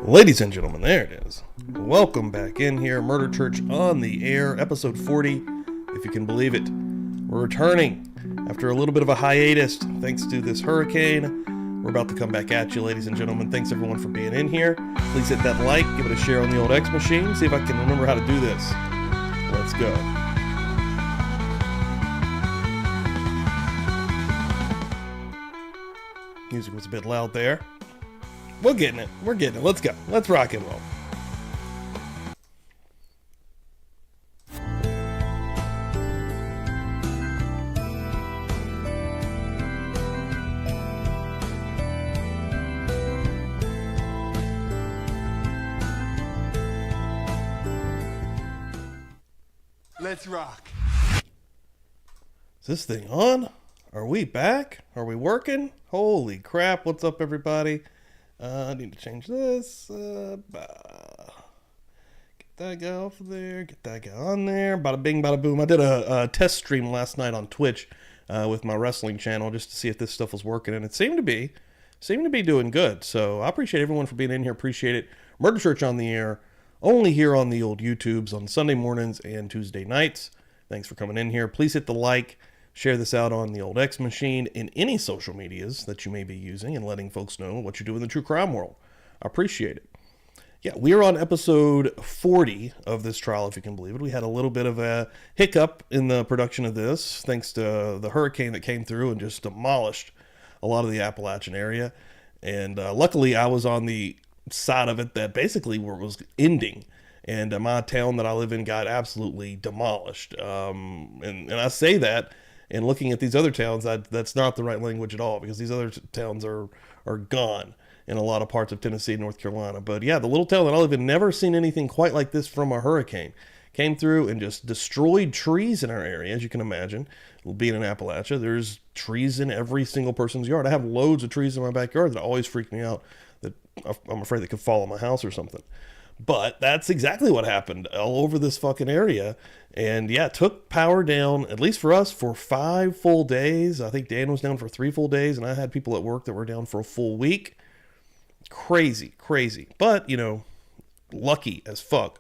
Ladies and gentlemen, there it is. Welcome back in here. Murder Church on the air, episode 40, if you can believe it. We're returning after a little bit of a hiatus thanks to this hurricane. We're about to come back at you, ladies and gentlemen. Thanks everyone for being in here. Please hit that like, give it a share on the old X machine. See if I can remember how to do this. Let's go. Music was a bit loud there. We're getting it. We're getting it. Let's go. Let's rock and roll. Let's rock. Is this thing on? Are we back? Are we working? Holy crap. What's up, everybody? I need to change this. Get that guy off of there. Get that guy on there. Bada bing, bada boom. I did a test stream last night on Twitch with my wrestling channel just to see if this stuff was working, and it seemed to be doing good. So I appreciate everyone for being in here. Appreciate it. Murder Church on the air, only here on the old YouTubes on Sunday mornings and Tuesday nights. Thanks for coming in here. Please hit the like. Share this out on the old X machine in any social medias that you may be using and letting folks know what you do in the true crime world. I appreciate it. Yeah, we are on episode 40 of this trial, if you can believe it. We had a little bit of a hiccup in the production of this, thanks to the hurricane that came through and just demolished a lot of the Appalachian area. And luckily, I was on the side of it that basically was ending. And my town that I live in got absolutely demolished. And I say that, and looking at these other towns, that's not the right language at all, because these other towns are gone in a lot of parts of Tennessee and North Carolina. But yeah, the little town that I live in, never seen anything quite like this from a hurricane. Came through and just destroyed trees in our area, as you can imagine. Being in Appalachia, there's trees in every single person's yard. I have loads of trees in my backyard that always freak me out, that I'm afraid they could fall on my house or something. But that's exactly what happened all over this fucking area. And yeah, it took power down, at least for us, for 5 full days. I think Dan was down for 3 full days, and I had people at work that were down for a full week. Crazy, crazy. But, you know, lucky as fuck.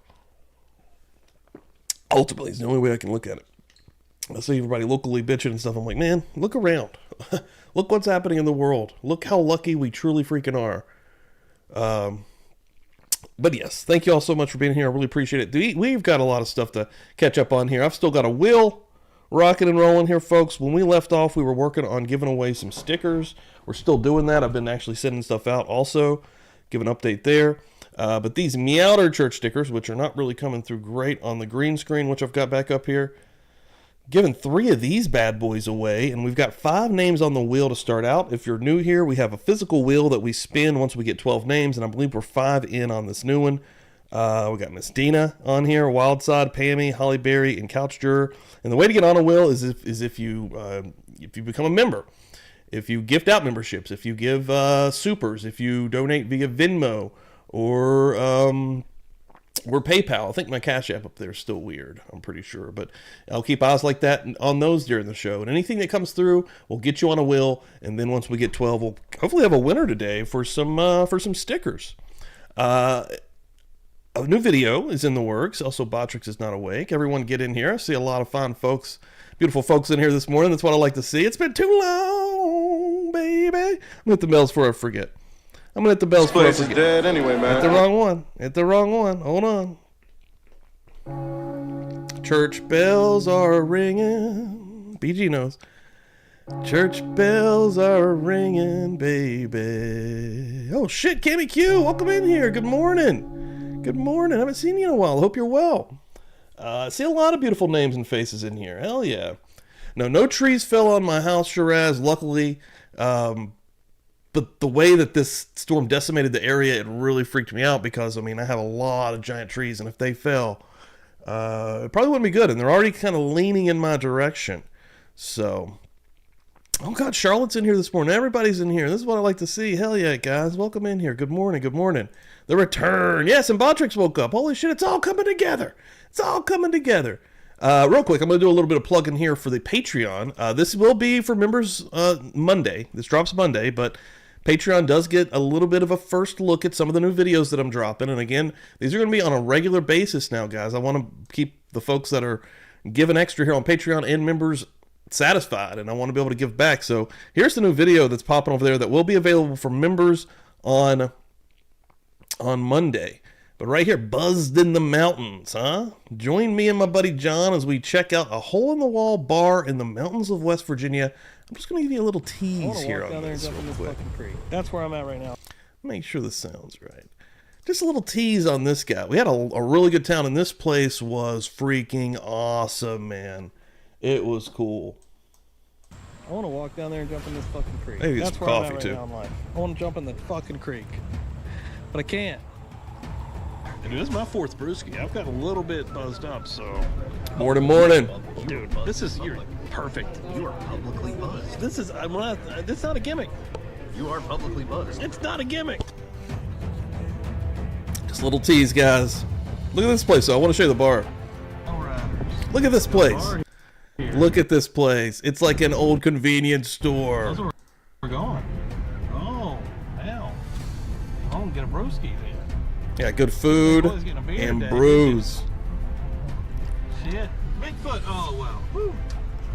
Ultimately, it's the only way I can look at it. I see everybody locally bitching and stuff. I'm like, man, look around. Look what's happening in the world. Look how lucky we truly freaking are. But yes, thank you all so much for being here. I really appreciate it. We've got a lot of stuff to catch up on here. I've still got a wheel rocking and rolling here, folks. When we left off, we were working on giving away some stickers. We're still doing that. I've been actually sending stuff out also. Give an update there. But these Meowder Church stickers, which are not really coming through great on the green screen, which I've got back up here, giving 3 of these bad boys away, and we've got 5 names on the wheel to start out. If you're new here, we have a physical wheel that we spin once we get 12 names, and I believe we're 5 in on this new one. We got Miss Dina on here, Wildside, Pammy, Holly Berry, and Couch Juror. And the way to get on a wheel is if you become a member, if you gift out memberships, if you give supers, if you donate via Venmo or PayPal. I think my Cash App up there is still weird, I'm pretty sure. But I'll keep eyes like that on those during the show. And anything that comes through, we'll get you on a wheel. And then once we get 12, we'll hopefully have a winner today for some stickers. A new video is in the works. Also, Botrix is not awake. Everyone get in here. I see a lot of fine folks, beautiful folks in here this morning. That's what I like to see. It's been too long, baby. I'm going to hit the bells before I forget. I'm going to hit the bells first. This place is dead anyway, man. Hit the wrong one. Hit the wrong one. Hold on. Church bells are ringing. BG knows. Church bells are ringing, baby. Oh, shit, Cammy Q. Welcome in here. Good morning. Good morning. I haven't seen you in a while. Hope you're well. I see a lot of beautiful names and faces in here. Hell yeah. No trees fell on my house, Shiraz, luckily. But the way that this storm decimated the area, it really freaked me out because, I mean, I have a lot of giant trees, and if they fell, it probably wouldn't be good. And they're already kind of leaning in my direction. So, oh, God, Charlotte's in here this morning. Everybody's in here. This is what I like to see. Hell yeah, guys. Welcome in here. Good morning. Good morning. The return. Yes, and Botrix woke up. Holy shit, it's all coming together. It's all coming together. Real quick, I'm going to do a little bit of plugging here for the Patreon. This will be for members Monday. This drops Monday, but Patreon does get a little bit of a first look at some of the new videos that I'm dropping. And again, these are going to be on a regular basis now, guys. I want to keep the folks that are giving extra here on Patreon and members satisfied, and I want to be able to give back. So here's the new video that's popping over there that will be available for members on Monday. But right here, buzzed in the mountains, huh? Join me and my buddy John as we check out a hole-in-the-wall bar in the mountains of West Virginia. I'm just going to give you a little tease here on this real quick. That's where I'm at right now. Make sure this sounds right. Just a little tease on this guy. We had a really good time, and this place was freaking awesome, man. It was cool. I want to walk down there and jump in this fucking creek. Maybe That's some where coffee I'm at too. right now in life. I want to jump in the fucking creek, but I can't. Dude, this is my fourth brewski. I've got a little bit buzzed up, so. Morning. Dude, this is, you're perfect. You are publicly buzzed. This is, this is not a gimmick. You are publicly buzzed. It's not a gimmick. Just a little tease, guys. Look at this place. I want to show you the bar. Look at this place. Look at this place. It's like an old convenience store. That's where we're going. Oh, wow. I'm gonna get a broski then. Yeah, good food Boy's getting a beer and today. brews. Shit. Bigfoot. Oh, wow. Woo.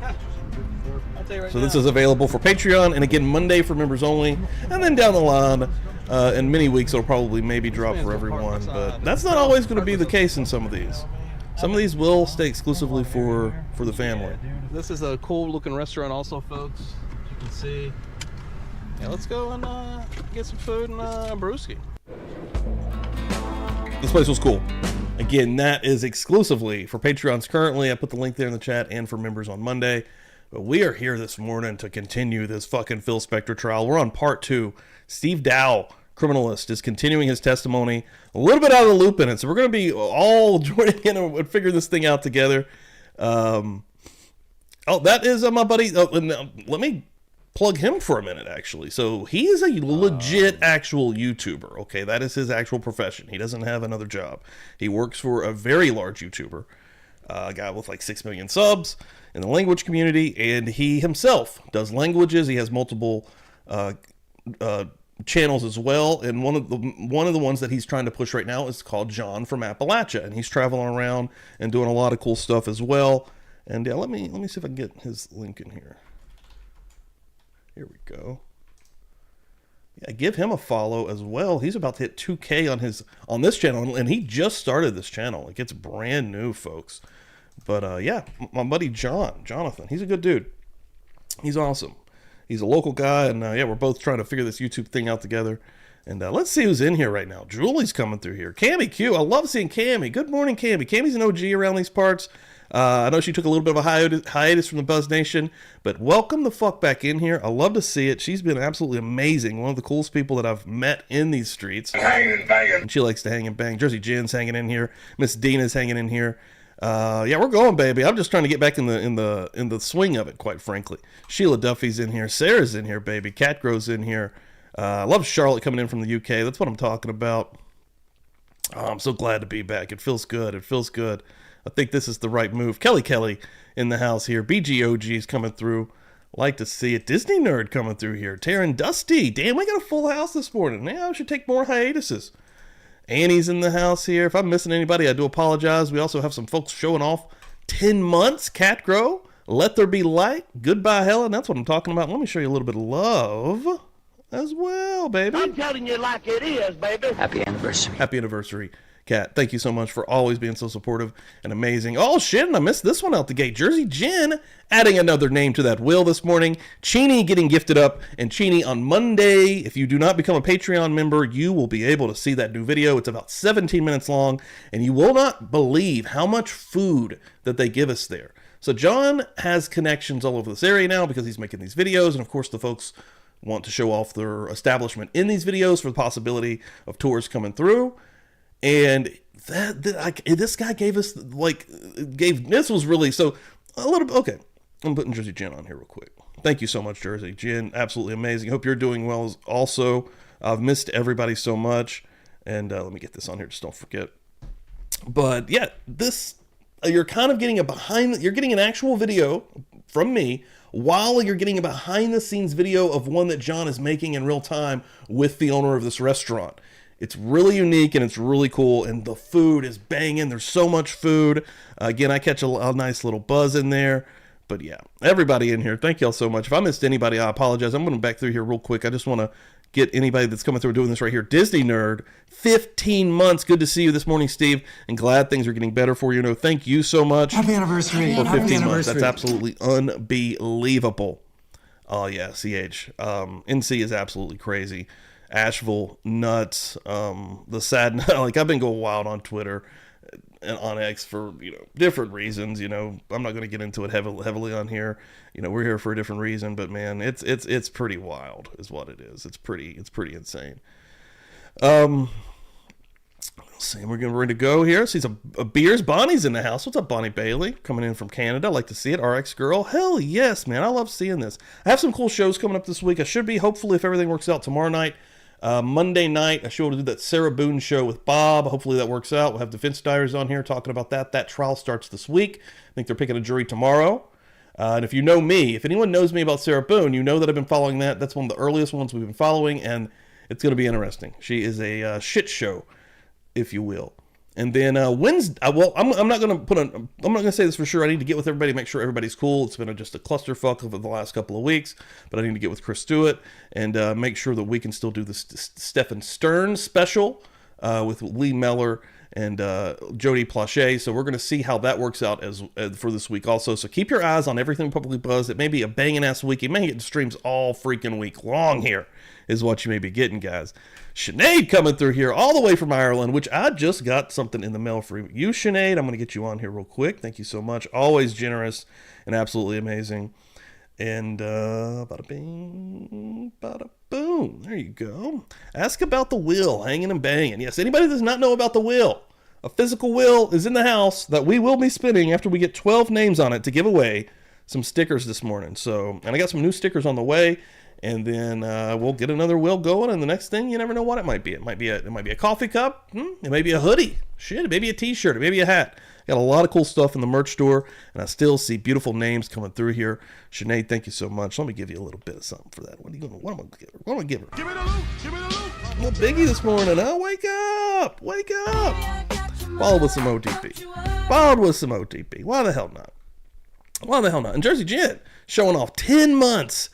I'll tell you right So now. this is available for Patreon, and again, Monday for members only. And then down the line, in many weeks, it'll probably maybe drop for everyone. But that's not always going to be the case in some of these. Some of these will stay exclusively for the family. This is a cool looking restaurant also, folks. You can see. Yeah, let's go and get some food and a brewski. This place was cool. Again, that is exclusively for Patreons currently. I put the link there in the chat, and for members on Monday. But we are here this morning to continue this fucking Phil Spector trial. We're on part 2. Steve Dow, criminalist, is continuing his testimony. A little bit out of the loop in it, so we're going to be all joining in and figure this thing out together. Oh, that is my buddy. Let me plug him for a minute, actually. So he is a legit actual YouTuber. Okay, that is his actual profession. He doesn't have another job. He works for a very large YouTuber, a guy with like 6 million subs in the language community, and he himself does languages. He has multiple channels as well, and one of the ones that he's trying to push right now is called John from Appalachia, and he's traveling around and doing a lot of cool stuff as well. And yeah, let me see if I can get his link in here. Here we go. Yeah, give him a follow as well. He's about to hit 2K on this channel, and he just started this channel. Like, it's brand new, folks. But yeah, my buddy Jonathan, he's a good dude. He's awesome. He's a local guy, and yeah, we're both trying to figure this YouTube thing out together. And let's see who's in here right now. Julie's coming through here. Cammy Q, I love seeing Cammy. Good morning, Cammy. Cammy's an OG around these parts. I know she took a little bit of a hiatus from the Buzz Nation, but welcome the fuck back in here. I love to see it. She's been absolutely amazing. One of the coolest people that I've met in these streets. And she likes to hang and bang. Jersey Jen's hanging in here. Miss Dina's hanging in here. Yeah, we're going, baby. I'm just trying to get back in the swing of it, quite frankly. Sheila Duffy's in here. Sarah's in here, baby. Cat Grow's in here. I love Charlotte coming in from the UK. That's what I'm talking about. Oh, I'm so glad to be back. It feels good. It feels good. I think this is the right move. Kelly in the house here. BGOG's coming through. Like to see it. Disney Nerd coming through here. Taryn Dusty. Damn, we got a full house this morning. Now I should take more hiatuses. Annie's in the house here. If I'm missing anybody, I do apologize. We also have some folks showing off 10 months. Cat Grow. Let There Be Light. Goodbye, Helen. That's what I'm talking about. Let me show you a little bit of love as well, baby. I'm telling you like it is, baby. Happy anniversary. Happy anniversary, Kat. Thank you so much for always being so supportive and amazing. Oh, shit, and I missed this one out the gate. Jersey Jen adding another name to that wheel this morning. Cheney getting gifted up. And Cheney, on Monday, if you do not become a Patreon member, you will be able to see that new video. It's about 17 minutes long, and you will not believe how much food that they give us there. So John has connections all over this area now because he's making these videos, and of course the folks want to show off their establishment in these videos for the possibility of tours coming through. And this guy gave us, this was really, so a little bit, okay, I'm putting Jersey Jen on here real quick. Thank you so much, Jersey Jen. Absolutely amazing. Hope you're doing well also. I've missed everybody so much. And let me get this on here, just don't forget. But yeah, this, you're kind of getting you're getting an actual video from me while you're getting a behind the scenes video of one that John is making in real time with the owner of this restaurant. It's really unique and it's really cool, and the food is banging. There's so much food. Again, I catch a nice little buzz in there. But yeah, everybody in here, thank y'all so much. If I missed anybody, I apologize. I'm going to back through here real quick. I just want to get anybody that's coming through doing this right here. Disney Nerd, 15 months. Good to see you this morning, Steve, and glad things are getting better for you. No, thank you so much. Happy anniversary. For 15 Happy months. anniversary. That's absolutely unbelievable. Oh, yeah, CH. NC is absolutely crazy. Asheville, nuts. The sad, like, I've been going wild on Twitter and on X for, different reasons. I'm not going to get into it heavily on here. We're here for a different reason, but man, it's pretty wild is what it is. It's pretty insane. Let's see, we're ready to go here. See some beers. Bonnie's in the house. What's up, Bonnie Bailey? Coming in from Canada. I like to see it. RX Girl. Hell yes, man. I love seeing this. I have some cool shows coming up this week. I should be, hopefully, if everything works out, tomorrow night. Monday night, I should be able to do that Sarah Boone show with Bob. Hopefully that works out. We'll have Defense Diaries on here talking about that. That trial starts this week. I think they're picking a jury tomorrow. And if you know me, if anyone knows me about Sarah Boone, you know that I've been following that. That's one of the earliest ones we've been following, and it's going to be interesting. She is a shit show, if you will. And then Wednesday, well, I'm not going to say this for sure. I need to get with everybody, make sure everybody's cool. It's been just a clusterfuck over the last couple of weeks, but I need to get with Chris Stewart and make sure that we can still do the Stephen Stern special with Lee Meller and Jody Plache. So we're going to see how that works out as for this week also. So keep your eyes on everything Publicly Buzzed. It may be a banging ass week. You may get streams all freaking week long here is what you may be getting, guys. Sinead coming through here all the way from Ireland, which I just got something in the mail for you, Sinead. I'm going to get you on here real quick. Thank you so much. Always generous and absolutely amazing. And bada bing, bada boom. There you go. Ask about the wheel, hanging and banging. Yes, anybody that does not know about the wheel, a physical wheel is in the house that we will be spinning after we get 12 names on it to give away some stickers this morning. So, and I got some new stickers on the way. And then we'll get another wheel going, and the next thing, you never know what it might be. It might be a coffee cup. It may be a hoodie. Shit, it may be a t-shirt. It may be a hat. Got a lot of cool stuff in the merch store, and I still see beautiful names coming through here. Sinead, thank you so much. Let me give you a little bit of something for that. What am I going to give her? What am I going to give her? Give me the loot. Give me the loot. A little biggie this morning, huh? Wake up. Wake up. Followed with some OTP. Followed with some OTP. Why the hell not? Why the hell not? And Jersey Jet showing off 10 months.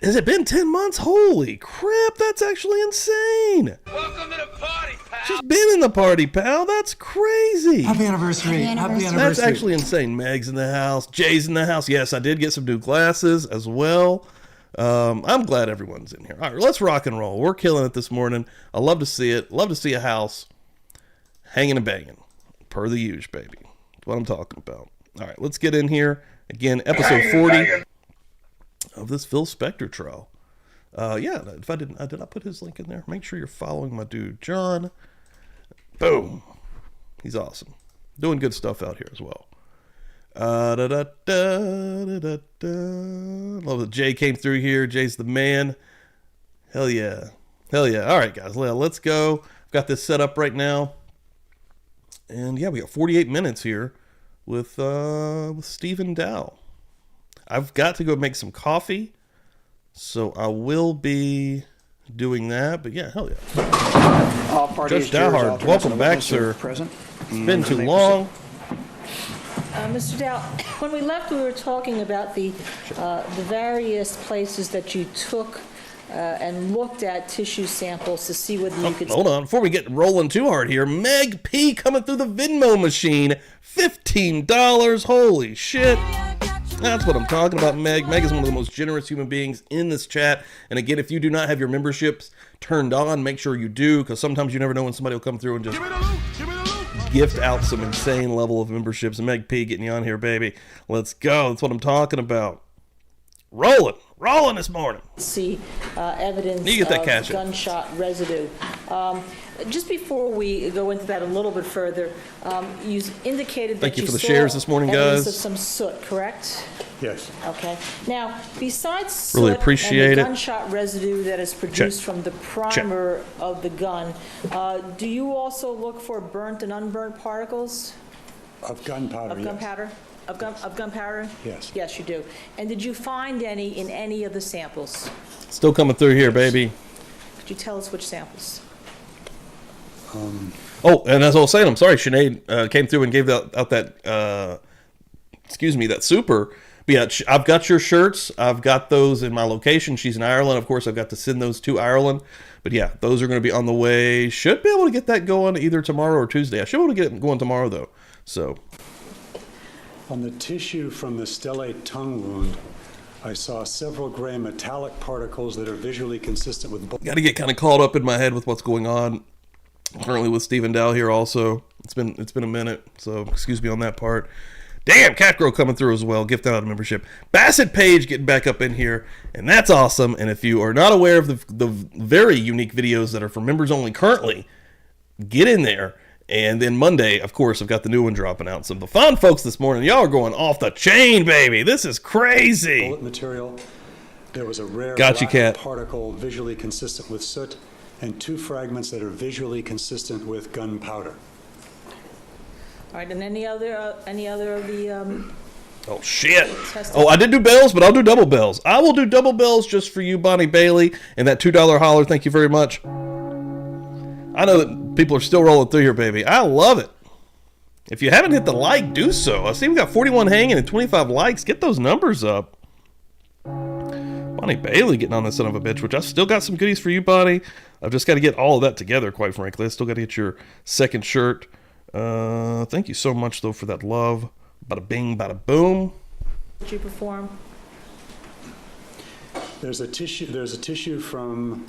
Has it been 10 months? Holy crap, that's actually insane. Welcome to the party, pal. She's been in the party, pal. That's crazy. Happy anniversary. Happy anniversary. That's actually insane. Meg's in the house. Jay's in the house. Yes, I did get some new glasses as well. I'm glad everyone's in here. All right, let's rock and roll. We're killing it this morning. I love to see it. Love to see a house hanging and banging. Per the usual, baby. That's what I'm talking about. All right, let's get in here. Again, episode 40. Of this Phil Spector trial. Yeah, if I did I put his link in there? Make sure you're following my dude, John. Boom. He's awesome. Doing good stuff out here as well. Love that Jay came through here. Jay's the man. Hell yeah. Hell yeah. All right, guys, let's go. I've got this set up right now. And yeah, we got 48 minutes here with Stephen Dow. I've got to go make some coffee, so I will be doing that. But yeah, hell yeah. All parties, Judge Dowhard, welcome back, sir. Present. It's been too long. Mr. Dow, when we left, we were talking about the various places that you took and looked at tissue samples to see whether you could... Hold on, before we get rolling too hard here, Meg P coming through the Venmo machine, $15. Holy shit. That's what I'm talking about, Meg. Meg is one of the most generous human beings in this chat. And again, if you do not have your memberships turned on, make sure you do, because sometimes you never know when somebody will come through and just gift out some insane level of memberships. And Meg P getting you on here, baby. Let's go. That's what I'm talking about. Rolling this morning. See evidence you get that of cash gunshot residue. Just before we go into that a little bit further, you indicated that Thank you for the saw shares this morning, evidence guys. of some soot, correct? Yes. Okay. Now, besides Really soot appreciate and the it. gunshot residue that is produced from the primer of the gun, do you also look for burnt and unburnt particles Of gunpowder, of yes. gunpowder? Of gunpowder? Yes. Yes, you do. And did you find any in any of the samples? Still coming through here, baby. Could you tell us which samples? Oh, and as I was saying, I'm sorry, Sinead came through and gave out that, that super. But yeah, I've got your shirts. I've got those in my location. She's in Ireland. Of course, I've got to send those to Ireland. But yeah, those are going to be on the way. Should be able to get that going either tomorrow or Tuesday. I should be able to get it going tomorrow, though. So. On the tissue from the stellate tongue wound, I saw several gray metallic particles that are visually consistent with... Got to get kind of caught up in my head with what's going on. Currently with Stephen Dow here also. It's been a minute, so excuse me on that part. Damn, Catgirl coming through as well. Gift out a membership. Bassett Page getting back up in here, and that's awesome. And if you are not aware of the very unique videos that are for members only currently, get in there. And then Monday, of course, I've got the new one dropping out. So the fun folks this morning, y'all are going off the chain, baby. This is crazy. Bullet material. There was a rare Gotcha, Cat. particle visually consistent with soot, and 2 fragments that are visually consistent with gunpowder. All right, and any other of the Oh, shit. testing? Oh, I did do bells, but I'll do double bells. I will do double bells just for you, Bonnie Bailey, and that $2 holler. Thank you very much. I know that people are still rolling through here, baby. I love it. If you haven't hit the like, do so. I see we got 41 hanging and 25 likes. Get those numbers up. Bonnie Bailey getting on this son of a bitch, which I still got some goodies for you, Bonnie. I've just got to get all of that together, quite frankly. I still got to get your second shirt. Thank you so much, though, for that love. Bada bing, bada boom. Did you perform? There's a tissue from...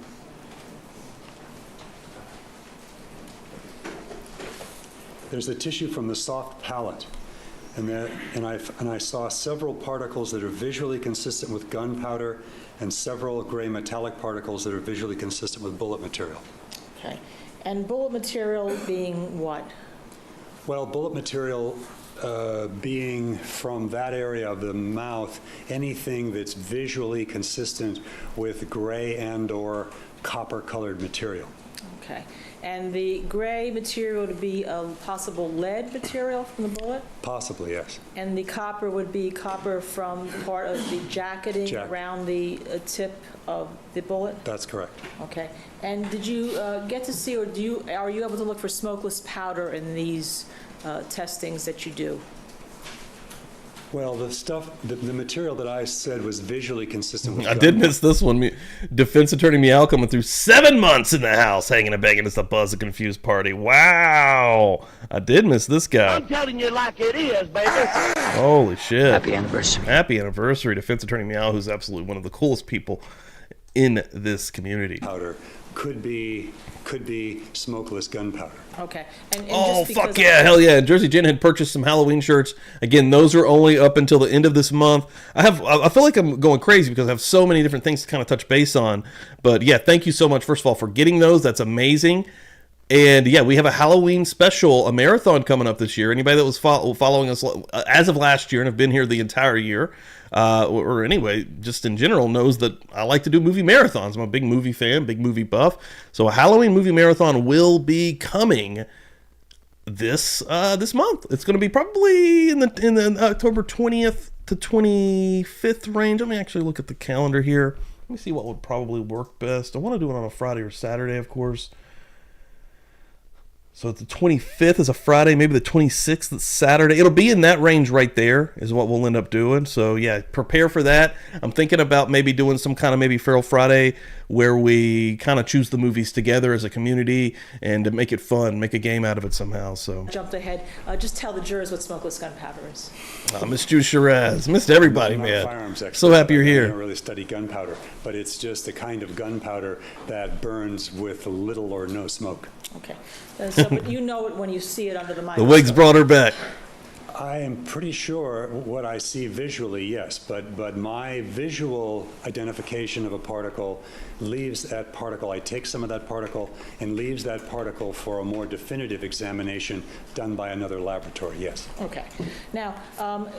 There's a tissue from the soft palate, and I saw several particles that are visually consistent with gunpowder, and several gray metallic particles that are visually consistent with bullet material. Okay. And bullet material being what? Well, bullet material being from that area of the mouth, anything that's visually consistent with gray and/or copper-colored material. Okay. And the gray material would be a possible lead material from the bullet? Possibly, yes. And the copper would be copper from part of the jacketing around the tip of the bullet? That's correct. Okay. And did you get to see, or are you able to look for smokeless powder in these testings that you do? Well, the material that I said was visually consistent with... I did miss this one. Defense Attorney Meow coming through 7 months in the house, hanging and begging us to buzz a confused party. Wow. I did miss this guy. I'm telling you like it is, baby. Holy shit. Happy anniversary. Happy anniversary, Defense Attorney Meow, who's absolutely one of the coolest people in this community. Powder could be smokeless gunpowder. Okay. And Oh, just fuck because yeah, hell yeah. Jersey Jen had purchased some Halloween shirts. Again, those are only up until the end of this month. I feel like I'm going crazy because I have so many different things to kind of touch base on. But yeah, thank you so much, first of all, for getting those. That's amazing. And yeah, we have a Halloween special, a marathon coming up this year. Anybody that was following us as of last year and have been here the entire year, or anyway, just in general, knows that I like to do movie marathons. I'm a big movie fan, big movie buff. So a Halloween movie marathon will be coming this month. It's going to be probably in the October 20th to 25th range. Let me actually look at the calendar here. Let me see what would probably work best. I want to do it on a Friday or Saturday, of course. So the 25th is a Friday, maybe the 26th is Saturday. It'll be in that range right there is what we'll end up doing. So yeah, prepare for that. I'm thinking about maybe doing some kind of maybe Feral Friday where we kind of choose the movies together as a community and to make it fun, make a game out of it somehow. So jumped ahead. Just tell the jurors what smokeless gunpowder is. Missed you, Shiraz. Missed everybody, I'm not man. a firearms expert, So happy you're I here. don't really study gunpowder, but it's just the kind of gunpowder that burns with little or no smoke. Okay. So, but you know it when you see it under the The microscope. wigs brought her back. I am pretty sure what I see visually, yes, but my visual identification of a particle leaves that particle. I take some of that particle and leaves that particle for a more definitive examination done by another laboratory, yes. Okay. Now,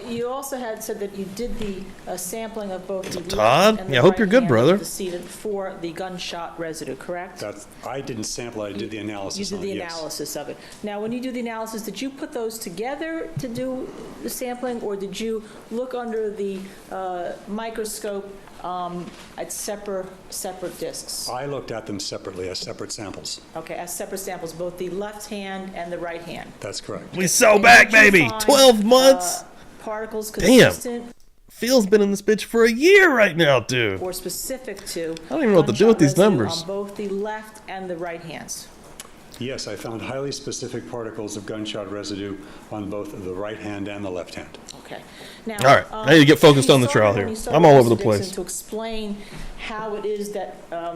you also had said that you did the sampling of both the Todd? left and the Yeah, I hope you're right good, hand brother. of the decedent for the gunshot residue, correct? I didn't sample it, I did the analysis You on did it, the yes. analysis of it. Now, when you do the analysis, did you put those together to do do the sampling, or did you look under the microscope at separate discs? I looked at them separately as separate samples. Okay, as separate samples, both the left hand and the right hand. That's correct. We so And back, did you baby. find, 12 months. Particles Damn. consistent Phil's been in this bitch for a year right now, dude. or specific to? I don't even know what to do with these gunshot residue numbers. on both the left and the right hands. Yes, I found highly specific particles of gunshot residue on both the right hand and the left hand. Okay. Now, All right, I need to get focused on the trial here. I'm all over the place. To explain how it is that I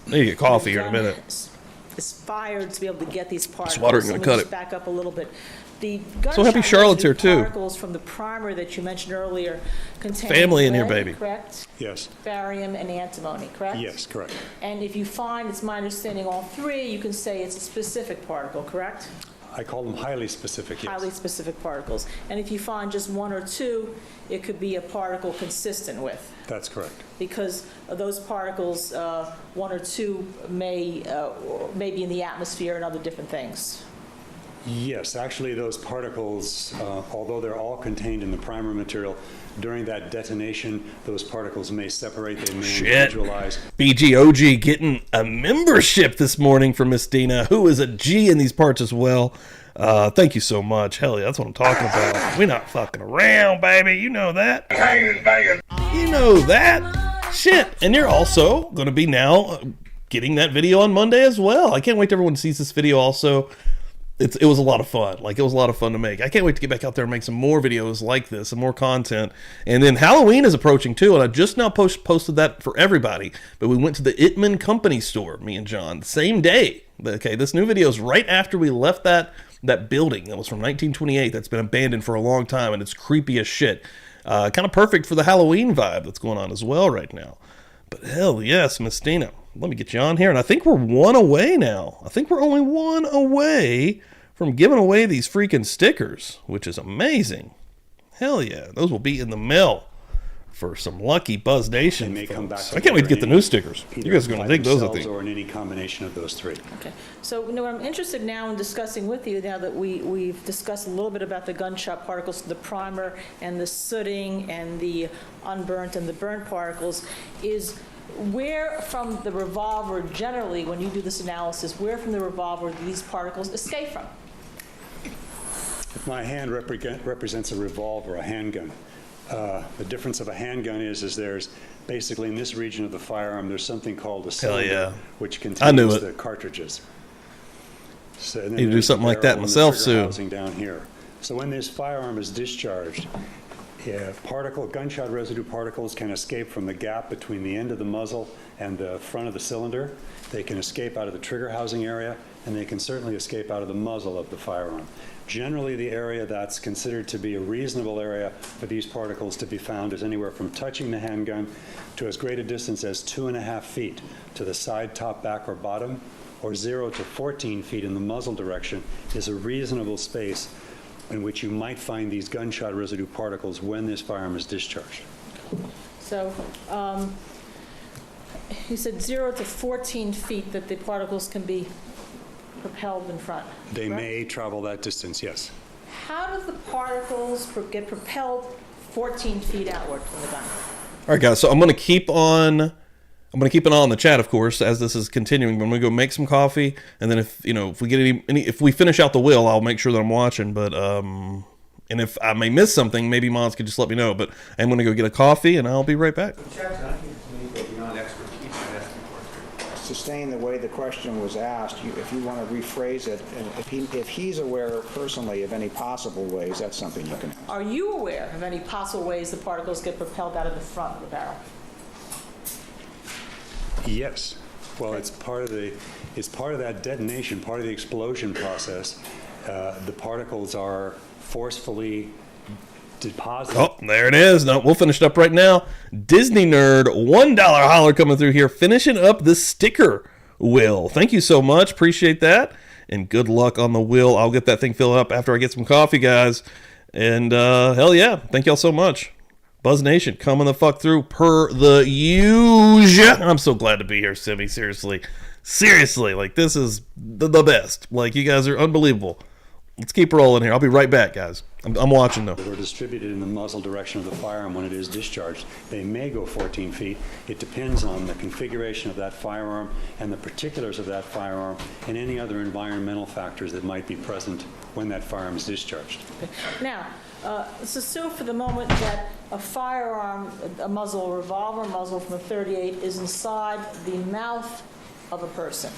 need to get coffee here in a gun minute. is fired to be able to get these particles. water ain't gonna Let me cut just it. back up a little bit. The So happy gunshot Charlotte's here, residue too. Particles from the primer that you mentioned earlier contain Family in here, lead, baby. Correct? Yes. Barium and antimony, correct? Yes, correct. And if you find, it's my understanding, all three, you can say it's a specific particle, correct? I call them highly specific, yes. Highly specific particles. And if you find just one or two, it could be a particle consistent with. That's correct. Because of those particles, one or two may be in the atmosphere and other different things. Yes, actually those particles, although they're all contained in the primer material, during that detonation, those particles may separate, they may individualize. BGOG getting a membership this morning from Miss Dina, who is a G in these parts as well. Thank you so much. Hell yeah, that's what I'm talking about. We're not fucking around, baby. You know that. You know that. Shit. And you're also going to be now getting that video on Monday as well. I can't wait till everyone sees this video also. It was a lot of fun. Like, it was a lot of fun to make. I can't wait to get back out there and make some more videos like this and more content. And then Halloween is approaching too, and I just now posted that for everybody. But we went to the Itman Company store, me and John, the same day. Okay, this new video is right after we left that building that was from 1928 that's been abandoned for a long time, and it's creepy as shit. Kind of perfect for the Halloween vibe that's going on as well right now. But hell yes, Miss Dina. Let me get you on here. And I think we're one away now. I think we're only one away from giving away these freaking stickers, which is amazing. Hell yeah. Those will be in the mail for some lucky Buzz Nation They may come back folks. I can't wait to get the new stickers. You guys are going to dig those, I think. Or in any combination of those three. Okay, so what I'm interested now in discussing with you, now that we've discussed a little bit about the gunshot particles, the primer and the sooting and the unburnt and the burnt particles, is where from the revolver, generally, when you do this analysis, where from the revolver do these particles escape from? My hand represents a revolver, a handgun. The difference of a handgun is there's basically in this region of the firearm, there's something called a cylinder, yeah. which I knew contains it. the cartridges. So, and then Need to do there's the something like that barrel and the myself trigger soon. housing down here. So when this firearm is discharged, gunshot residue particles can escape from the gap between the end of the muzzle and the front of the cylinder. They can escape out of the trigger housing area, and they can certainly escape out of the muzzle of the firearm. Generally, the area that's considered to be a reasonable area for these particles to be found is anywhere from touching the handgun to as great a distance as 2.5 feet to the side, top, back, or bottom, or 0 to 14 feet in the muzzle direction is a reasonable space in which you might find these gunshot residue particles when this firearm is discharged. So you said 0 to 14 feet that the particles can be propelled in front. They correct? may travel that distance, yes. How do the particles get propelled 14 feet outward from the gun? All right, guys. So I'm going to keep an eye on the chat, of course, as this is continuing. But I'm going to go make some coffee, and then if we get if we finish out the will, I'll make sure that I'm watching. But and if I may miss something, maybe mods could just let me know. But I'm going to go get a coffee, and I'll be right back. Sustain the way the question was asked, if you want to rephrase it, and if he's aware personally of any possible ways, that's something you can ask. Are you aware of any possible ways the particles get propelled out of the front of the barrel? Yes. Well, it's part of that detonation, part of the explosion process. The particles are forcefully deposited. Oh, there it is. No, we'll finish it up right now. Disney Nerd, $1 holler coming through here, finishing up the sticker will. Thank you so much. Appreciate that. And good luck on the will. I'll get that thing filled up after I get some coffee, guys. And hell yeah. Thank y'all so much. Buzz Nation, coming the fuck through per the usual. I'm so glad to be here, Simi. Seriously. Like, this is the best. Like, you guys are unbelievable. Let's keep rolling here. I'll be right back, guys. I'm watching, though. Or distributed in the muzzle direction of the firearm when it is discharged. They may go 14 feet. It depends on the configuration of that firearm and the particulars of that firearm and any other environmental factors that might be present when that firearm is discharged. Now, let's assume for the moment that a firearm, a muzzle, a revolver muzzle from a .38 is inside the mouth of a person.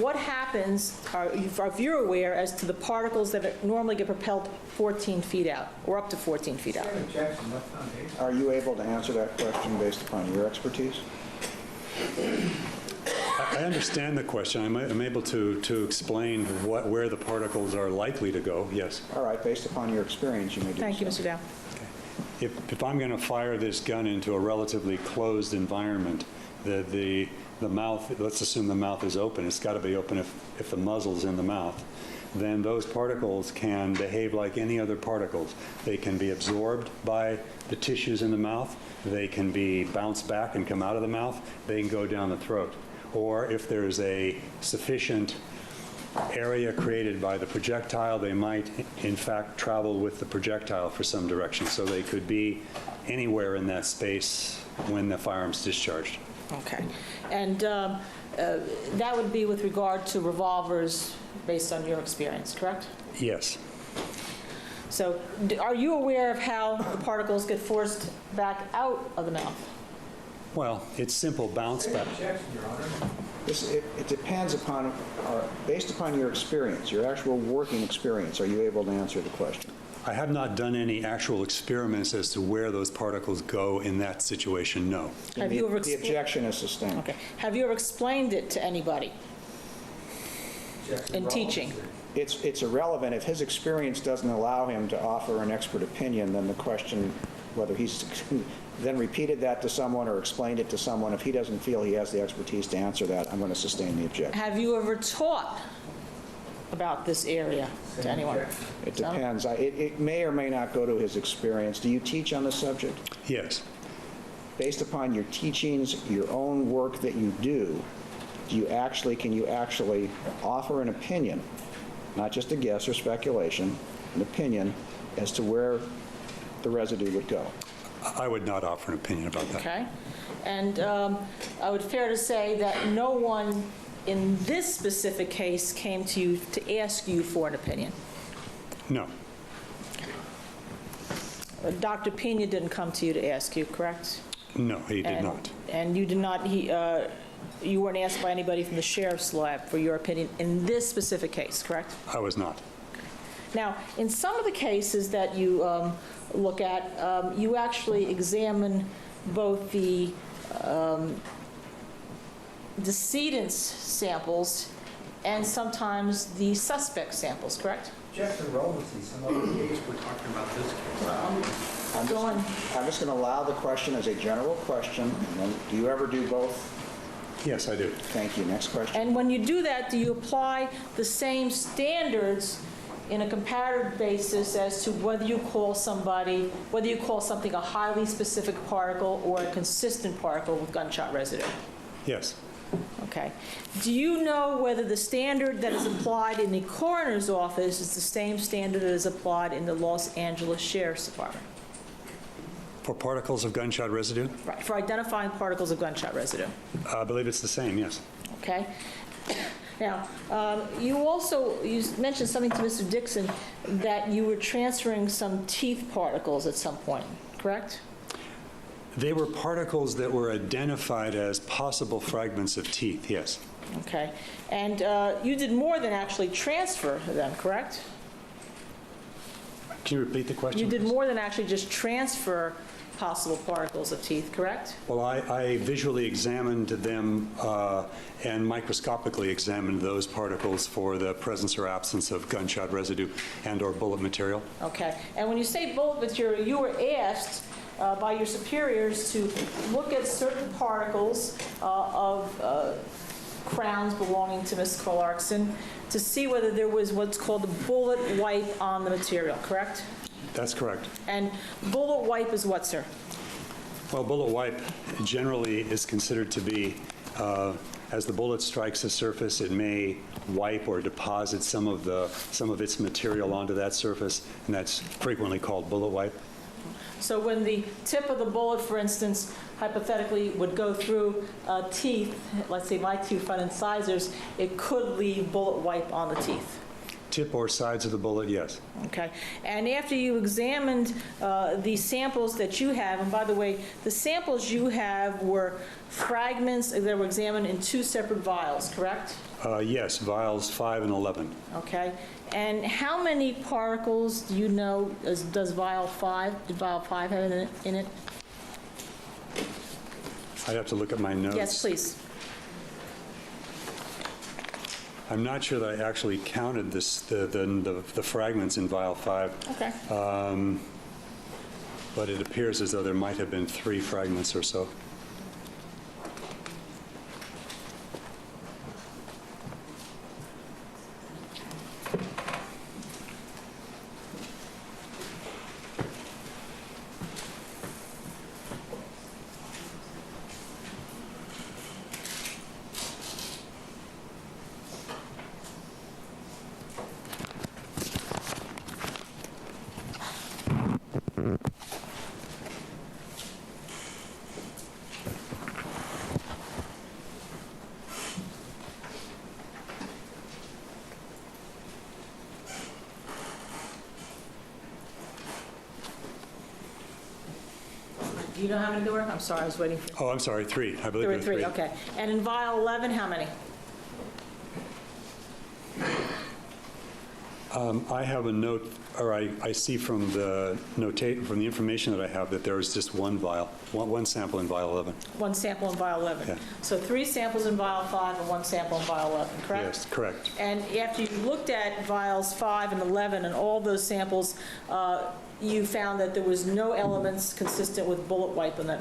What happens, if you're aware, as to the particles that normally get propelled 14 feet out, or up to 14 feet out? Are you able to answer that question based upon your expertise? I understand the question. I'm able to explain where the particles are likely to go, yes. All right, based upon your experience, you may do so. Thank you, Mr. Dow. If I'm going to fire this gun into a relatively closed environment, the mouth, let's assume the mouth is open. It's got to be open if the muzzle's in the mouth. Then those particles can behave like any other particles. They can be absorbed by the tissues in the mouth. They can be bounced back and come out of the mouth. They can go down the throat. Or if there's a sufficient area created by the projectile, they might, in fact, travel with the projectile for some direction. So they could be anywhere in that space when the firearm's discharged. Okay. And that would be with regard to revolvers based on your experience, correct? Yes. So are you aware of how the particles get forced back out of the mouth? Well, it's simple bounce back. It depends upon, based upon your experience, your actual working experience, are you able to answer the question? I have not done any actual experiments as to where those particles go in that situation, no. Have you ever the objection is sustained. Okay. Have you ever explained it to anybody in teaching? It's irrelevant. If his experience doesn't allow him to offer an expert opinion, then the question, whether he's then repeated that to someone or explained it to someone, if he doesn't feel he has the expertise to answer that, I'm going to sustain the objection. Have you ever taught about this area to anyone? It depends. It may or may not go to his experience. Do you teach on this subject? Yes. Based upon your teachings, your own work that you do, can you actually offer an opinion, not just a guess or speculation, an opinion as to where the residue would go? I would not offer an opinion about that. Okay. And I would fair to say that no one in this specific case came to you to ask you for an opinion? No. Dr. Pena didn't come to you to ask you, correct? No, he did not. And you did not, you weren't asked by anybody from the sheriff's lab for your opinion in this specific case, correct? I was not. Now, in some of the cases that you look at, you actually examine both the decedent's samples and sometimes the suspect samples, correct? Jeff, the relevancy, some other case, we're talking about this case. I'm just going to allow the question as a general question, and then do you ever do both? Yes, I do. Thank you. Next question. And when you do that, do you apply the same standards in a comparative basis as to whether you call something a highly specific particle or a consistent particle with gunshot residue? Yes. Okay. Do you know whether the standard that is applied in the coroner's office is the same standard that is applied in the Los Angeles Sheriff's Department? For particles of gunshot residue? Right, for identifying particles of gunshot residue. I believe it's the same, yes. Okay. Now, you mentioned something to Mr. Dixon that you were transferring some teeth particles at some point, correct? They were particles that were identified as possible fragments of teeth, yes. Okay. And you did more than actually transfer them, correct? Can you repeat the question? You did more than actually just transfer possible particles of teeth, correct? Well, I visually examined them and microscopically examined those particles for the presence or absence of gunshot residue and or bullet material. Okay. And when you say bullet material, you were asked by your superiors to look at certain particles of crowns belonging to Ms. Clarkson to see whether there was what's called a bullet wipe on the material, correct? That's correct. And bullet wipe is what, sir? Well, bullet wipe generally is considered to be, as the bullet strikes the surface, it may wipe or deposit some of its material onto that surface, and that's frequently called bullet wipe. So when the tip of the bullet, for instance, hypothetically would go through teeth, let's say my two front incisors, it could leave bullet wipe on the teeth. Tip or sides of the bullet, yes. Okay. And after you examined the samples that you have, and by the way, the samples you have were fragments that were examined in two separate vials, correct? Yes, vials 5 and 11. Okay. And how many particles do you know does vial 5? Did vial 5 have in it? I'd have to look at my notes. Yes, please. I'm not sure that I actually counted the fragments in vial 5. Okay. But it appears as though there might have been 3 fragments or so. Do you know how many there were? I'm sorry, I was waiting for. Oh, I'm sorry, 3. I believe There were there were 3, okay. And in vial 11, how many? I have a note, or I see from the information that I have that there was just one vial, one sample in vial 11. One sample in vial 11. Yeah. So 3 samples in vial 5 and 1 sample in vial 11, correct? Yes, correct. And after you looked at vials 5 and 11 and all those samples, you found that there was no elements consistent with bullet wipe on that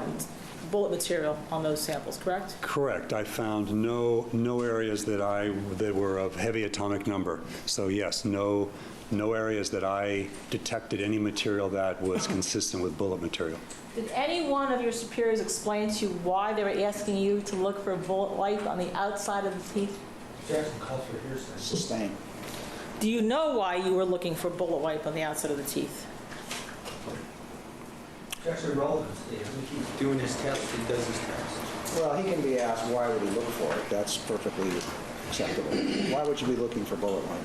bullet material on those samples, correct? Correct. I found no areas that were of heavy atomic number. So yes, no areas that I detected any material that was consistent with bullet material. Did any one of your superiors explain to you why they were asking you to look for bullet wipe on the outside of the teeth? Jackson calls for hearsay. Sustained. Do you know why you were looking for bullet wipe on the outside of the teeth? It's actually relevant, Steve. When he's doing his test, he does his test. Well, he can be asked, why would he look for it? That's perfectly acceptable. Why would you be looking for bullet wipe?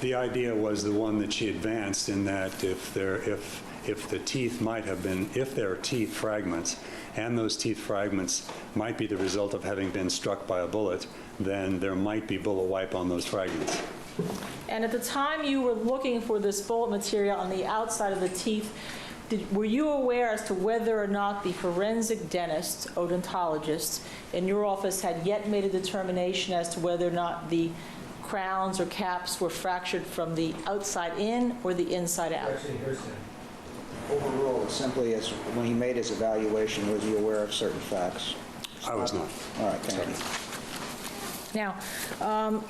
The idea was the one that she advanced, in that if the teeth might have been, if there are teeth fragments, and those teeth fragments might be the result of having been struck by a bullet, then there might be bullet wipe on those fragments. And at the time you were looking for this bullet material on the outside of the teeth, were you aware as to whether or not the forensic dentist, odontologist, in your office had yet made a determination as to whether or not the crowns or caps were fractured from the outside in or the inside out? Actually, hearsay. Overruled, simply as when he made his evaluation, was he aware of certain facts? I was not. All right, thank you. Now,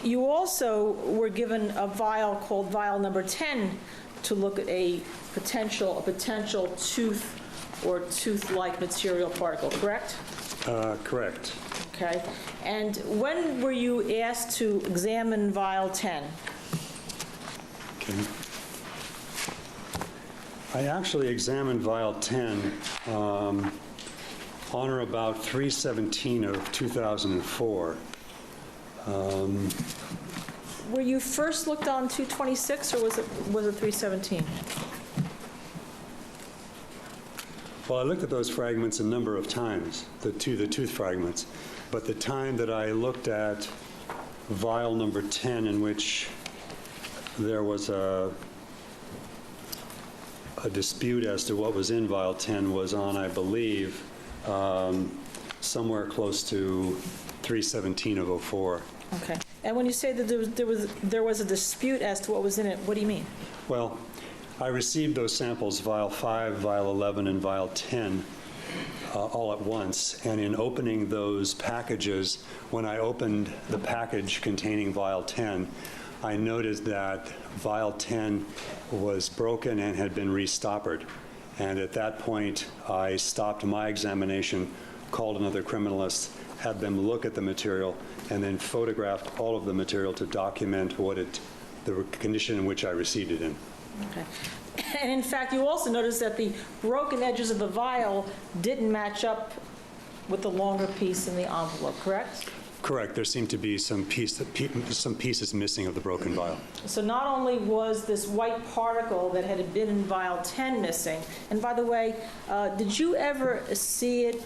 you also were given a vial called vial number 10 to look at a potential tooth or tooth-like material particle, correct? Correct. Okay. And when were you asked to examine vial 10? Okay. I actually examined vial 10 on or about 3/17 of 2004. Were you first looked on 226 or was it 317? Well, I looked at those fragments a number of times, the tooth fragments, but the time that I looked at vial number 10, in which there was a dispute as to what was in vial 10, was on, I believe, somewhere close to 3/17 of 04. Okay. And when you say that there was a dispute as to what was in it, what do you mean? Well, I received those samples, vial 5, vial 11, and vial 10, all at once. And in opening those packages, when I opened the package containing vial 10, I noticed that vial 10 was broken and had been restoppered. And at that point, I stopped my examination, called another criminalist, had them look at the material, and then photographed all of the material to document the condition in which I received it in. Okay. And in fact, you also noticed that the broken edges of the vial didn't match up with the longer piece in the envelope, correct? Correct. There seemed to be some pieces missing of the broken vial. So not only was this white particle that had been in vial 10 missing, and by the way, did you ever see it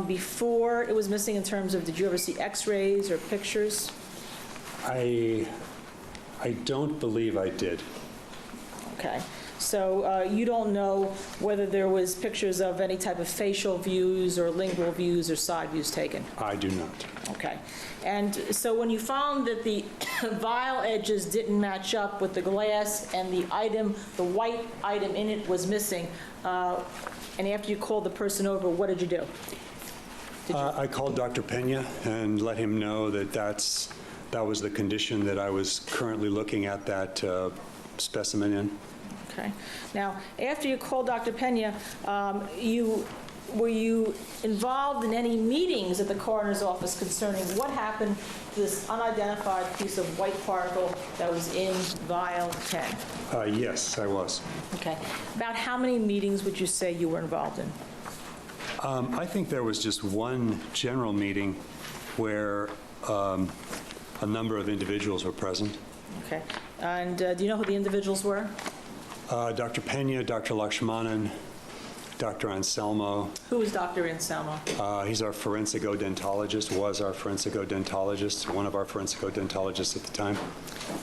before it was missing in terms of, did you ever see x-rays or pictures? I don't believe I did. Okay. So you don't know whether there was pictures of any type of facial views or lingual views or side views taken? I do not. Okay. And so when you found that the vial edges didn't match up with the glass and the item, the white item in it was missing, and after you called the person over, what did you do? I called Dr. Pena and let him know that that was the condition that I was currently looking at that specimen in. Okay. Now, after you called Dr. Pena, were you involved in any meetings at the coroner's office concerning what happened to this unidentified piece of white particle that was in vial 10? Yes, I was. Okay. About how many meetings would you say you were involved in? I think there was just one general meeting where a number of individuals were present. Okay. And do you know who the individuals were? Dr. Pena, Dr. Lakshmanan, Dr. Anselmo. Who is Dr. Anselmo? He's our forensico-dentologist, was our forensico-dentologist, one of our forensico-dentologists at the time.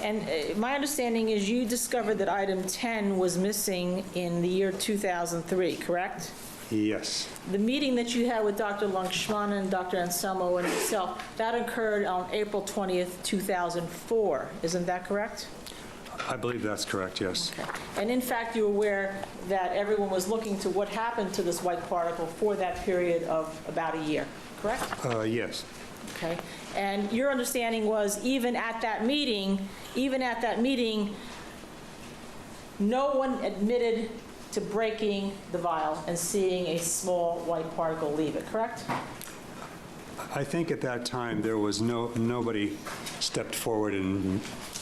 And my understanding is you discovered that item 10 was missing in the year 2003, correct? Yes. The meeting that you had with Dr. Lakshmanan, Dr. Anselmo, and yourself, that occurred on April 20th, 2004. Isn't that correct? I believe that's correct, yes. Okay. And in fact, you're aware that everyone was looking to what happened to this white particle for that period of about a year, correct? Yes. Okay. And your understanding was even at that meeting, no one admitted to breaking the vial and seeing a small white particle leave it, correct? I think at that time there was nobody stepped forward and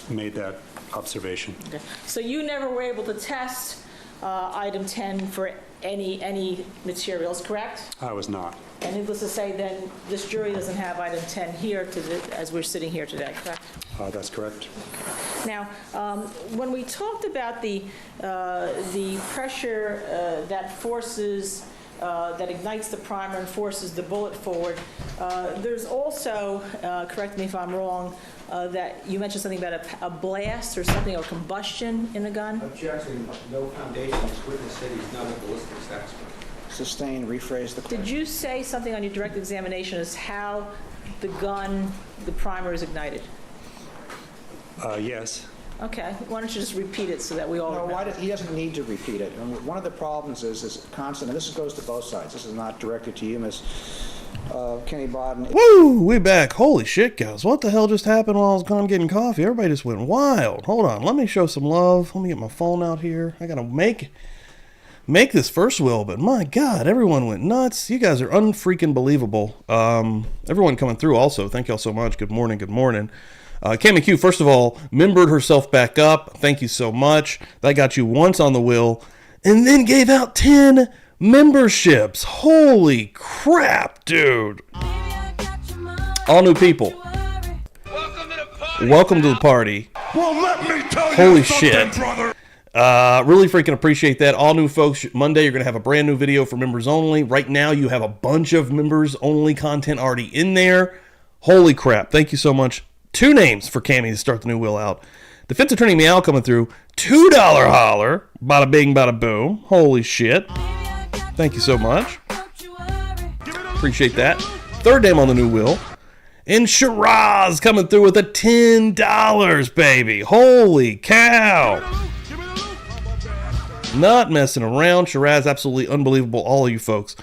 made that observation. Okay. So you never were able to test item 10 for any materials, correct? I was not. And needless to say, then, this jury doesn't have item 10 here as we're sitting here today, correct? That's correct. Now, when we talked about the pressure that forces, that ignites the primer and forces the bullet forward, there's also, correct me if I'm wrong, that you mentioned something about a blast or something, or combustion in a gun? Objection, no foundation. This witness said he's not a ballistics expert. Sustain, rephrase the question. Did you say something on your direct examination as how the gun, the primer is ignited? Yes. Okay, why don't you just repeat it so that we all No, remember? he doesn't need to repeat it. And one of the problems is constant, and this goes to both sides. This is not directed to you, Ms. Kenny Bodden. Woo! We back. Holy shit, guys. What the hell just happened while I was gone getting coffee? Everybody just went wild. Hold on. Let me show some love. Let me get my phone out here. I gotta make this first will, but my God, everyone went nuts. You guys are unfreaking believable. Everyone coming through also. Thank y'all so much. Good morning. Good morning. Cami Q, first of all, membered herself back up. Thank you so much. That got you once on the will, and then gave out 10 memberships. Holy crap, dude. All new people. Welcome to the party. Well, let me tell you Holy something, shit. brother. Really freaking appreciate that. All new folks, Monday you're going to have a brand new video for members only. Right now you have a bunch of members only content already in there. Holy crap. Thank you so much. 2 names for Cammy to start the new will out. Defense Attorney Meow coming through. $2 holler. Bada bing, bada boom. Holy shit. Thank you so much. Appreciate that. 3rd name on the new will. And Shiraz coming through with a $10, baby. Holy cow. Not messing around. Shiraz, absolutely unbelievable. All of you folks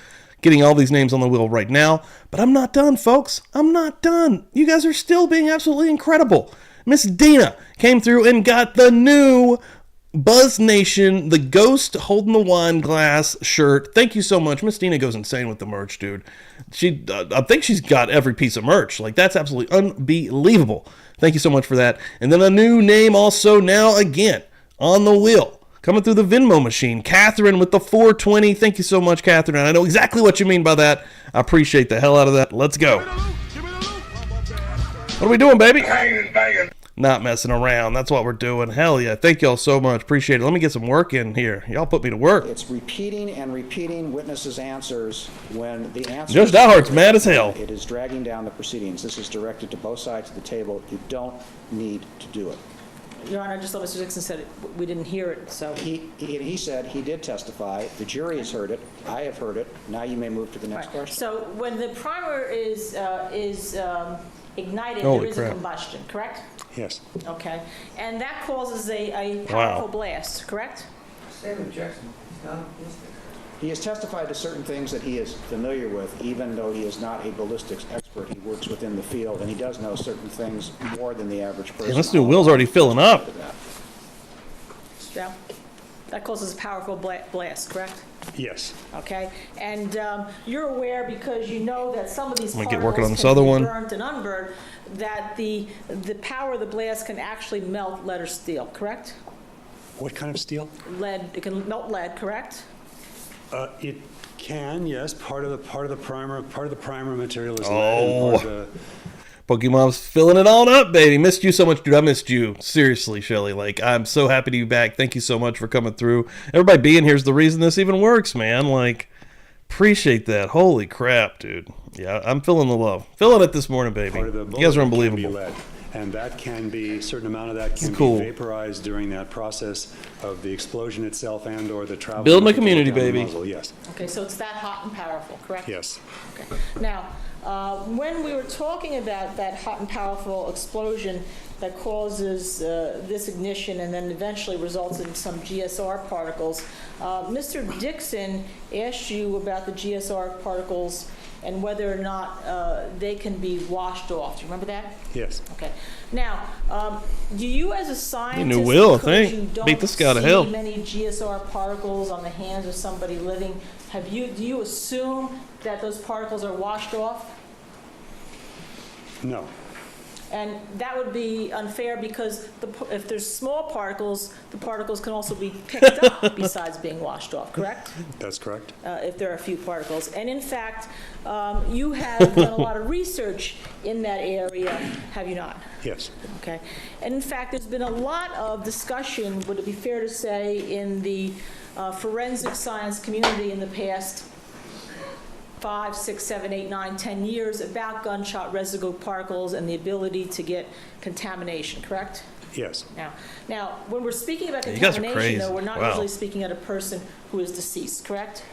getting all these names on the wheel right now. But I'm not done, folks. I'm not done. You guys are still being absolutely incredible. Miss Dina came through and got the new Buzz Nation, the ghost holding the wine glass shirt. Thank you so much. Miss Dina goes insane with the merch, dude. I think she's got every piece of merch. Like, that's absolutely unbelievable. Thank you so much for that. And then a new name also now again on the wheel. Coming through the Venmo machine, Catherine with the 420. Thank you so much, Catherine. I know exactly what you mean by that. I appreciate the hell out of that. Let's go. What are we doing, baby? Not messing around. That's what we're doing. Hell yeah. Thank y'all so much. Appreciate it. Let me get some work in here. Y'all put me to work. It's repeating and repeating witnesses' answers when the answer... Judge Diehart's mad as hell. It is dragging down the proceedings. This is directed to both sides of the table. You don't need to do it. Your Honor, just like Mr. Dixon said, we didn't hear it, so. He said he did testify. The jury has heard it. I have heard it. Now you may move to the next question. So when the primer is ignited, Holy there is crap. a combustion, correct? Yes. Okay. And that causes a powerful blast, correct? Same objection. It's not a ballistic. He has testified to certain things that he is familiar with, even though he is not a ballistics expert. He works within the field, and he does know certain things more than the average person. Damn, this new wheel's already filling up. Yeah. That causes a powerful blast, correct? Yes. Okay. And you're aware, because you know that some of these I'm gonna particles get working on this can other be one. burnt and unburned, that the power of the blast can actually melt lead or steel, correct? What kind of steel? Lead. It can melt lead, correct? It can, yes. Part of the primer material is Oh. lead, and part of the... Pokemon's filling it all up, baby. Missed you so much, dude. I missed you. Seriously, Shelly. Like, I'm so happy to be back. Thank you so much for coming through. Everybody being here is the reason this even works, man. Like, appreciate that. Holy crap, dude. Yeah, I'm feeling the love. Feeling it this morning, baby. Part of the You guys are bullet can be unbelievable. lead, and that can be, a certain amount of that can cool. be vaporized during that process of the explosion itself and or the travel. Building a of the community, bullet down the baby. muzzle, yes. Okay, so it's that hot and powerful, correct? Yes. Okay. Now, when we were talking about that hot and powerful explosion that causes this ignition and then eventually results in some GSR particles, Mr. Dixon asked you about the GSR particles and whether or not they can be washed off. Do you remember that? Yes. Okay. Now, do you as a scientist, new will, I because think. you don't Beat this guy to see hell. many GSR particles on the hands of somebody living, do you assume that those particles are washed off? No. And that would be unfair, because if there's small particles, the particles can also be picked up besides being washed off, correct? That's correct. If there are a few particles. And in fact, you have done a lot of research in that area, have you not? Yes. Okay. And in fact, there's been a lot of discussion, would it be fair to say, in the forensic science community in the past 5, 6, 7, 8, 9, 10 years about gunshot residue particles and the ability to get contamination, correct? Yes. Now, when we're speaking about You guys are contamination, crazy. though, we're not Wow. usually speaking at a person who is deceased, correct?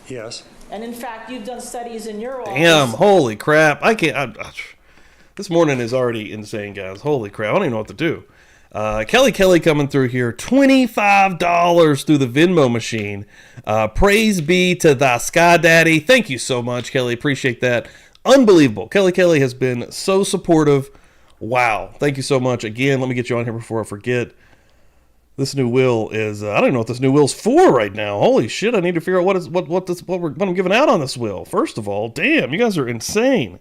Yes. And in fact, you've done studies in your office. Damn, holy crap. I can't. This morning is already insane, guys. Holy crap. I don't even know what to do. Kelly coming through here. $25 through the Venmo machine. Praise be to the Sky Daddy. Thank you so much, Kelly. Appreciate that. Unbelievable. Kelly has been so supportive. Wow. Thank you so much. Again, let me get you on here before I forget. This new wheel is, I don't even know what this new wheel's for right now. Holy shit, I need to figure out what I'm giving out on this wheel. First of all, damn, you guys are insane.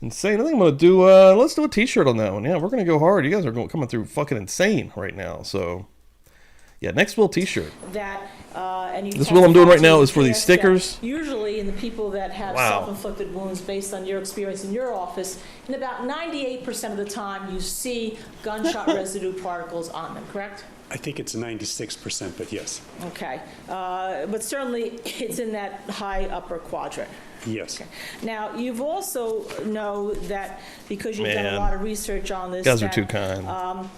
Insane. I think I'm going to do, let's do a t-shirt on that one. Yeah, we're going to go hard. You guys are coming through fucking insane right now. So, yeah, next wheel t-shirt. This wheel I'm doing right now is for these stickers. Usually in the people that have self-inflicted wounds, based on your experience in your office, in about 98% of the time you see gunshot residue particles on them, correct? I think it's 96%, but yes. Okay. But certainly it's in that high upper quadrant. Yes. Okay. Now, you've also know that, because you've done a lot of research on this, You guys are too kind.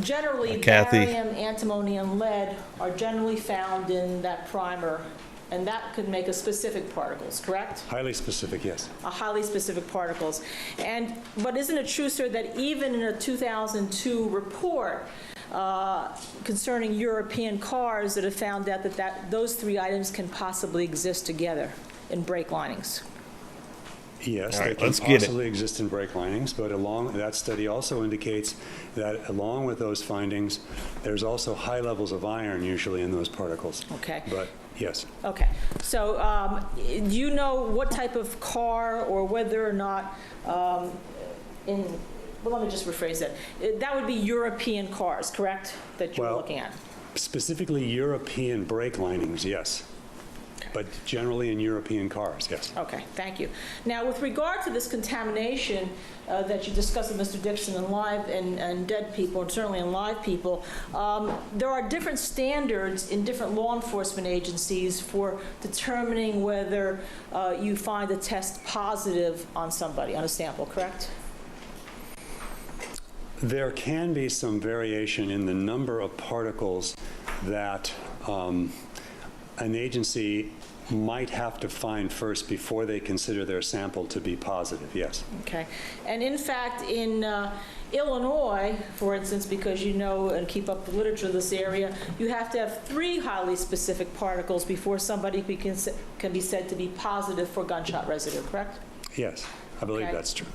Generally, Kathy. barium, antimony, and lead are generally found in that primer, and that could make a specific particles, correct? Highly specific, yes. Highly specific particles. But isn't it true, sir, that even in a 2002 report concerning European cars, that have found out that those three items can possibly exist together in brake linings? Yes, All right, they can let's get it. possibly exist in brake linings, but that study also indicates that along with those findings, there's also high levels of iron usually in those particles. Okay. But yes. Okay, so do you know what type of car or whether or not well, let me just rephrase that. That would be European cars, correct, that you're Well, looking at? Specifically European brake linings, yes. But generally in European cars, yes. Okay, thank you. Now, with regard to this contamination that you discussed with Mr. Dixon in live and dead people, and certainly in live people, there are different standards in different law enforcement agencies for determining whether you find a test positive on somebody, on a sample, correct? There can be some variation in the number of particles that an agency might have to find first before they consider their sample to be positive, yes. Okay. And in fact, in Illinois, for instance, because you know and keep up the literature of this area, you have to have 3 highly specific particles before somebody can be said to be positive for gunshot residue, correct? Yes, I believe Okay. that's true.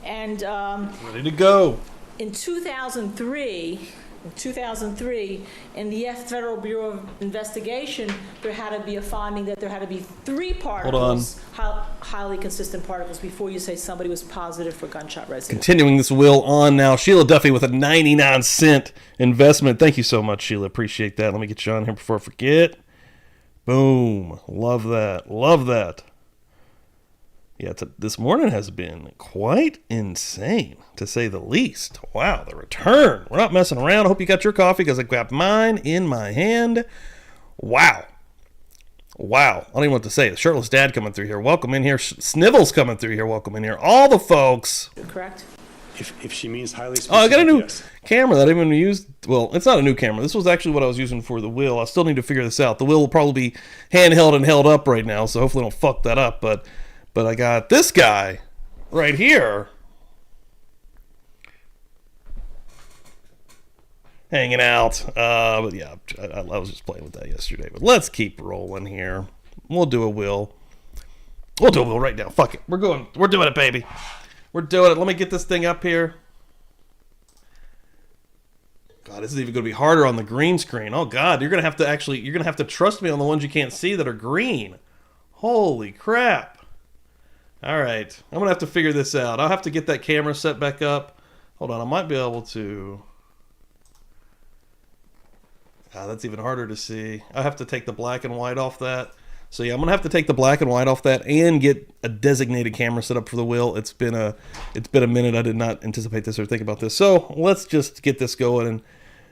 And Ready to go. in 2003, in the Federal Bureau of Investigation, there had to be a finding that there had to be 3 particles, highly consistent particles, before you say somebody was positive for gunshot residue. Continuing this will on now. Sheila Duffy with a 99-cent investment. Thank you so much, Sheila. Appreciate that. Let me get you on here before I forget. Boom. Love that. Love that. Yeah, this morning has been quite insane, to say the least. Wow, the return. We're not messing around. I hope you got your coffee, because I got mine in my hand. Wow. Wow. I don't even know what to say. The shirtless dad coming through here. Welcome in here. Snivel's coming through here. Welcome in here. All the folks. Correct? If she means highly specific, Oh, I got a new yes. camera that I even used. Well, it's not a new camera. This was actually what I was using for the wheel. I still need to figure this out. The wheel will probably be handheld and held up right now, so hopefully I don't fuck that up. But I got this guy right here hanging out. But yeah, I was just playing with that yesterday. But let's keep rolling here. We'll do a wheel. We'll do a wheel right now. Fuck it. We're doing it, baby. We're doing it. Let me get this thing up here. God, this is even going to be harder on the green screen. Oh God, you're going to have to trust me on the ones you can't see that are green. Holy crap. All right, I'm going to have to figure this out. I'll have to get that camera set back up. Hold on, I might be able to... that's even harder to see. I have to take the black and white off that. So yeah, I'm going to have to take the black and white off that and get a designated camera set up for the wheel. It's been a minute. I did not anticipate this or think about this. So let's just get this going, and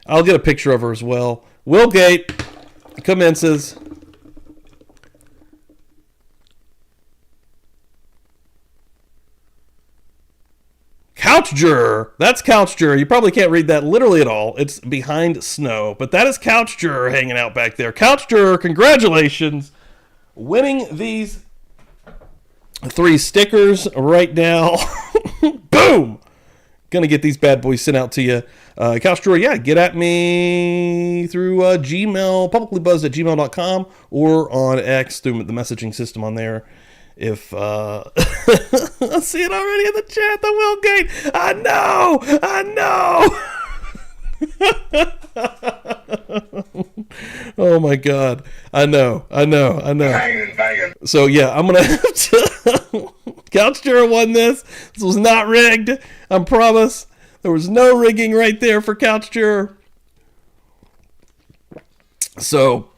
I'll get a picture of her as well. Willgate commences. Couch Juror. That's Couch Juror. You probably can't read that literally at all. It's behind snow. But that is Couch Juror hanging out back there. Couch Juror, congratulations. Winning these 3 stickers right now. Boom. Gonna get these bad boys sent out to you. Couch Juror, yeah, get at me through Gmail, publiclybuzzed@gmail.com, or on X through the messaging system on there. If I see it already in the chat, the Willgate. I know. Oh my God. I know. So yeah, I'm gonna have to. Couch Juror won this. This was not rigged. I promise. There was no rigging right there for Couch Juror. So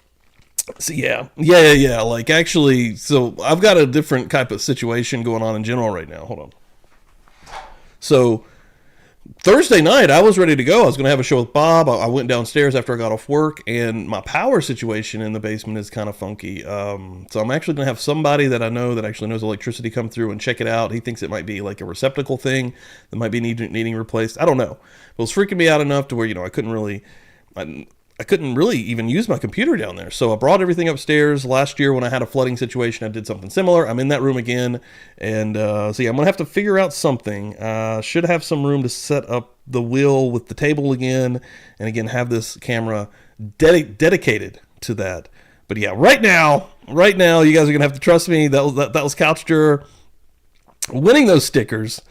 yeah. Like actually, so I've got a different type of situation going on in general right now. Hold on. So Thursday night, I was ready to go. I was going to have a show with Bob. I went downstairs after I got off work, and my power situation in the basement is kind of funky. So I'm actually going to have somebody that I know that actually knows electricity come through and check it out. He thinks it might be like a receptacle thing that might be needing replaced. I don't know. It was freaking me out enough to where, I couldn't really even use my computer down there. So I brought everything upstairs. Last year when I had a flooding situation, I did something similar. I'm in that room again. And so yeah, I'm going to have to figure out something. Should have some room to set up the wheel with the table again. And again, have this camera dedicated to that. But yeah, right now, you guys are going to have to trust me. That was Couch Juror. winning those stickers.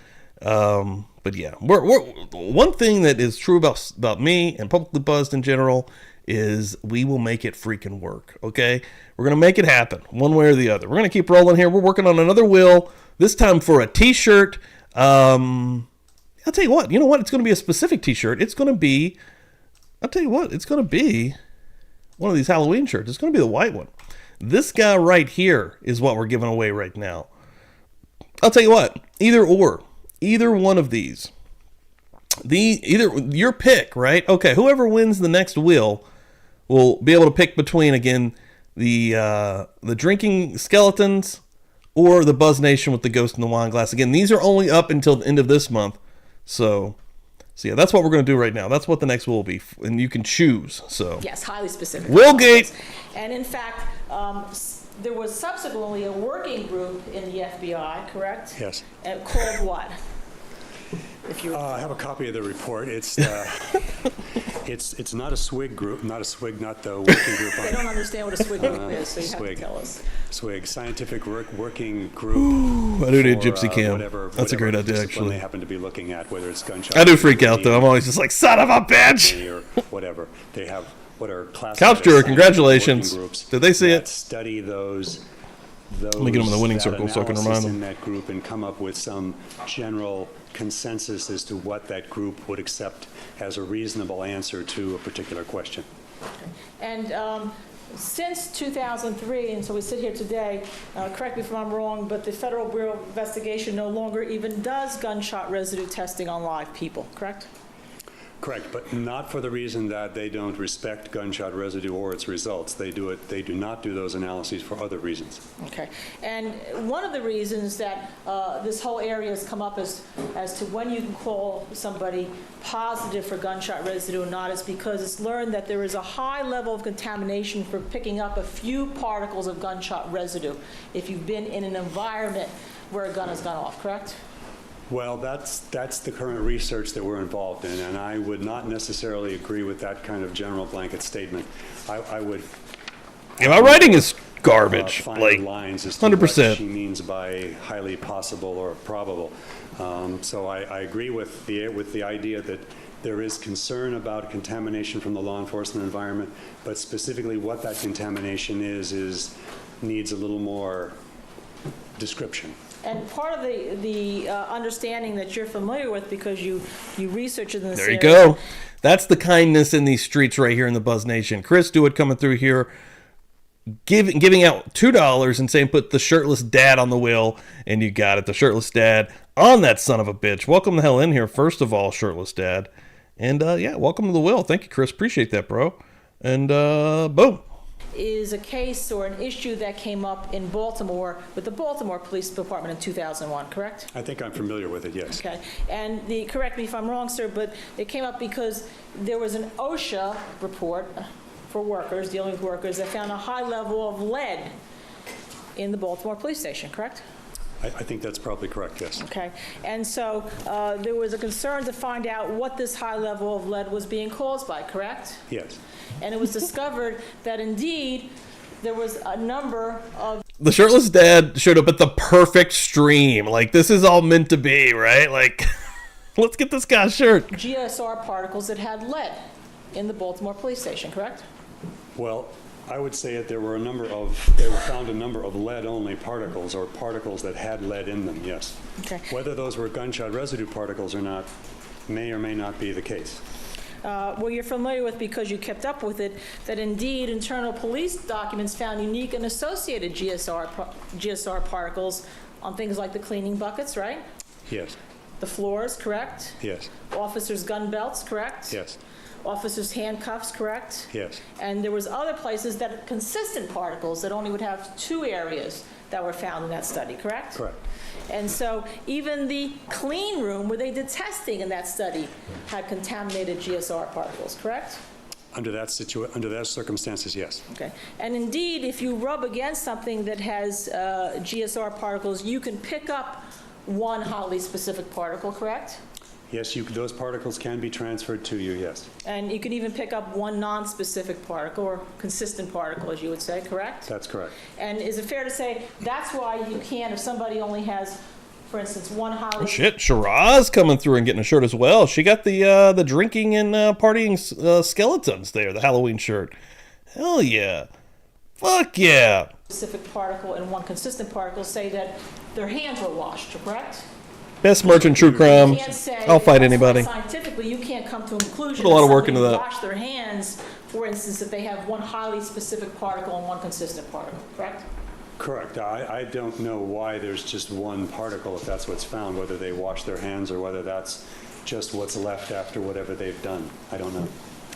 But yeah, we're one thing that is true about me and Publicly Buzzed in general is we will make it freaking work. Okay, we're gonna make it happen one way or the other. We're gonna keep rolling here. We're working on another wheel, this time for a T-shirt. I'll tell you what. You know what? It's gonna be a specific T-shirt. It's gonna be. I'll tell you what. It's gonna be one of these Halloween shirts. It's gonna be the white one. This guy right here is what we're giving away right now. I'll tell you what. Either one of these. Either your pick, right? Okay, whoever wins the next wheel will be able to pick between, again, the drinking skeletons or the Buzz Nation with the ghost in the wine glass. Again, these are only up until the end of this month. So yeah, that's what we're going to do right now. That's what the next wheel will be, and you can choose. So Yes, highly specific. Willgate. And in fact, there was subsequently a working group in the FBI, correct? Yes. Called what? If you I have a copy of the report. It's it's not a SWIG group, not the working group. They don't understand what a SWIG group is, so you have to tell us. SWIG, Scientific Working Group. Ooh, I do need Gypsy Cam. That's a great idea, actually. They happen to be looking at, whether it's gunshot. I do freak out, though. I'm always just like, son of a bitch! Or whatever. They have what are classified Couch as Juror, scientific congratulations. working groups Did they see that it? Study those Let me get them in the winning that circle so I can analysis remind them. in that group and come up with some general consensus as to what that group would accept as a reasonable answer to a particular question. And since 2003, and so we sit here today, correct me if I'm wrong, but the Federal Bureau of Investigation no longer even does gunshot residue testing on live people, correct? Correct, but not for the reason that they don't respect gunshot residue or its results. They do not do those analyses for other reasons. Okay. And one of the reasons that this whole area has come up as to when you can call somebody positive for gunshot residue or not is because it's learned that there is a high level of contamination for picking up a few particles of gunshot residue if you've been in an environment where a gun has gone off, correct? Well, that's the current research that we're involved in, and I would not necessarily agree with that kind of general blanket statement. I would. Yeah, my writing is garbage. Find Like lines as to 100%. what she means by highly possible or probable. So I agree with the idea that there is concern about contamination from the law enforcement environment, but specifically what that contamination is needs a little more description. And part of the understanding that you're familiar with because you research in this There you area. go. That's the kindness in these streets right here in the Buzz Nation. Chris Dewitt coming through here, giving out $2 and saying put the shirtless dad on the wheel, and you got it. The shirtless dad on that son of a bitch. Welcome the hell in here, first of all, shirtless dad. And yeah, welcome to the wheel. Thank you, Chris. Appreciate that, bro. And boom. Is a case or an issue that came up in Baltimore with the Baltimore Police Department in 2001, correct? I think I'm familiar with it, yes. Okay. And correct me if I'm wrong, sir, but it came up because there was an OSHA report for workers, dealing with workers, that found a high level of lead in the Baltimore police station, correct? I think that's probably correct, yes. Okay. And so there was a concern to find out what this high level of lead was being caused by, correct? Yes. And it was discovered that indeed there was a number of... The shirtless dad showed up at the perfect stream. Like, this is all meant to be, right? Like, let's get this guy's shirt. GSR particles that had lead in the Baltimore police station, correct? Well, I would say that they found a number of lead-only particles, or particles that had lead in them, yes. Okay. Whether those were gunshot residue particles or not may or may not be the case. Well, you're familiar with, because you kept up with it, that indeed internal police documents found unique and associated GSR particles on things like the cleaning buckets, right? Yes. The floors, correct? Yes. Officers' gun belts, correct? Yes. Officers' handcuffs, correct? Yes. And there was other places that had consistent particles that only would have two areas that were found in that study, correct? Correct. And so even the clean room where they did testing in that study had contaminated GSR particles, correct? Under that circumstances, yes. Okay. And indeed, if you rub against something that has GSR particles, you can pick up one highly specific particle, correct? Yes, those particles can be transferred to you, yes. And you can even pick up one non-specific particle, or consistent particle, as you would say, correct? That's correct. And is it fair to say that's why you can't, if somebody only has for instance, one Oh, Holly. shit, Shiraz coming through and getting a shirt as well. She got the drinking and partying skeletons there, the Halloween shirt. Hell yeah. Fuck yeah. Specific particle and one consistent particle say that their hands were washed, correct? Best merchant true crime. You can't say, I'll fight that's why anybody. Scientifically, you can't come to a conclusion Put a lot of work somebody into that. wash their hands, for instance, if they have one highly specific particle and one consistent particle, correct? Correct. I don't know why there's just one particle if that's what's found, whether they wash their hands or whether that's just what's left after whatever they've done. I don't know.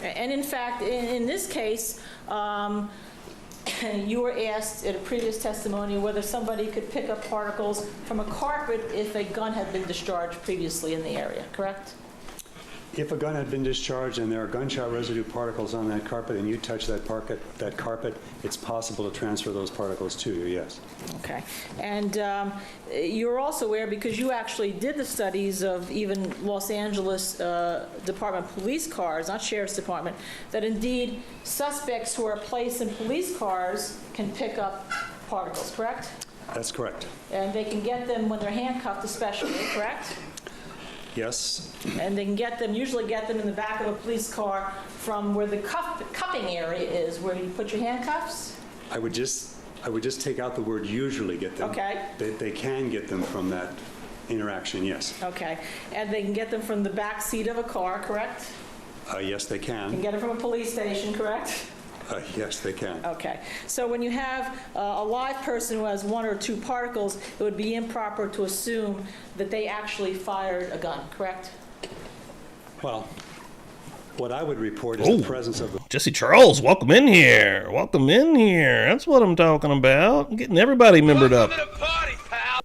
And in fact, in this case, you were asked at a previous testimony whether somebody could pick up particles from a carpet if a gun had been discharged previously in the area, correct? If a gun had been discharged and there are gunshot residue particles on that carpet and you touch that carpet, it's possible to transfer those particles to you, yes. Okay. And you're also aware, because you actually did the studies of even Los Angeles Department of Police cars, not Sheriff's Department, that indeed suspects who are placed in police cars can pick up particles, correct? That's correct. And they can get them when they're handcuffed especially, correct? Yes. And they can usually get them in the back of a police car from where the cuffing area is, where you put your handcuffs? I would just take out the word usually get them. Okay. They can get them from that interaction, yes. Okay. And they can get them from the back seat of a car, correct? Yes, they Can can. get them from a police station, correct? Yes, they can. Okay. So when you have a live person who has one or two particles, it would be improper to assume that they actually fired a gun, correct? Well, what I would report is the presence of the Jesse Charles, welcome in here. Welcome in here. That's what I'm talking about. I'm getting everybody membered up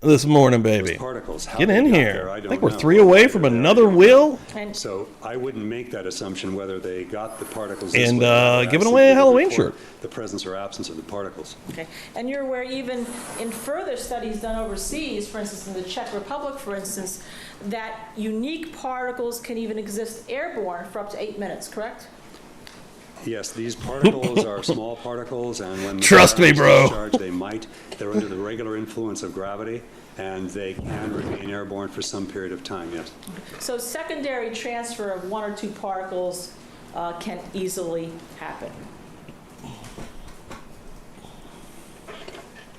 this morning, baby. particles. How Get they in got here. there, I don't think we're know. 3 away from another will. And So I wouldn't make that assumption whether they got the particles. And, this way. I would giving absolutely away a Halloween report shirt. The presence or absence of the particles. Okay. And you're aware even in further studies done overseas, for instance, in the Czech Republic, for instance, that unique particles can even exist airborne for up to 8 minutes, correct? Yes, these particles are small particles, and when the Trust me, bro. discharged, they're under the regular influence of gravity, and they can remain airborne for some period of time, yes. So secondary transfer of one or two particles can easily happen.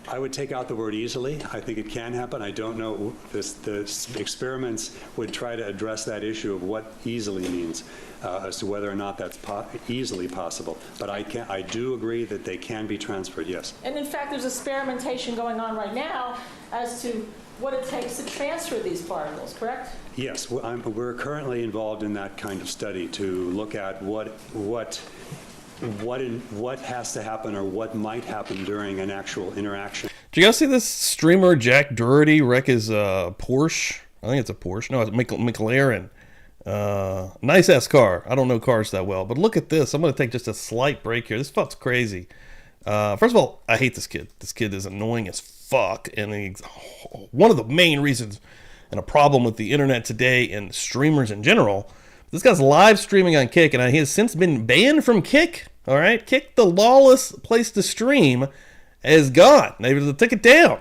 I would take out the word easily. I think it can happen. I don't know. The experiments would try to address that issue of what easily means, as to whether or not that's easily possible. But I do agree that they can be transferred, yes. And in fact, there's experimentation going on right now as to what it takes to transfer these particles, correct? Yes, we're currently involved in that kind of study to look at what has to happen or what might happen during an actual interaction. Did you guys see this streamer Jack Doherty wreck his Porsche? I think it's a Porsche. No, it's a McLaren. Nice ass car. I don't know cars that well, but look at this. I'm going to take just a slight break here. This fuck's crazy. First of all, I hate this kid. This kid is annoying as fuck, and he's one of the main reasons and a problem with the internet today and streamers in general. This guy's live streaming on Kick, and he has since been banned from Kick. All right, Kick, the lawless place to stream, is gone. They took it down,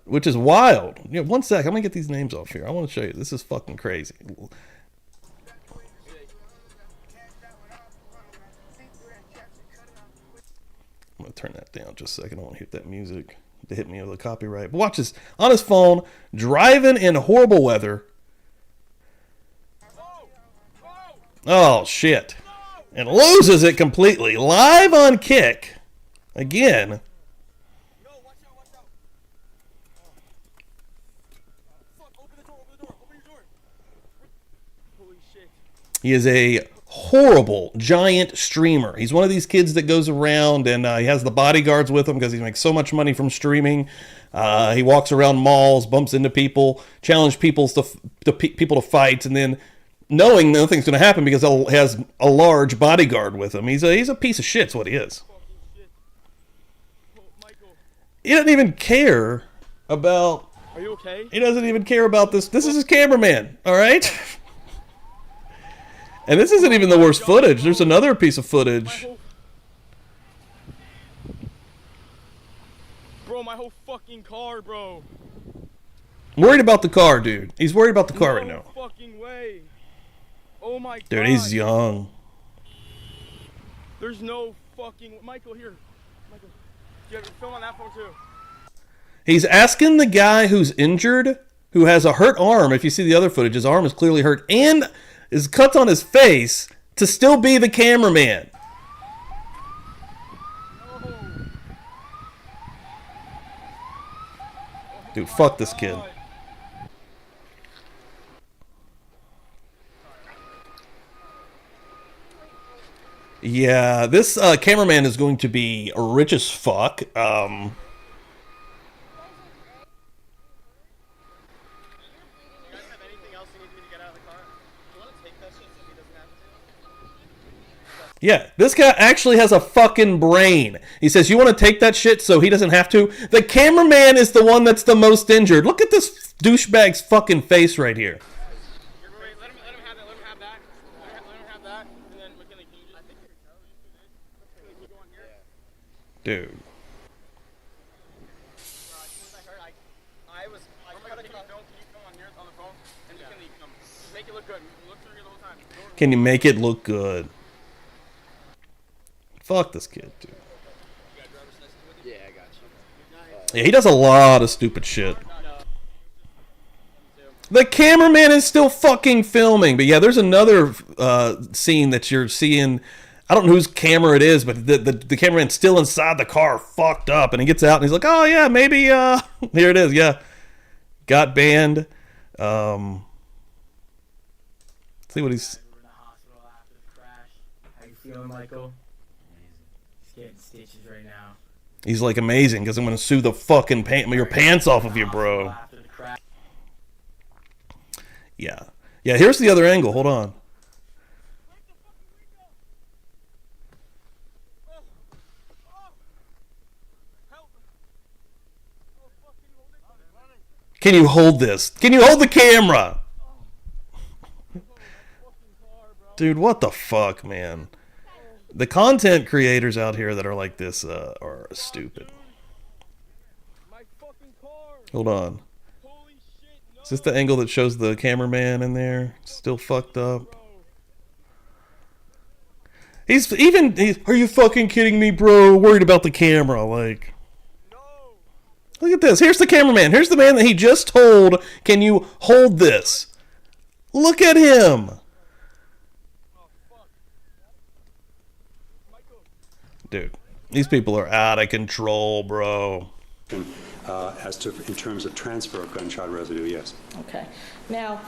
which is wild. You know, one sec, I'm gonna get these names off here. I want to show you. This is fucking crazy. I'm gonna turn that down just a second. I want to hit that music to hit me with a copyright. But watch this. On his phone, driving in horrible weather. Oh, shit. And loses it completely. Live on Kick. Again. He is a horrible giant streamer. He's one of these kids that goes around and he has the bodyguards with him because he makes so much money from streaming. He walks around malls, bumps into people, challenges people to fights, and then knowing nothing's going to happen because he has a large bodyguard with him. He's a piece of shit, is what he is. He doesn't even care about... Are you okay? He doesn't even care about this. This is his cameraman, all right? And this isn't even the worst footage. There's another piece of footage. Bro, my whole fucking car, bro. Worried about the car, dude. He's worried about the car right now. Fucking way. Oh my Dude, he's young. There's no fucking Michael here. Michael, you have your film on that phone too. He's asking the guy who's injured, who has a hurt arm, if you see the other footage, his arm is clearly hurt, and is cuts on his face, to still be the cameraman. Dude, fuck this kid. Yeah, this cameraman is going to be rich as fuck. Yeah, this guy actually has a fucking brain. He says, you want to take that shit so he doesn't have to? The cameraman is the one that's the most injured. Look at this douchebag's fucking face right here. Let him have that. Let him have that. Let him have that. And then McKinley, can you just... I think you're go on here. Dude. I was... Can you film on here on the phone? And McKinley, just make it look good. Look through here the whole time. Can you make it look good? Fuck this kid, dude. Yeah, I got you. Yeah, he does a lot of stupid shit. The cameraman is still fucking filming. But yeah, there's another scene that you're seeing. I don't know whose camera it is, but the cameraman's still inside the car, fucked up. And he gets out and he's like, oh yeah, maybe, here it is, yeah. Got banned. See what he's... We're in the hospital after the crash. How you feeling, Michael? He's getting stitches right now. He's like, amazing, because I'm going to sue the fucking your pants off of you, bro. Yeah. Yeah, here's the other angle. Hold on. Can you hold this? Can you hold the camera? Dude, what the fuck, man? The content creators out here that are like this are stupid. Hold on. Is this the angle that shows the cameraman in there? Still fucked up. He's are you fucking kidding me, bro? Worried about the camera, like. Look at this. Here's the cameraman. Here's the man that he just told, can you hold this? Look at him. Dude, these people are out of control, bro. As to in terms of transfer of gunshot residue, yes. Okay. Now,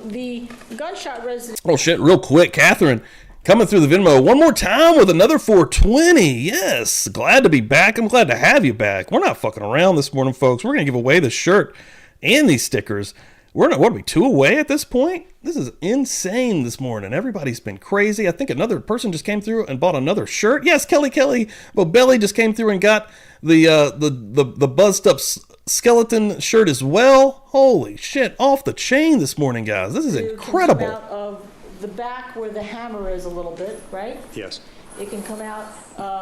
the gunshot residue... Oh, shit, real quick. Catherine, coming through the Venmo one more time with another 420. Yes, glad to be back. I'm glad to have you back. We're not fucking around this morning, folks. We're going to give away the shirt and these stickers. We're not, what are we, 2 away at this point? This is insane this morning. Everybody's been crazy. I think another person just came through and bought another shirt. Yes, Kelly Bobelli just came through and got the buzzed up skeleton shirt as well. Holy shit, off the chain this morning, guys. This is incredible. It can come out of the back where the hammer is a little bit, right? Yes. It can come out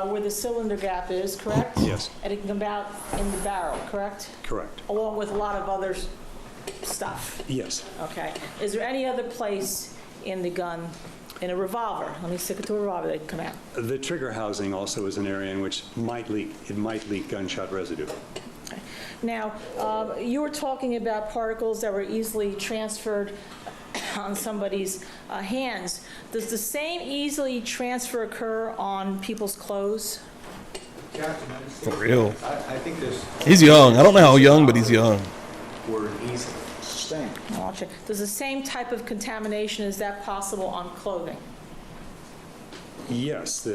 where the cylinder gap is, correct? Yes. And it can come out in the barrel, correct? Correct. Along with a lot of other stuff. Yes. Okay. Is there any other place in the gun, in a revolver? Let me stick it to a revolver that can come out. The trigger housing also is an area in which it might leak gunshot residue. Okay. Now, you were talking about particles that were easily transferred on somebody's hands. Does the same easily transfer occur on people's clothes? For real. I think there's... He's young. I don't know how young, but he's young. Word easy. Same. I'll check. Does the same type of contamination, is that possible on clothing? Yes,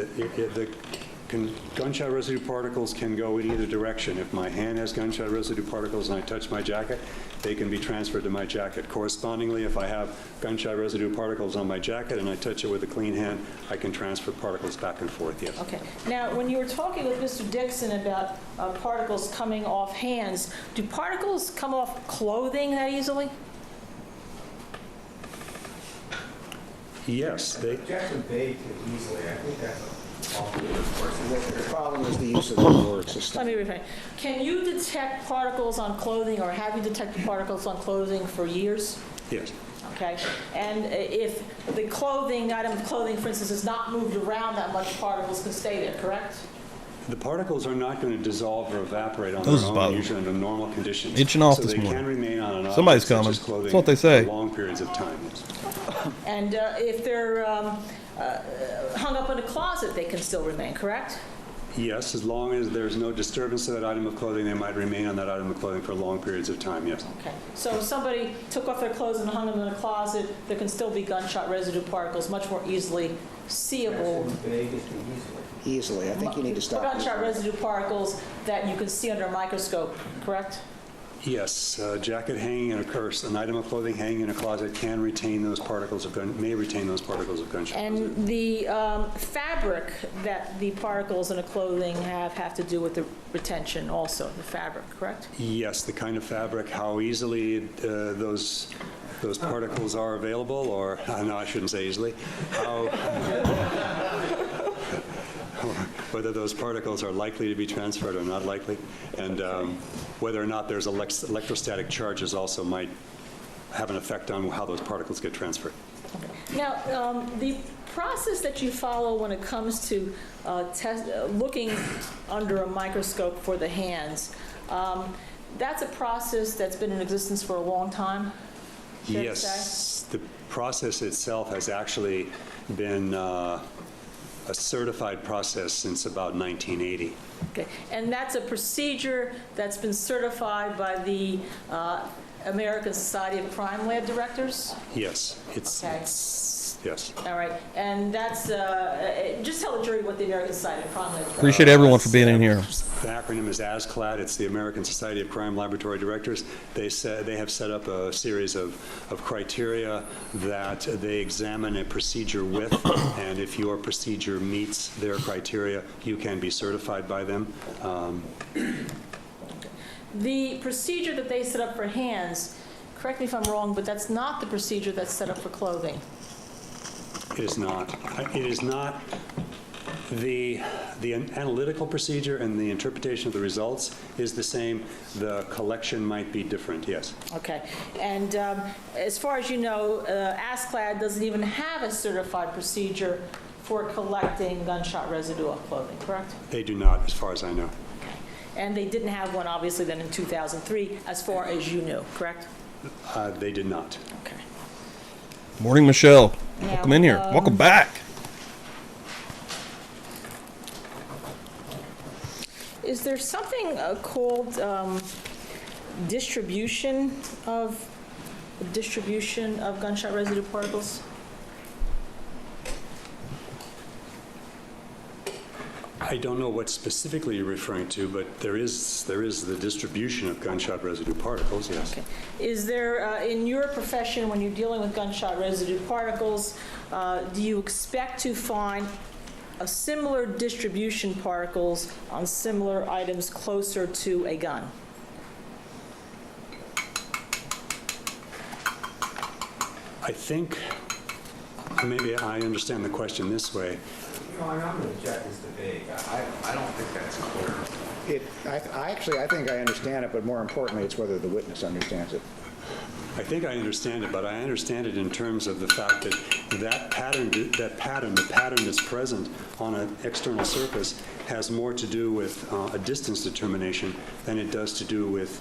gunshot residue particles can go in either direction. If my hand has gunshot residue particles and I touch my jacket, they can be transferred to my jacket. Correspondingly, if I have gunshot residue particles on my jacket and I touch it with a clean hand, I can transfer particles back and forth, yes. Okay. Now, when you were talking with Mr. Dixon about particles coming off hands, do particles come off clothing that easily? Yes, they... Jackson Bay could easily, I think that's The problem is the use of the word system. Let me rephrase. Can you detect particles on clothing, or have you detected particles on clothing for years? Yes. Okay, and if the clothing, item of clothing, for instance, is not moved around that much, particles can stay there, correct? The particles are not going to dissolve or evaporate on Those their is own, bothering usually under normal conditions. Itching off so this they morning. can remain on an Somebody's object such coming. as clothing That's what they say. for long periods of time. And if they're hung up in a closet, they can still remain, correct? Yes, as long as there's no disturbance to that item of clothing, they might remain on that item of clothing for long periods of time, yes. Okay, so if somebody took off their clothes and hung them in a closet, there can still be gunshot residue particles much more easily seeable. Easily. I think you need to stop. Gunshot residue particles that you can see under a microscope, correct? Yes, a jacket hanging in a purse, an item of clothing hanging in a closet can retain those particles of may retain those particles of gunshot residue. And the fabric that the particles in a clothing have to do with the retention also, the fabric, correct? Yes, the kind of fabric, how easily those particles are available, or no, I shouldn't say easily. Whether those particles are likely to be transferred or not likely, and whether or not there's electrostatic charges also might have an effect on how those particles get transferred. Okay. Now, the process that you follow when it comes to looking under a microscope for the hands, that's a process that's been in existence for a long time? Yes, the process itself has actually been a certified process since about 1980. Okay, and that's a procedure that's been certified by the American Society of Crime Lab Directors? Yes, Okay. Yes. All right, and that's, just tell the jury what the American Society of Crime Lab Directors. Appreciate everyone for being in here. The acronym is ASCLAD. It's the American Society of Crime Laboratory Directors. They have set up a series of criteria that they examine a procedure with, and if your procedure meets their criteria, you can be certified by them. The procedure that they set up for hands, correct me if I'm wrong, but that's not the procedure that's set up for clothing. It is not. It is not. The analytical procedure and the interpretation of the results is the same. The collection might be different, yes. Okay. And as far as you know, ASCLAD doesn't even have a certified procedure for collecting gunshot residue off clothing, correct? They do not, as far as I know. Okay. And they didn't have one, obviously, then in 2003, as far as you knew, correct? They did not. Okay. Morning, Michelle. Now, Welcome in here. Welcome back. Is there something called distribution of gunshot residue particles? I don't know what specifically you're referring to, but there is the distribution of gunshot residue particles, yes. Okay. Is there, in your profession, when you're dealing with gunshot residue particles, do you expect to find a similar distribution particles on similar items closer to a gun? I think maybe I understand the question this way. No, I'm going to object this debate. I don't think that's clear. I think I understand it, but more importantly, it's whether the witness understands it. I think I understand it, but I understand it in terms of the fact that the pattern that's present on an external surface has more to do with a distance determination than it does to do with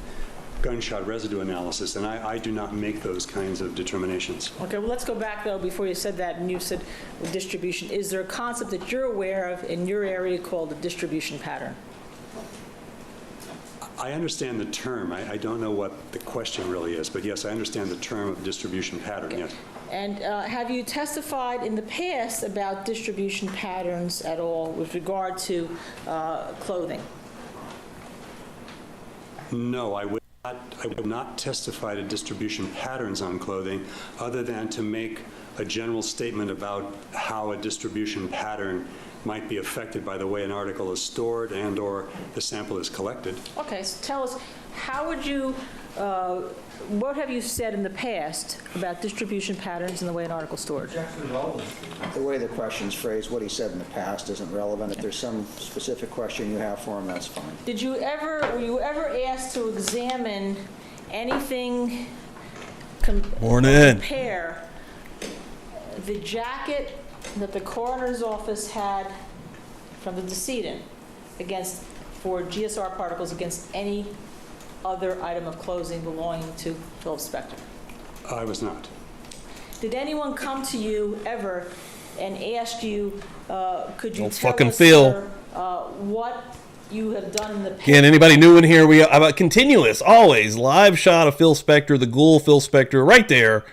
gunshot residue analysis, and I do not make those kinds of determinations. Okay, well, let's go back, though, before you said that, and you said distribution. Is there a concept that you're aware of in your area called a distribution pattern? I understand the term. I don't know what the question really is, but yes, I understand the term of distribution pattern, yes. And have you testified in the past about distribution patterns at all with regard to clothing? No, I would not testify to distribution patterns on clothing other than to make a general statement about how a distribution pattern might be affected by the way an article is stored and or the sample is collected. Okay, so tell us, how would you what have you said in the past about distribution patterns and the way an article is stored? The way the question's phrased, what he said in the past isn't relevant. If there's some specific question you have for him, that's fine. Were you ever asked to examine anything, Morning. compare the jacket that the coroner's office had from the decedent for GSR particles against any other item of clothing belonging to Philip Spector? I was not. Did anyone come to you ever and ask you, could you Don't tell fucking us, feel. sir, what you have done in the past? Again, anybody new in here, we have a continuous, always live shot of Phil Spector, the ghoul Phil Spector, right there,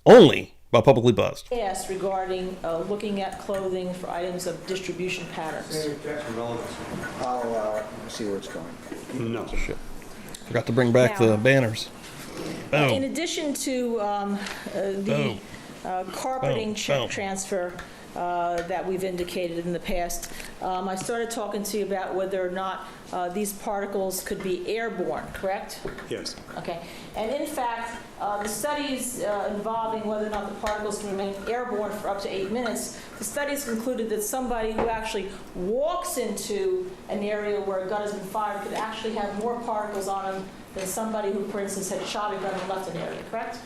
only by Publicly Buzzed. Asked regarding looking at clothing for items of distribution patterns. I'll see where it's going. No. Shit. Forgot to bring back the banners. In addition to the carpeting Boom. check Boom. transfer that we've indicated in the past, I started talking to you about whether or not these particles could be airborne, correct? Yes. Okay. And in fact, the studies involving whether or not the particles can remain airborne for up to 8 minutes, the studies concluded that somebody who actually walks into an area where a gun has been fired could actually have more particles on them than somebody who, for instance, had shot a gun and left an area, correct?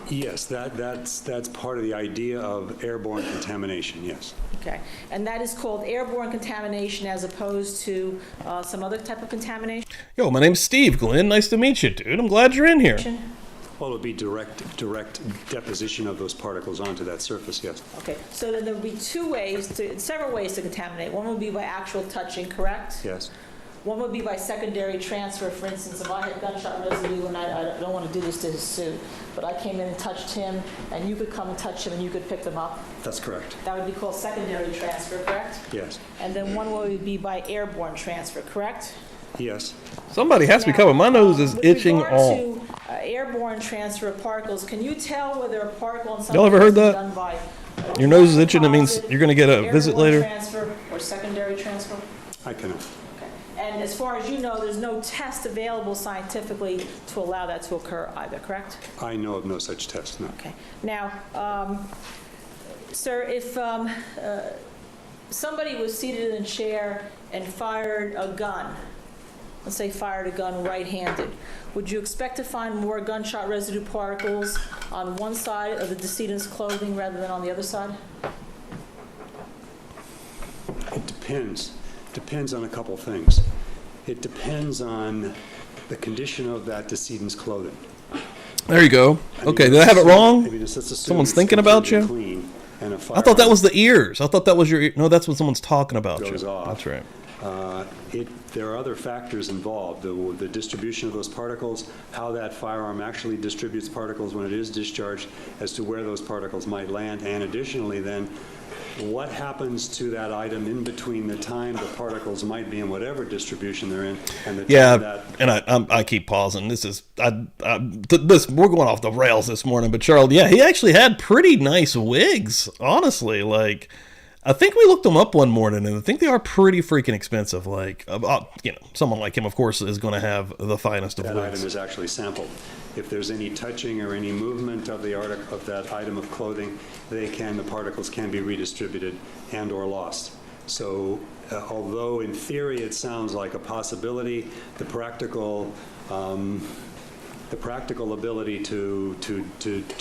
Yes, that's part of the idea of airborne contamination, yes. Okay. And that is called airborne contamination as opposed to some other type of contamination? Yo, my name's Steve, Glenn. Nice to meet you, dude. I'm glad you're in here. Well, it would be direct deposition of those particles onto that surface, yes. Okay. So then there would be several ways to contaminate. One would be by actual touching, correct? Yes. One would be by secondary transfer. For instance, if I had gunshot residue, and I don't want to do this to his suit, but I came in and touched him, and you could come and touch him, and you could pick them up. That's correct. That would be called secondary transfer, correct? Yes. And then one would be by airborne transfer, correct? Yes. Somebody has to be covered. My nose is itching With all. regard to airborne transfer of particles, can you tell whether a particle in something Y'all ever heard is that? done by Your nose is itching. It means you're going to get a visit airborne later. transfer or secondary transfer? I cannot. And as far as you know, there's no test available scientifically to allow that to occur either, correct? I know of no such test, no. Okay. Now, sir, if somebody was seated in a chair and fired a gun, let's say fired a gun right-handed, would you expect to find more gunshot residue particles on one side of the decedent's clothing rather than on the other side? It depends. Depends on a couple things. It depends on the condition of that decedent's clothing. There you go. Okay, did I have it wrong? Someone's thinking about you? I thought that was the ears. I thought that was your ear. No, that's when someone's talking about you. Goes off. That's right. There are other factors involved. The distribution of those particles, how that firearm actually distributes particles when it is discharged, as to where those particles might land, and additionally then, what happens to that item in between the time the particles might be in whatever distribution they're in and the time that... And I keep pausing. This is we're going off the rails this morning, but Charles, yeah, he actually had pretty nice wigs, honestly. Like, I think we looked them up one morning, and I think they are pretty freaking expensive. Like, someone like him, of course, is going to have the finest of that wigs. item is actually sampled. If there's any touching or any movement of that item of clothing, the particles can be redistributed and or lost. So, although in theory it sounds like a possibility, the practical ability to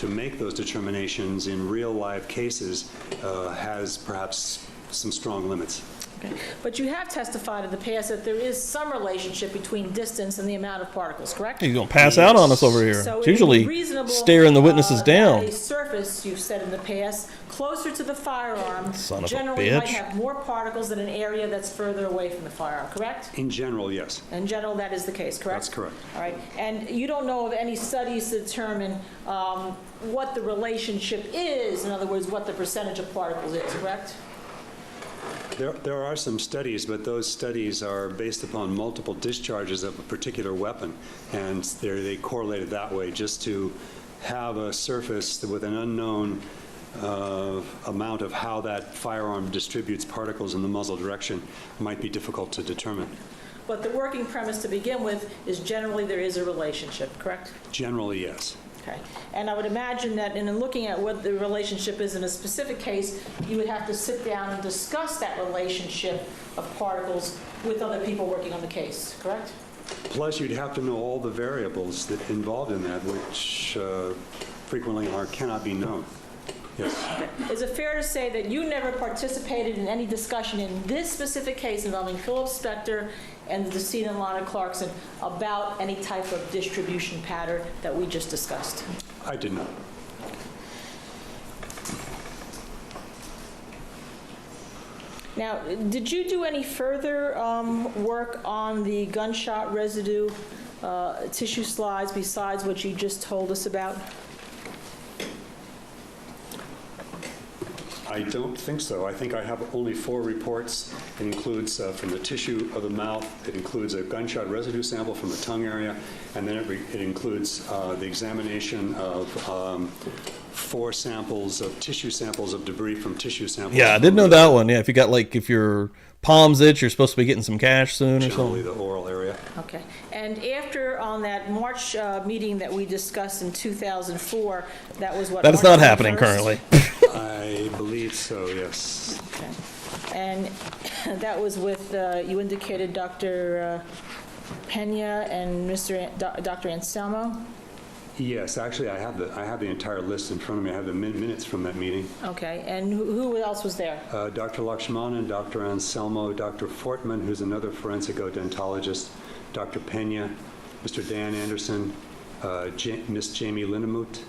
make those determinations in real live cases has perhaps some strong limits. Okay. But you have testified in the past that there is some relationship between distance and the amount of particles, correct? He's going to pass out on us over here. So It's usually staring the witnesses down. A surface, you've said in the past, closer to the firearm Son of a generally might bitch. have more particles than an area that's further away from the firearm, correct? In general, yes. In general, that is the case, correct? That's correct. All right. And you don't know of any studies to determine what the relationship is, in other words, what the percentage of particles is, correct? There are some studies, but those studies are based upon multiple discharges of a particular weapon, and they correlated that way. Just to have a surface with an unknown amount of how that firearm distributes particles in the muzzle direction might be difficult to determine. But the working premise to begin with is generally there is a relationship, correct? Generally, yes. Okay. And I would imagine that in looking at what the relationship is in a specific case, you would have to sit down and discuss that relationship of particles with other people working on the case, correct? Plus, you'd have to know all the variables that involved in that, which frequently cannot be known. Yes. Okay. Is it fair to say that you never participated in any discussion in this specific case involving Philip Spector and the decedent Lana Clarkson about any type of distribution pattern that we just discussed? I did not. Now, did you do any further work on the gunshot residue tissue slides besides what you just told us about? I don't think so. I think I have only 4 reports. It includes from the tissue of the mouth, it includes a gunshot residue sample from the tongue area, and then it includes the examination of 4 samples of tissue samples of debris from tissue samples. Yeah, I did know that one. Yeah, if your palms itch, you're supposed to be getting some cash soon or Generally something. the oral area. Okay. And after on that March meeting that we discussed in 2004, that was what? That is March not happening 21st? currently. I believe so, yes. Okay. And that was with, you indicated Dr. Pena and Dr. Anselmo? Yes, actually, I have the entire list in front of me. I have the minutes from that meeting. Okay. And who else was there? Dr. Lakshmanan, Dr. Anselmo, Dr. Fortman, who's another forensic odontologist, Dr. Pena, Mr. Dan Anderson, Miss Jamie Lindemuth,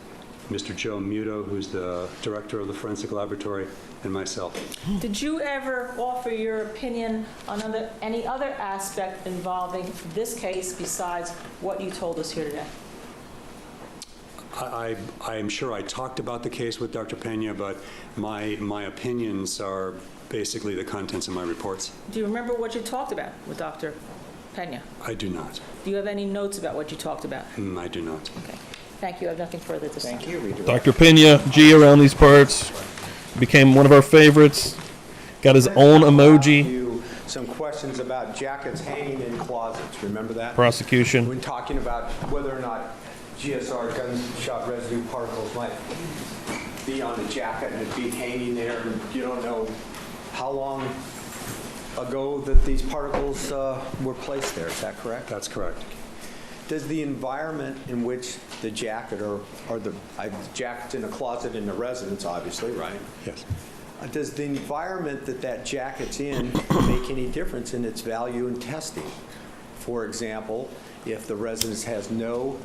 Mr. Joe Muto, who's the director of the forensic laboratory, and myself. Did you ever offer your opinion on any other aspect involving this case besides what you told us here today? I am sure I talked about the case with Dr. Pena, but my opinions are basically the contents of my reports. Do you remember what you talked about with Dr. Pena? I do not. Do you have any notes about what you talked about? I do not. Okay. Thank you. I have nothing further to say. Thank you. Redirect. Dr. Pena, G around these parts, became one of our favorites. Got his own emoji. You some questions about jackets hanging in closets. Remember that? Prosecution. When talking about whether or not GSR gunshot residue particles might be on the jacket and it be hanging there, and you don't know how long ago that these particles were placed there. Is that correct? That's correct. Does the environment in which the jacket or the jacket's in a closet in the residence, obviously, right? Yes. Does the environment that jacket's in make any difference in its value in testing? For example, if the residence has no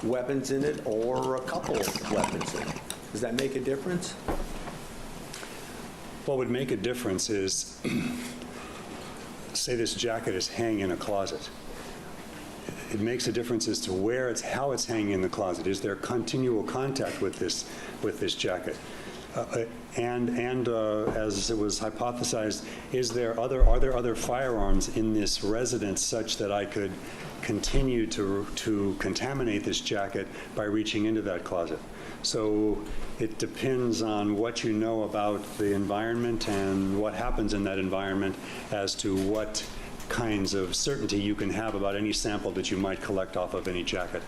weapons in it or a couple of weapons in it, does that make a difference? What would make a difference is, say this jacket is hanging in a closet. It makes a difference as to how it's hanging in the closet. Is there continual contact with this jacket? And as it was hypothesized, are there other firearms in this residence such that I could continue to contaminate this jacket by reaching into that closet? So it depends on what you know about the environment and what happens in that environment as to what kinds of certainty you can have about any sample that you might collect off of any jacket.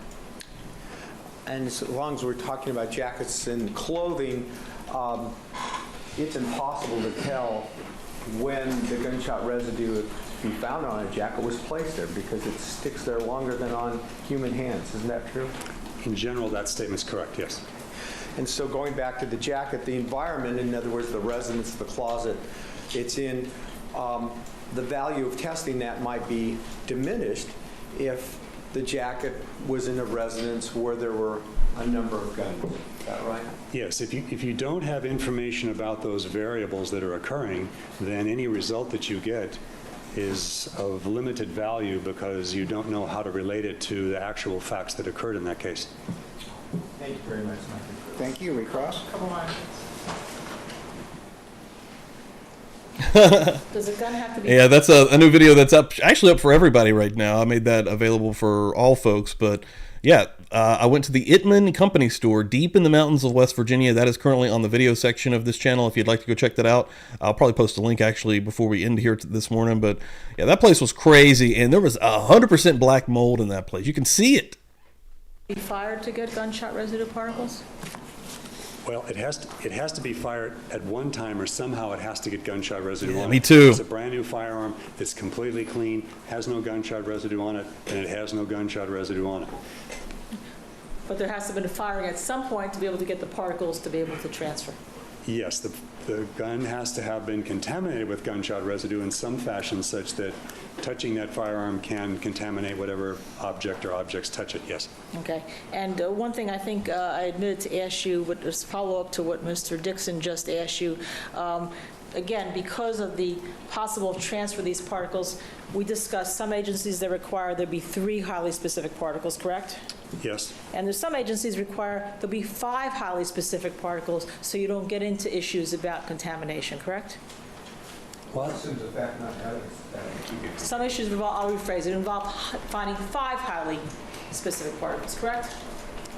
And as long as we're talking about jackets and clothing, it's impossible to tell when the gunshot residue be found on a jacket was placed there because it sticks there longer than on human hands. Isn't that true? In general, that statement's correct, yes. And so going back to the jacket, the environment, in other words, the residence, the closet it's in, the value of testing that might be diminished if the jacket was in a residence where there were a number of guns. Is that right? Yes, if you don't have information about those variables that are occurring, then any result that you get is of limited value because you don't know how to relate it to the actual facts that occurred in that case. Thank you very much. Thank you. Recross. Does a gun have to be? Yeah, that's a new video that's actually up for everybody right now. I made that available for all folks, but yeah, I went to the Itman Company store deep in the mountains of West Virginia. That is currently on the video section of this channel. If you'd like to go check that out, I'll probably post a link actually before we end here this morning. But yeah, that place was crazy, and there was 100% black mold in that place. You can see it. Be fired to get gunshot residue particles? Well, it has to be fired at one time, or somehow it has to get gunshot residue on it. Me too. It's a brand new firearm. It's completely clean, has no gunshot residue on it, and it has no gunshot residue on it. But there has to have been a firing at some point to be able to get the particles to be able to transfer. Yes, the gun has to have been contaminated with gunshot residue in some fashion such that touching that firearm can contaminate whatever object or objects touch it, yes. Okay. And one thing I think I admitted to ask you, but was follow up to what Mr. Dixon just asked you. Again, because of the possible transfer of these particles, we discussed some agencies that require there be 3 highly specific particles, correct? Yes. And there's some agencies require there be 5 highly specific particles so you don't get into issues about contamination, correct? What? Some issues involve, I'll rephrase it, involve finding 5 highly specific particles, correct?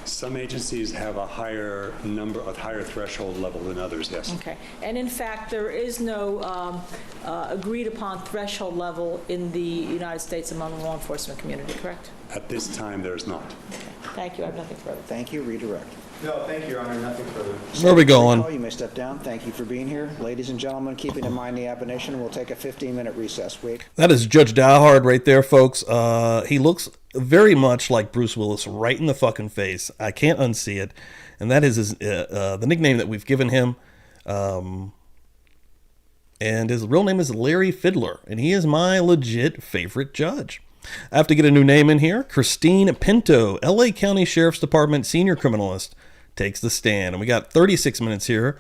Some agencies have a higher threshold level than others, yes. Okay. And in fact, there is no agreed upon threshold level in the United States among the law enforcement community, correct? At this time, there's not. Okay. Thank you. I have nothing further. Thank you. Redirect. No, thank you, Your Honor. Nothing further. Where are we going? You may step down. Thank you for being here. Ladies and gentlemen, keeping in mind the admonition, we'll take a 15-minute recess. Wait. That is Judge Diehard right there, folks. He looks very much like Bruce Willis right in the fucking face. I can't unsee it. And that is his, the nickname that we've given him. And his real name is Larry Fiddler. And he is my legit favorite judge. I have to get a new name in here. Christine Pinto, LA County Sheriff's Department senior criminalist, takes the stand. And we got 36 minutes here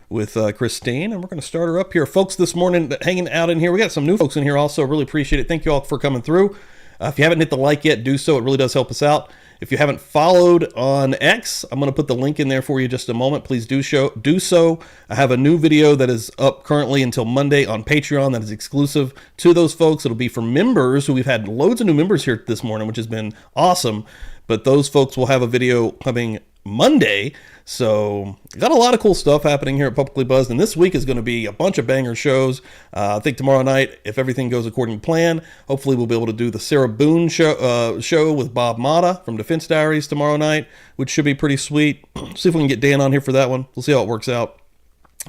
with Christine, and we're going to start her up here. Folks, this morning, hanging out in here, we got some new folks in here also. Really appreciate it. Thank you all for coming through. If you haven't hit the like yet, do so. It really does help us out. If you haven't followed on X, I'm going to put the link in there for you in just a moment. Please do so. I have a new video that is up currently until Monday on Patreon that is exclusive to those folks. It'll be for members who we've had loads of new members here this morning, which has been awesome. But those folks will have a video coming Monday. So got a lot of cool stuff happening here at Publicly Buzzed, and this week is going to be a bunch of banger shows. I think tomorrow night, if everything goes according to plan, hopefully we'll be able to do the Sarah Boone show with Bob Mata from Defense Diaries tomorrow night, which should be pretty sweet. See if we can get Dan on here for that one. We'll see how it works out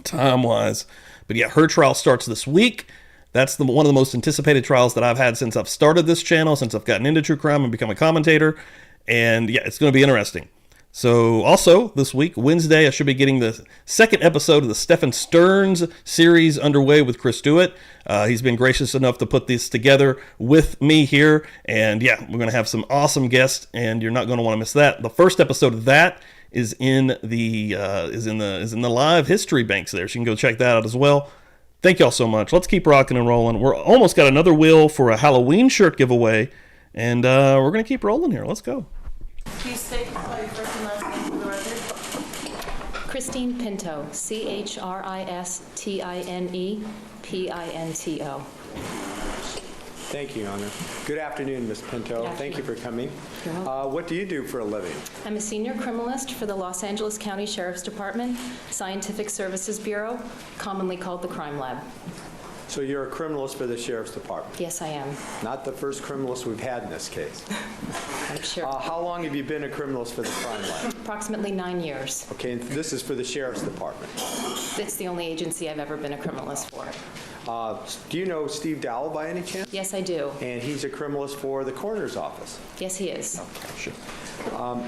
time-wise. But yeah, her trial starts this week. That's one of the most anticipated trials that I've had since I've started this channel, since I've gotten into true crime and become a commentator. And yeah, it's going to be interesting. So also this week, Wednesday, I should be getting the second episode of the Stephen Stearns series underway with Chris Stewart. He's been gracious enough to put this together with me here. And yeah, we're going to have some awesome guests, and you're not going to want to miss that. The first episode of that is in the live history banks there. So you can go check that out as well. Thank y'all so much. Let's keep rocking and rolling. We're almost got another wheel for a Halloween shirt giveaway, and we're going to keep rolling here. Let's go. Please state your first and last name for the record. Christine Pinto, CHRISTINE PINTO. Thank you, Your Honor. Good afternoon, Ms. Pinto. Thank you for coming. What do you do for a living? I'm a senior criminalist for the Los Angeles County Sheriff's Department, Scientific Services Bureau, commonly called the Crime Lab. So you're a criminalist for the Sheriff's Department? Yes, I am. Not the first criminalist we've had in this case. I'm sure. How long have you been a criminalist for the Crime Lab? Approximately 9 years. Okay, and this is for the Sheriff's Department? It's the only agency I've ever been a criminalist for. Do you know Steve Dowell by any chance? Yes, I do. And he's a criminalist for the coroner's office? Yes, he is. Okay, sure.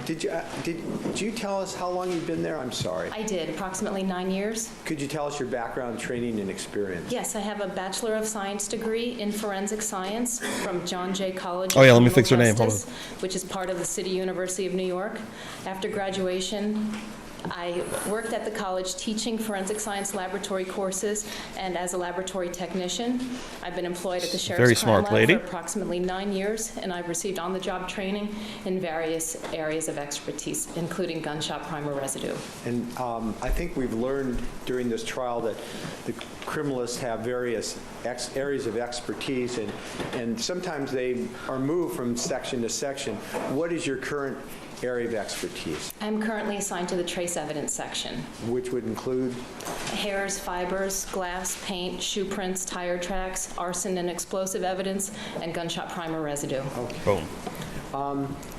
Did you tell us how long you've been there? I'm sorry. I did, approximately 9 years. Could you tell us your background, training, and experience? Yes, I have a Bachelor of Science degree in Forensic Science from John Jay College. Oh yeah, let me fix her name. Hold on. Which is part of the City University of New York. After graduation, I worked at the college teaching forensic science laboratory courses and as a laboratory technician. I've been employed at the Sheriff's Very Crime smart Lab lady. for approximately 9 years, and I've received on-the-job training in various areas of expertise, including gunshot primer residue. And I think we've learned during this trial that the criminalists have various areas of expertise, and sometimes they are moved from section to section. What is your current area of expertise? I'm currently assigned to the trace evidence section. Which would include? Hairs, fibers, glass, paint, shoe prints, tire tracks, arson and explosive evidence, and gunshot primer residue. Boom.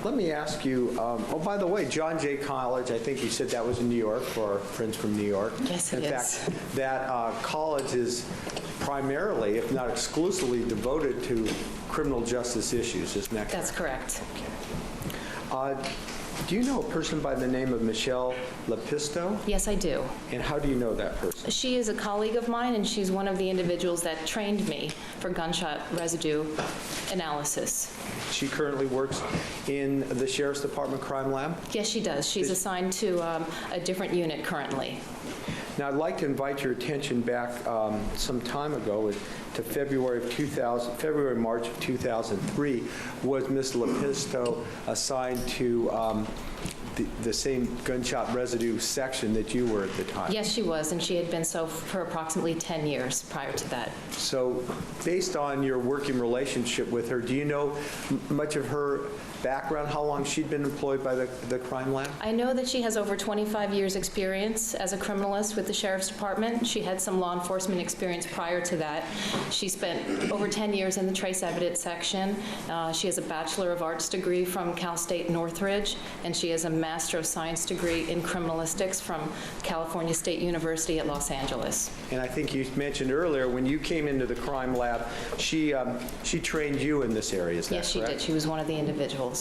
Let me ask you, oh, by the way, John Jay College, I think you said that was in New York, for our friends from New York. Yes, it is. In fact, that college is primarily, if not exclusively, devoted to criminal justice issues, isn't that correct? That's correct. Okay. Do you know a person by the name of Michelle Lepisto? Yes, I do. And how do you know that person? She is a colleague of mine, and she's one of the individuals that trained me for gunshot residue analysis. She currently works in the Sheriff's Department Crime Lab? Yes, she does. She's assigned to a different unit currently. Now, I'd like to invite your attention back some time ago to February, March of 2003. Was Ms. Lepisto assigned to the same gunshot residue section that you were at the time? Yes, she was, and she had been so for approximately 10 years prior to that. So, based on your working relationship with her, do you know much of her background, how long she'd been employed by the crime lab? I know that she has over 25 years experience as a criminalist with the Sheriff's Department. She had some law enforcement experience prior to that. She spent over 10 years in the trace evidence section. She has a Bachelor of Arts degree from Cal State Northridge, and she has a Master of Science degree in criminalistics from California State University at Los Angeles. And I think you mentioned earlier, when you came into the crime lab, she trained you in this area, is that correct? Yes, she did. She was one of the individuals.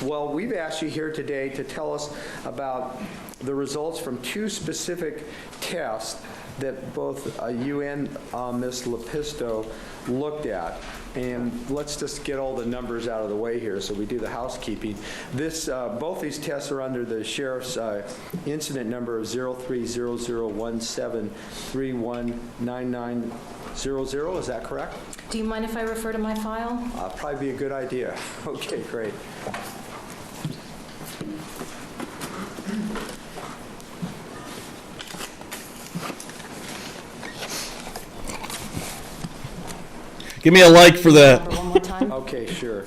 Well, we've asked you here today to tell us about the results from two specific tests that both you and Ms. Lepisto looked at. And let's just get all the numbers out of the way here so we do the housekeeping. Both these tests are under the Sheriff's incident number of 030017319900. Is that correct? Do you mind if I refer to my file? Probably be a good idea. Okay, great. Give me a like for that. One more time. Okay, sure.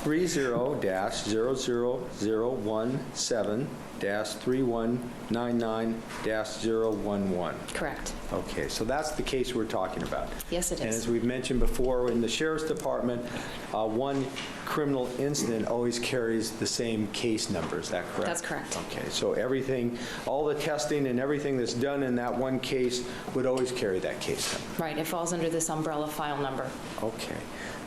30-0017-3199-011. Correct. Okay, so that's the case we're talking about. Yes, it And is. as we've mentioned before, in the Sheriff's Department, one criminal incident always carries the same case number. Is that correct? That's correct. Okay, so everything, all the testing and everything that's done in that one case would always carry that case number. Right, it falls under this umbrella file number. Okay.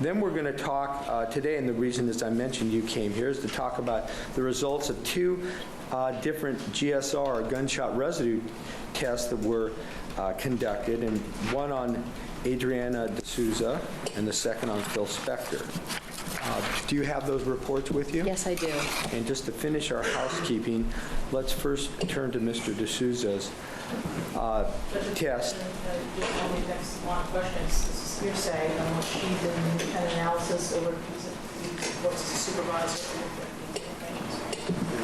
Then we're going to talk today, and the reason, as I mentioned, you came here is to talk about the results of two different GSR, or gunshot residue tests that were conducted, and one on Adriana D'Souza and the second on Phil Spector. Do you have those reports with you? Yes, I do. And just to finish our housekeeping, let's first turn to Mr. D'Souza's test. Next line of questions. This is hearsay, and she did an independent analysis over what's the supervisor.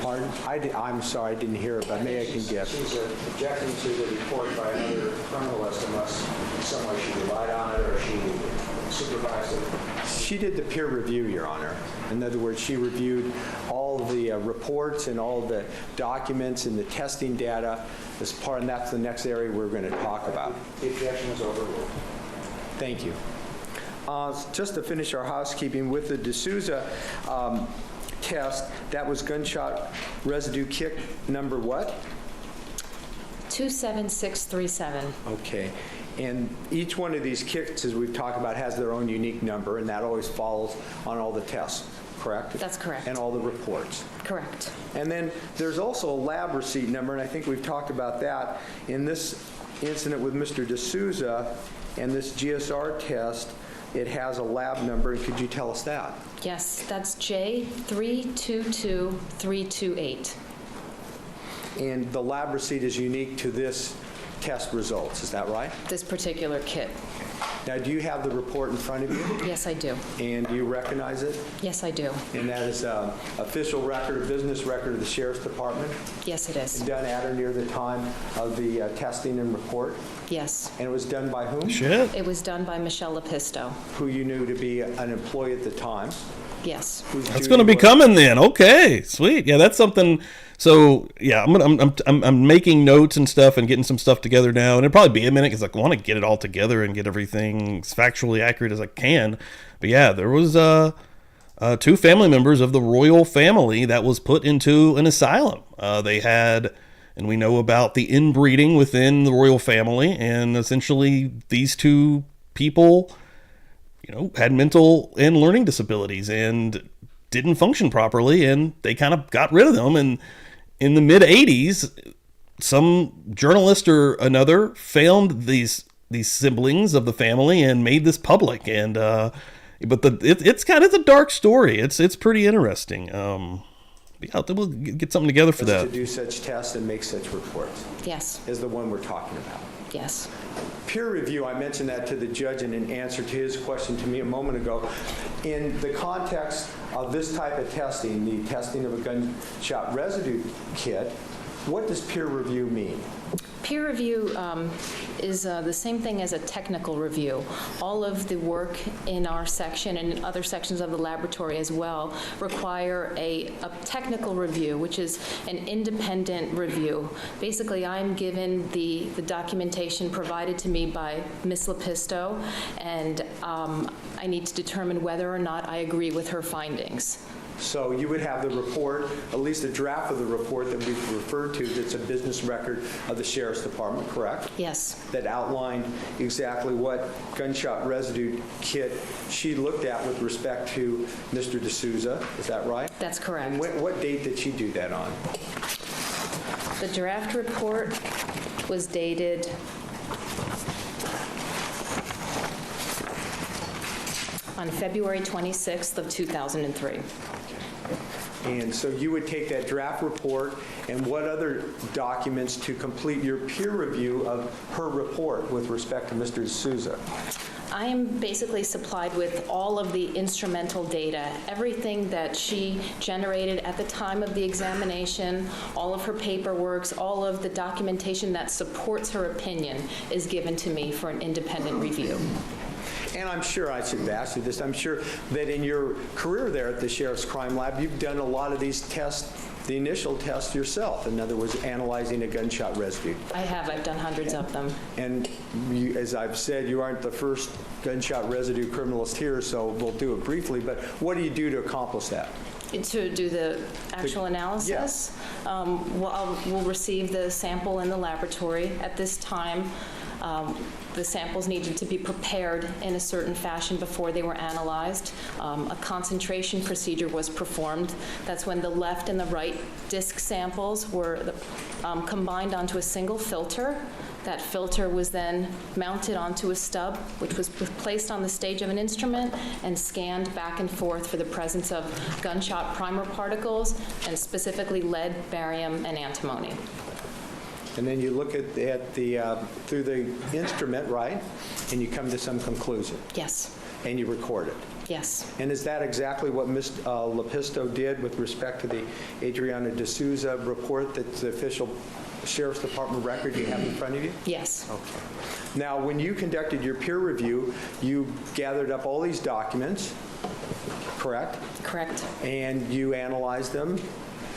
Pardon? I'm sorry, I didn't hear it, but maybe I can guess. She's objecting to the report by another criminalist unless in some way she relied on it or she supervised it. She did the peer review, Your Honor. In other words, she reviewed all the reports and all the documents and the testing data as part, and that's the next area we're going to talk about. The objection is overruled. Thank you. Just to finish our housekeeping, with the D'Souza test, that was gunshot residue kick number what? 27637. Okay. And each one of these kits, as we've talked about, has their own unique number, and that always follows on all the tests, correct? That's correct. And all the reports. Correct. And then there's also a lab receipt number, and I think we've talked about that. In this incident with Mr. D'Souza and this GSR test, it has a lab number. Could you tell us that? Yes, that's J322328. And the lab receipt is unique to this test results, is that right? This particular kit. Now, do you have the report in front of you? Yes, I do. And do you recognize it? Yes, I do. And that is an official record, a business record of the Sheriff's Department? Yes, it is. And done at or near the time of the testing and report? Yes. And it was done by whom? Shit. It was done by Michelle Lepisto. Who you knew to be an employee at the time? Yes. That's going to be coming then. Okay, sweet. Yeah, that's something. So yeah, I'm making notes and stuff and getting some stuff together now, and it'll probably be a minute because I want to get it all together and get everything as factually accurate as I can. But yeah, there was 2 family members of the royal family that was put into an asylum. They had, and we know about the inbreeding within the royal family, and essentially these 2 people, had mental and learning disabilities and didn't function properly, and they kind of got rid of them. And in the mid 80s, some journalist or another found these siblings of the family and made this public. And but it's a dark story. It's pretty interesting. We'll get something together for that. To do such tests and make such reports. Yes. Is the one we're talking about. Yes. Peer review, I mentioned that to the judge in answer to his question to me a moment ago. In the context of this type of testing, the testing of a gunshot residue kit, what does peer review mean? Peer review is the same thing as a technical review. All of the work in our section and in other sections of the laboratory as well require a technical review, which is an independent review. Basically, I'm given the documentation provided to me by Ms. Lepisto, and I need to determine whether or not I agree with her findings. So you would have the report, at least a draft of the report that we've referred to, that's a business record of the Sheriff's Department, correct? Yes. That outlined exactly what gunshot residue kit she looked at with respect to Mr. D'Souza, is that right? That's correct. And what date did she do that on? The draft report was dated on February 26th of 2003. And so you would take that draft report and what other documents to complete your peer review of her report with respect to Mr. D'Souza? I am basically supplied with all of the instrumental data, everything that she generated at the time of the examination, all of her paperwork, all of the documentation that supports her opinion is given to me for an independent review. And I'm sure, I should have asked you this, I'm sure that in your career there at the Sheriff's Crime Lab, you've done a lot of these tests, the initial tests yourself. In other words, analyzing a gunshot residue. I have. I've done hundreds of them. And you, as I've said, you aren't the first gunshot residue criminalist here, so we'll do it briefly. But what do you do to accomplish that? To do the actual analysis? Yes. We'll receive the sample in the laboratory. At this time, the samples needed to be prepared in a certain fashion before they were analyzed. A concentration procedure was performed. That's when the left and the right disc samples were combined onto a single filter. That filter was then mounted onto a stub, which was placed on the stage of an instrument and scanned back and forth for the presence of gunshot primer particles, and specifically lead, barium, and antimony. And then you look at the through the instrument, right? And you come to some conclusion. Yes. And you record it. Yes. And is that exactly what Ms. Lepisto did with respect to the Adriana D'Souza report, that's the official Sheriff's Department record you have in front of you? Yes. Okay. Now, when you conducted your peer review, you gathered up all these documents, correct? Correct. And you analyzed them,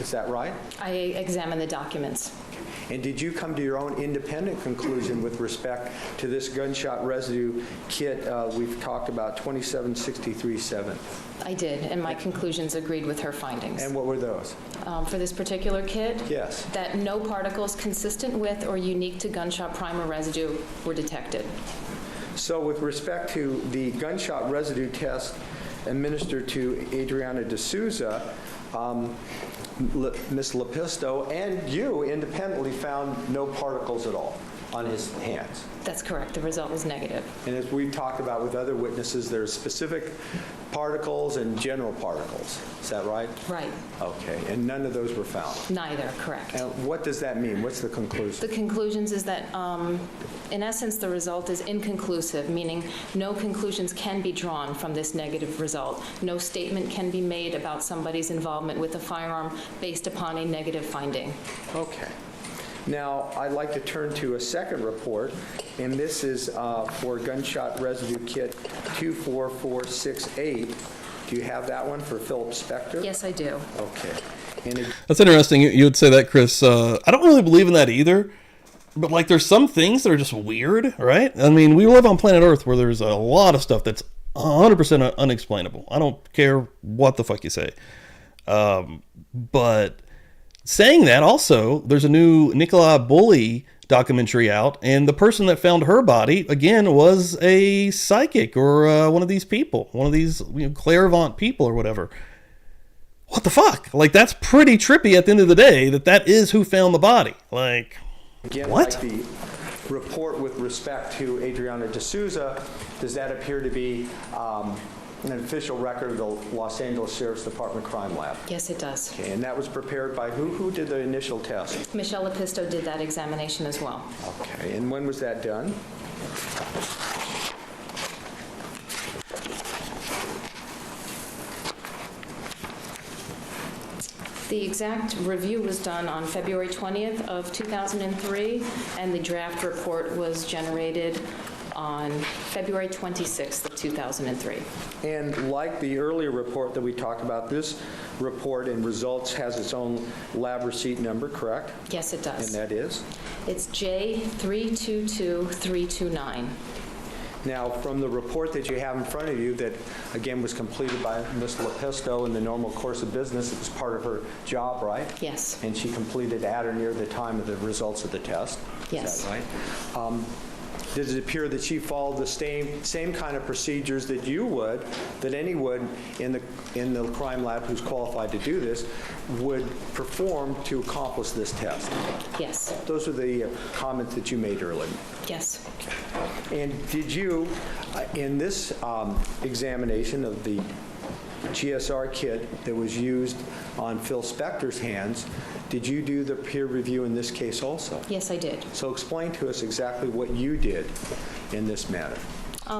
is that right? I examined the documents. And did you come to your own independent conclusion with respect to this gunshot residue kit we've talked about, 27637? I did, and my conclusions agreed with her findings. And what were those? For this particular kit? Yes. That no particles consistent with or unique to gunshot primer residue were detected. So with respect to the gunshot residue test administered to Adriana D'Souza, Ms. Lepisto and you independently found no particles at all. on his hands. That's correct. The result was negative. And as we've talked about with other witnesses, there's specific particles and general particles. Is that right? Right. Okay, and none of those were found. Neither, correct. And what does that mean? What's the conclusion? The conclusions is that, in essence, the result is inconclusive, meaning no conclusions can be drawn from this negative result. No statement can be made about somebody's involvement with a firearm based upon a negative finding. Okay. Now, I'd like to turn to a second report, and this is for gunshot residue kit 24468. Do you have that one for Philip Spector? Yes, I do. Okay. And That's interesting. You would say that, Chris. I don't really believe in that either. But, like, there's some things that are just weird, right? I mean, we live on planet Earth where there's a lot of stuff that's 100% unexplainable. I don't care what the fuck you say. But saying that, also, there's a new Nicola Bully documentary out, and the person that found her body, again, was a psychic or one of these people, one of these clairvoyant people or whatever. What the fuck? Like, that's pretty trippy at the end of the day, that is who found the body. Like, again, what? like the report with respect to Adriana D'Souza, does that appear to be an official record of the Los Angeles Sheriff's Department Crime Lab? Yes, it does. Okay, and that was prepared by who? Who did the initial test? Michelle Lepisto did that examination as well. Okay, and when was that done? The exact review was done on February 20th of 2003, and the draft report was generated on February 26th of 2003. And like the earlier report that we talked about, this report and results has its own lab receipt number, correct? Yes, it does. And that is? It's J322329. Now, from the report that you have in front of you that, again, was completed by Ms. Lepisto in the normal course of business, it was part of her job, right? Yes. And she completed at or near the time of the results of the test? Yes. Is that right? Does it appear that she followed the same kind of procedures that you would, that anyone in the crime lab who's qualified to do this, would perform to accomplish this test? Yes. Those are the comments that you made earlier. Yes. And did you, in this examination of the GSR kit that was used on Phil Spector's hands, did you do the peer review in this case also? Yes, I did. So explain to us exactly what you did in this matter.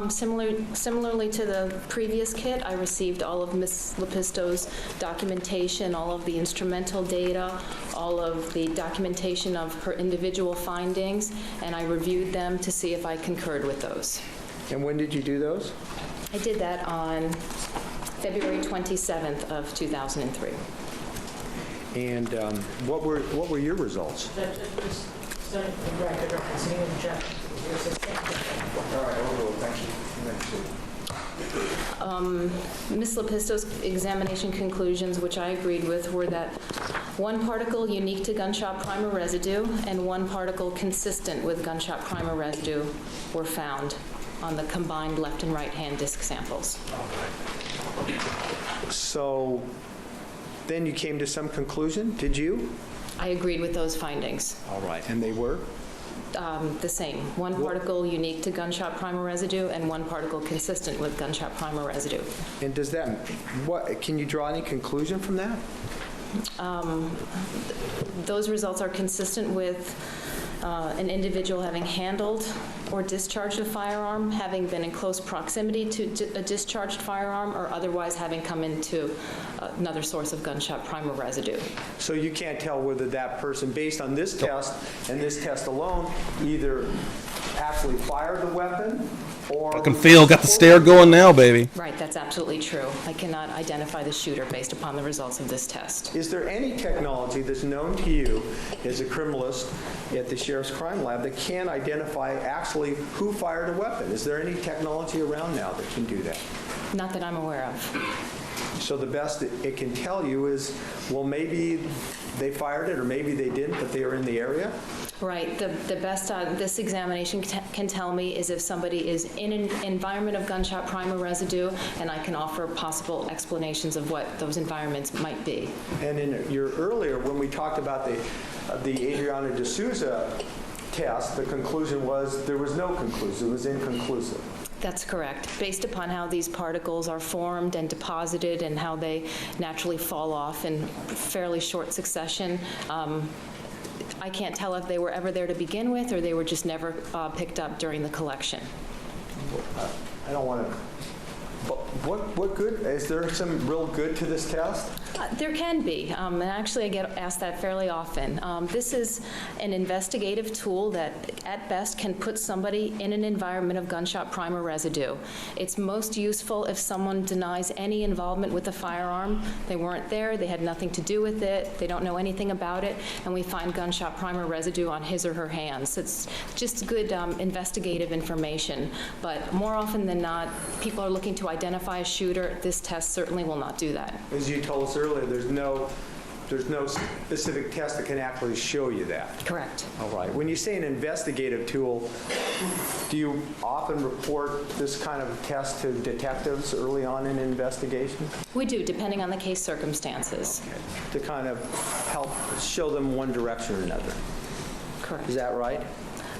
Similarly to the previous kit, I received all of Ms. Lepisto's documentation, all of the instrumental data, all of the documentation of her individual findings, and I reviewed them to see if I concurred with those. And when did you do those? I did that on February 27th of 2003. And what were your results? Ms. Lepisto's examination conclusions, which I agreed with, were that one particle unique to gunshot primer residue and one particle consistent with gunshot primer residue were found on the combined left and right hand disc samples. So then you came to some conclusion, did you? I agreed with those findings. All right, and they were? The same. One particle unique to gunshot primer residue and one particle consistent with gunshot primer residue. And does that, can you draw any conclusion from that? Those results are consistent with an individual having handled or discharged a firearm, having been in close proximity to a discharged firearm, or otherwise having come into another source of gunshot primer residue. So you can't tell whether that person, based on this test and this test alone, either actually fired the weapon or... Fucking Phil got the stare going now, baby. Right, that's absolutely true. I cannot identify the shooter based upon the results of this test. Is there any technology that's known to you as a criminalist at the Sheriff's Crime Lab that can identify actually who fired a weapon? Is there any technology around now that can do that? Not that I'm aware of. So the best it can tell you is, well, maybe they fired it or maybe they didn't, but they were in the area? Right. The best this examination can tell me is if somebody is in an environment of gunshot primer residue, and I can offer possible explanations of what those environments might be. And in your earlier, when we talked about the Adriana D'Souza test, the conclusion was there was no conclusion. It was inconclusive. That's correct. Based upon how these particles are formed and deposited and how they naturally fall off in fairly short succession, I can't tell if they were ever there to begin with or they were just never picked up during the collection. I don't want to. But what good? Is there some real good to this test? There can be, and actually I get asked that fairly often. This is an investigative tool that at best can put somebody in an environment of gunshot primer residue. It's most useful if someone denies any involvement with the firearm. They weren't there, they had nothing to do with it, they don't know anything about it, and we find gunshot primer residue on his or her hands. It's just good investigative information, but more often than not, people are looking to identify a shooter. This test certainly will not do that. As you told us earlier, there's no specific test that can actually show you that. Correct. All right. When you say an investigative tool, do you often report this kind of test to detectives early on in an investigation? We do, depending on the case circumstances. Okay. To kind of help show them one direction or another. Correct. Is that right?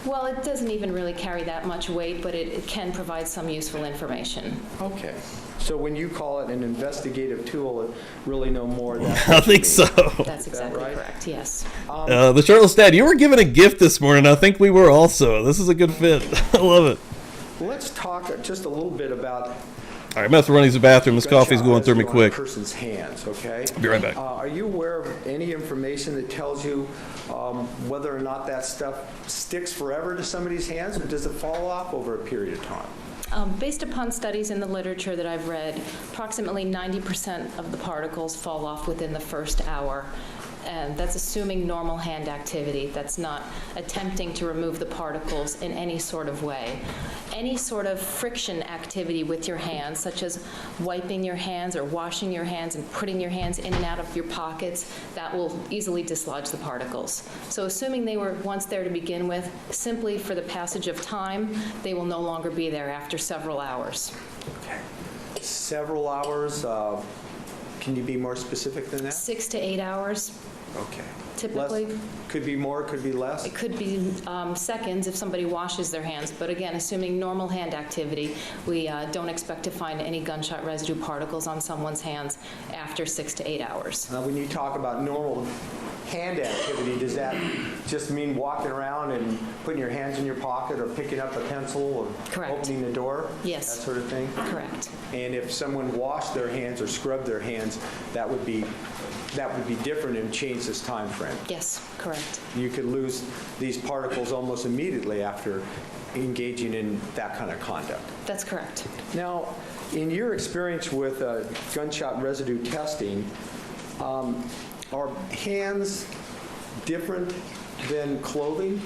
Well, it doesn't even really carry that much weight, but it can provide some useful information. Okay. So when you call it an investigative tool, it really no more than I think so. That's exactly correct, yes. The shirtless dad, you were given a gift this morning. I think we were also. This is a good fit. I love it. Let's talk just a little bit about. All right, I'm going to have to run to the bathroom. This coffee's going through me quick. On a person's hands, okay? Be right back. Are you aware of any information that tells you whether or not that stuff sticks forever to somebody's hands, or does it fall off over a period of time? Based upon studies in the literature that I've read, approximately 90% of the particles fall off within the first hour. And that's assuming normal hand activity. That's not attempting to remove the particles in any sort of way. Any sort of friction activity with your hands, such as wiping your hands or washing your hands and putting your hands in and out of your pockets, that will easily dislodge the particles. So assuming they were once there to begin with, simply for the passage of time, they will no longer be there after several hours. Okay. Several hours. Can you be more specific than that? 6 to 8 hours. Okay. Typically. Could be more, could be less? It could be seconds if somebody washes their hands, but again, assuming normal hand activity, we don't expect to find any gunshot residue particles on someone's hands after 6 to 8 hours. Now, when you talk about normal hand activity, does that just mean walking around and putting your hands in your pocket or picking up a pencil or opening the door? Yes. That sort of thing? Correct. And if someone washed their hands or scrubbed their hands, that would be different and change this time frame. Yes, correct. You could lose these particles almost immediately after engaging in that kind of conduct. That's correct. Now, in your experience with gunshot residue testing, are hands different than clothing?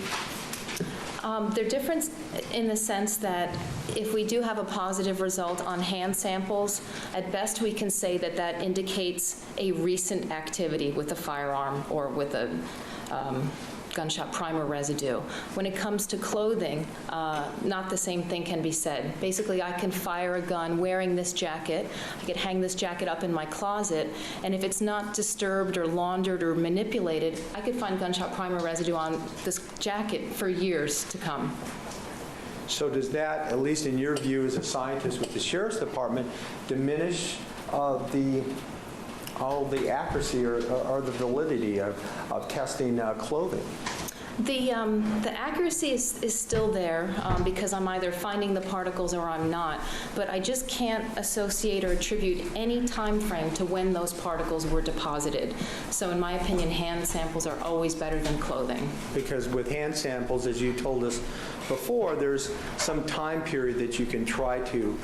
They're different in the sense that if we do have a positive result on hand samples, at best we can say that that indicates a recent activity with a firearm or with a gunshot primer residue. When it comes to clothing, not the same thing can be said. Basically, I can fire a gun wearing this jacket. I could hang this jacket up in my closet, and if it's not disturbed or laundered or manipulated, I could find gunshot primer residue on this jacket for years to come. So does that, at least in your view as a scientist with the Sheriff's Department, diminish the accuracy or the validity of testing clothing? The accuracy is still there because I'm either finding the particles or I'm not, but I just can't associate or attribute any time frame to when those particles were deposited. So in my opinion, hand samples are always better than clothing. Because with hand samples, as you told us before, there's some time period that you can try to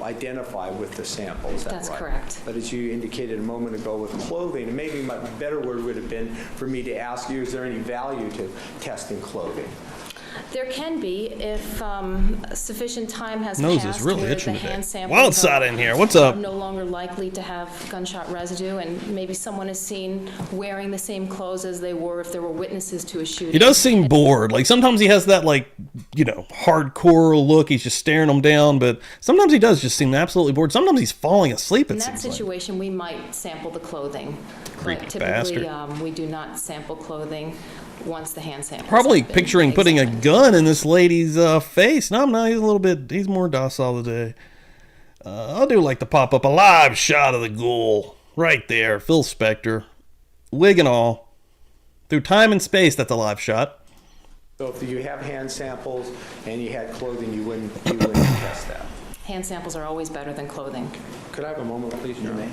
identify with the sample. Is that That's right? correct. But as you indicated a moment ago with clothing, and maybe my better word would have been for me to ask you, is there any value to testing clothing? There can be if sufficient time has Nose passed is really where itching the today. hand samples Wild side in here. What's up? are no longer likely to have gunshot residue, and maybe someone is seen wearing the same clothes as they were if there were witnesses to a shooting. He does seem bored. Like sometimes he has that hardcore look. He's just staring them down, but sometimes he does just seem absolutely bored. Sometimes he's falling asleep. In It that seems situation, we might sample the clothing. Creepy But typically, bastard. we do not sample clothing. once the hand samples Probably have been picturing putting a examined. gun in this lady's face. No, he's more docile today. I'll do like the pop-up, a live shot of the ghoul. Right there, Phil Spector. Wig and all. Through time and space, that's a live shot. So if you have hand samples and you had clothing, you wouldn't test that. Hand samples are always better than clothing. Could I have a moment, please, Your Honor?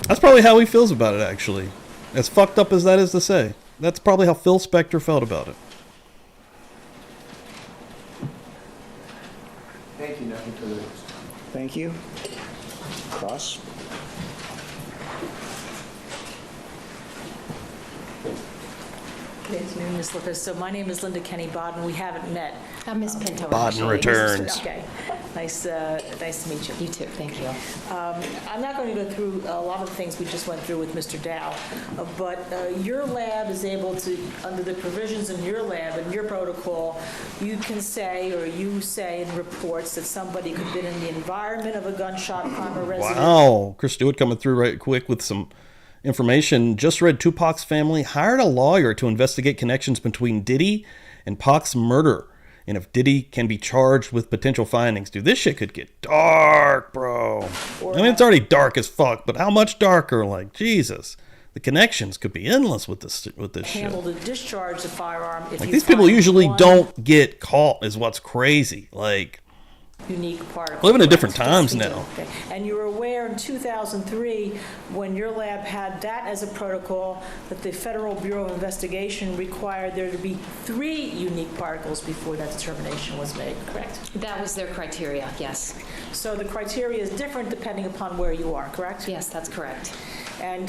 That's probably how he feels about it, actually. As fucked up as that is to say. That's probably how Phil Spector felt about it. Thank you. Nothing to lose. Thank you. Cross. Good afternoon, Ms. Lippis. So my name is Linda Kenny Bodden. We haven't met. I'm Miss Pinto. Bodden actually. returns. Okay. Nice to meet you. You too. Thank you. I'm not going to go through a lot of the things we just went through with Mr. Dow, but your lab is able to, under the provisions in your lab and your protocol, you can say, or you say in reports that somebody could have been in the environment of a gunshot primer resident. Wow. Chris Stewart coming through right quick with some information. Just read Tupac's family hired a lawyer to investigate connections between Diddy and Pac's murder. And if Diddy can be charged with potential findings, dude, this shit could get dark, bro. I mean, it's already dark as fuck, but how much darker? Like, Jesus. The connections could be endless with this shit. Handle to discharge the firearm. If Like, you these people find usually one don't get caught, is what's crazy. Like, unique particle. living in different times now. Okay. And you were aware in 2003, when your lab had that as a protocol, that the Federal Bureau of Investigation required there to be 3 unique particles before that determination was made, correct? That was their criteria, yes. So the criteria is different depending upon where you are, correct? Yes, that's correct. And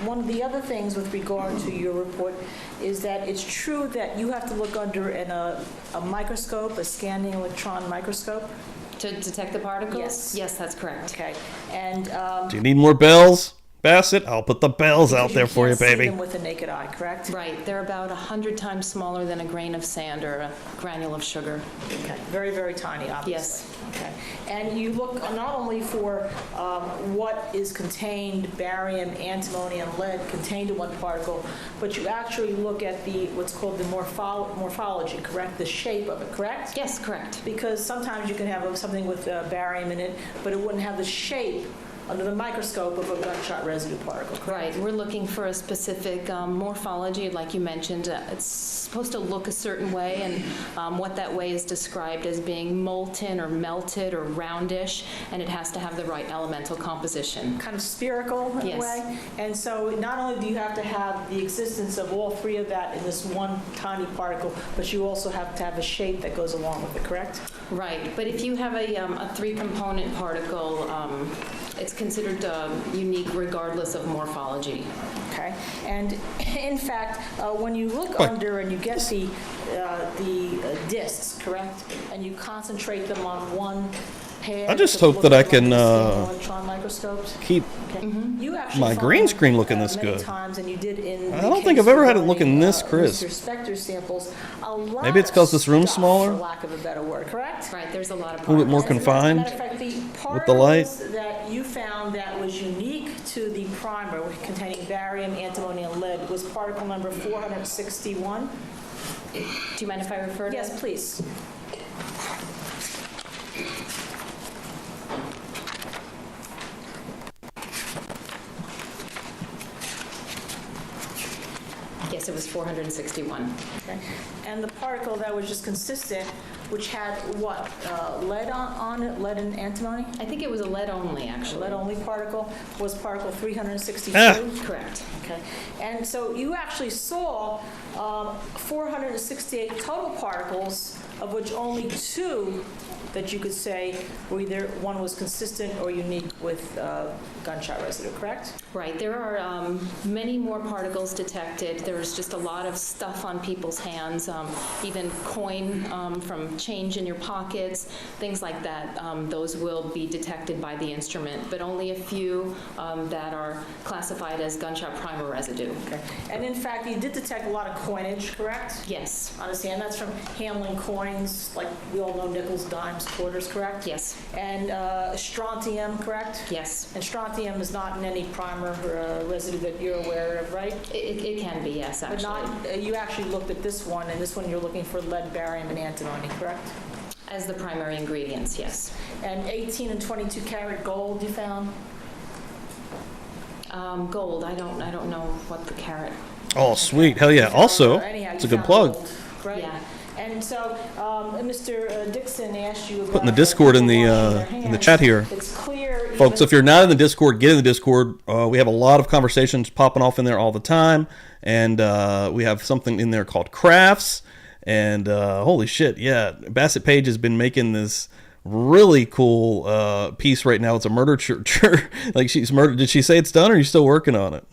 one of the other things with regard to your report is that it's true that you have to look under a microscope, a scanning electron microscope. To detect the particles? Yes. Yes, that's correct. Okay. And Do you need more bells, Bassett? I'll put the bells out there for you, can't see baby. them with the naked eye, correct? Right. They're about 100 times smaller than a grain of sand or a granule of sugar. Okay. Very, very tiny, obviously. Yes. Okay. And you look not only for what is contained, barium, antimony, and lead contained in one particle, but you actually look at what's called the morphology, correct? The shape of it, correct? Yes, correct. Because sometimes you can have something with barium in it, but it wouldn't have the shape under the microscope of a gunshot residue particle, correct? Right. We're looking for a specific morphology, like you mentioned. It's supposed to look a certain way, and what that way is described as being molten or melted or roundish, and it has to have the right elemental composition. Kind of spherical in Yes. a way. And so not only do you have to have the existence of all 3 of that in this one tiny particle, but you also have to have a shape that goes along with it, correct? Right. But if you have a 3-component particle, it's considered unique regardless of morphology. Okay. And in fact, when you look under and you get the discs, correct, and you concentrate them on one pad. I just to hope look that I at can, the electron microscopes. keep Okay. You actually my green found, screen looking this many good. times, and you did in I the don't think case I've ever had it regarding, looking this crisp. Mr. Spector samples, a lot Maybe it's 'cause of this room's stuff, smaller? for lack of a better word, correct? Right. There's a lot of A little bit more particles. confined As a matter of fact, with the light. particles that you found that was unique to the primer containing barium, antimony, and lead was particle number 461. Do you mind if I refer to Yes, it? please. Yes, it was 461. Okay. And the particle that was just consistent, which had what? Lead on it? Lead and antimony? I think it was a lead only, actually. Lead only particle was particle 362? Correct. Okay. And so you actually saw 468 total particles, of which only 2 that you could say were either one was consistent or unique with gunshot residue, correct? Right. There are many more particles detected. There's just a lot of stuff on people's hands, even coin from change in your pockets, things like that. Those will be detected by the instrument, but only a few that are classified as gunshot primer residue. Okay. And in fact, you did detect a lot of coinage, correct? Yes. On the hand, that's from handling coins, like we all know, nickels, dimes, quarters, correct? Yes. And strontium, correct? Yes. And strontium is not in any primer residue that you're aware of, right? It can be, yes, actually. But not, you actually looked at this one, and this one you're looking for lead, barium, and antimony, correct? As the primary ingredients, yes. And 18 and 22 karat gold you found? Gold, I don't know what the carat. Oh, sweet. Hell yeah. Also, Anyhow, it's a you good found plug. gold, right? Yeah. And so, Mr. Dixon asked you about... Putting the Discord in the chat here. It's clear... Folks, if you're not in the Discord, get in the Discord. We have a lot of conversations popping off in there all the time. And we have something in there called Crafts. And holy shit, yeah. Bassett Page has been making this really cool piece right now. It's a murder like she's murdered. Did she say it's done, or are you still working on it?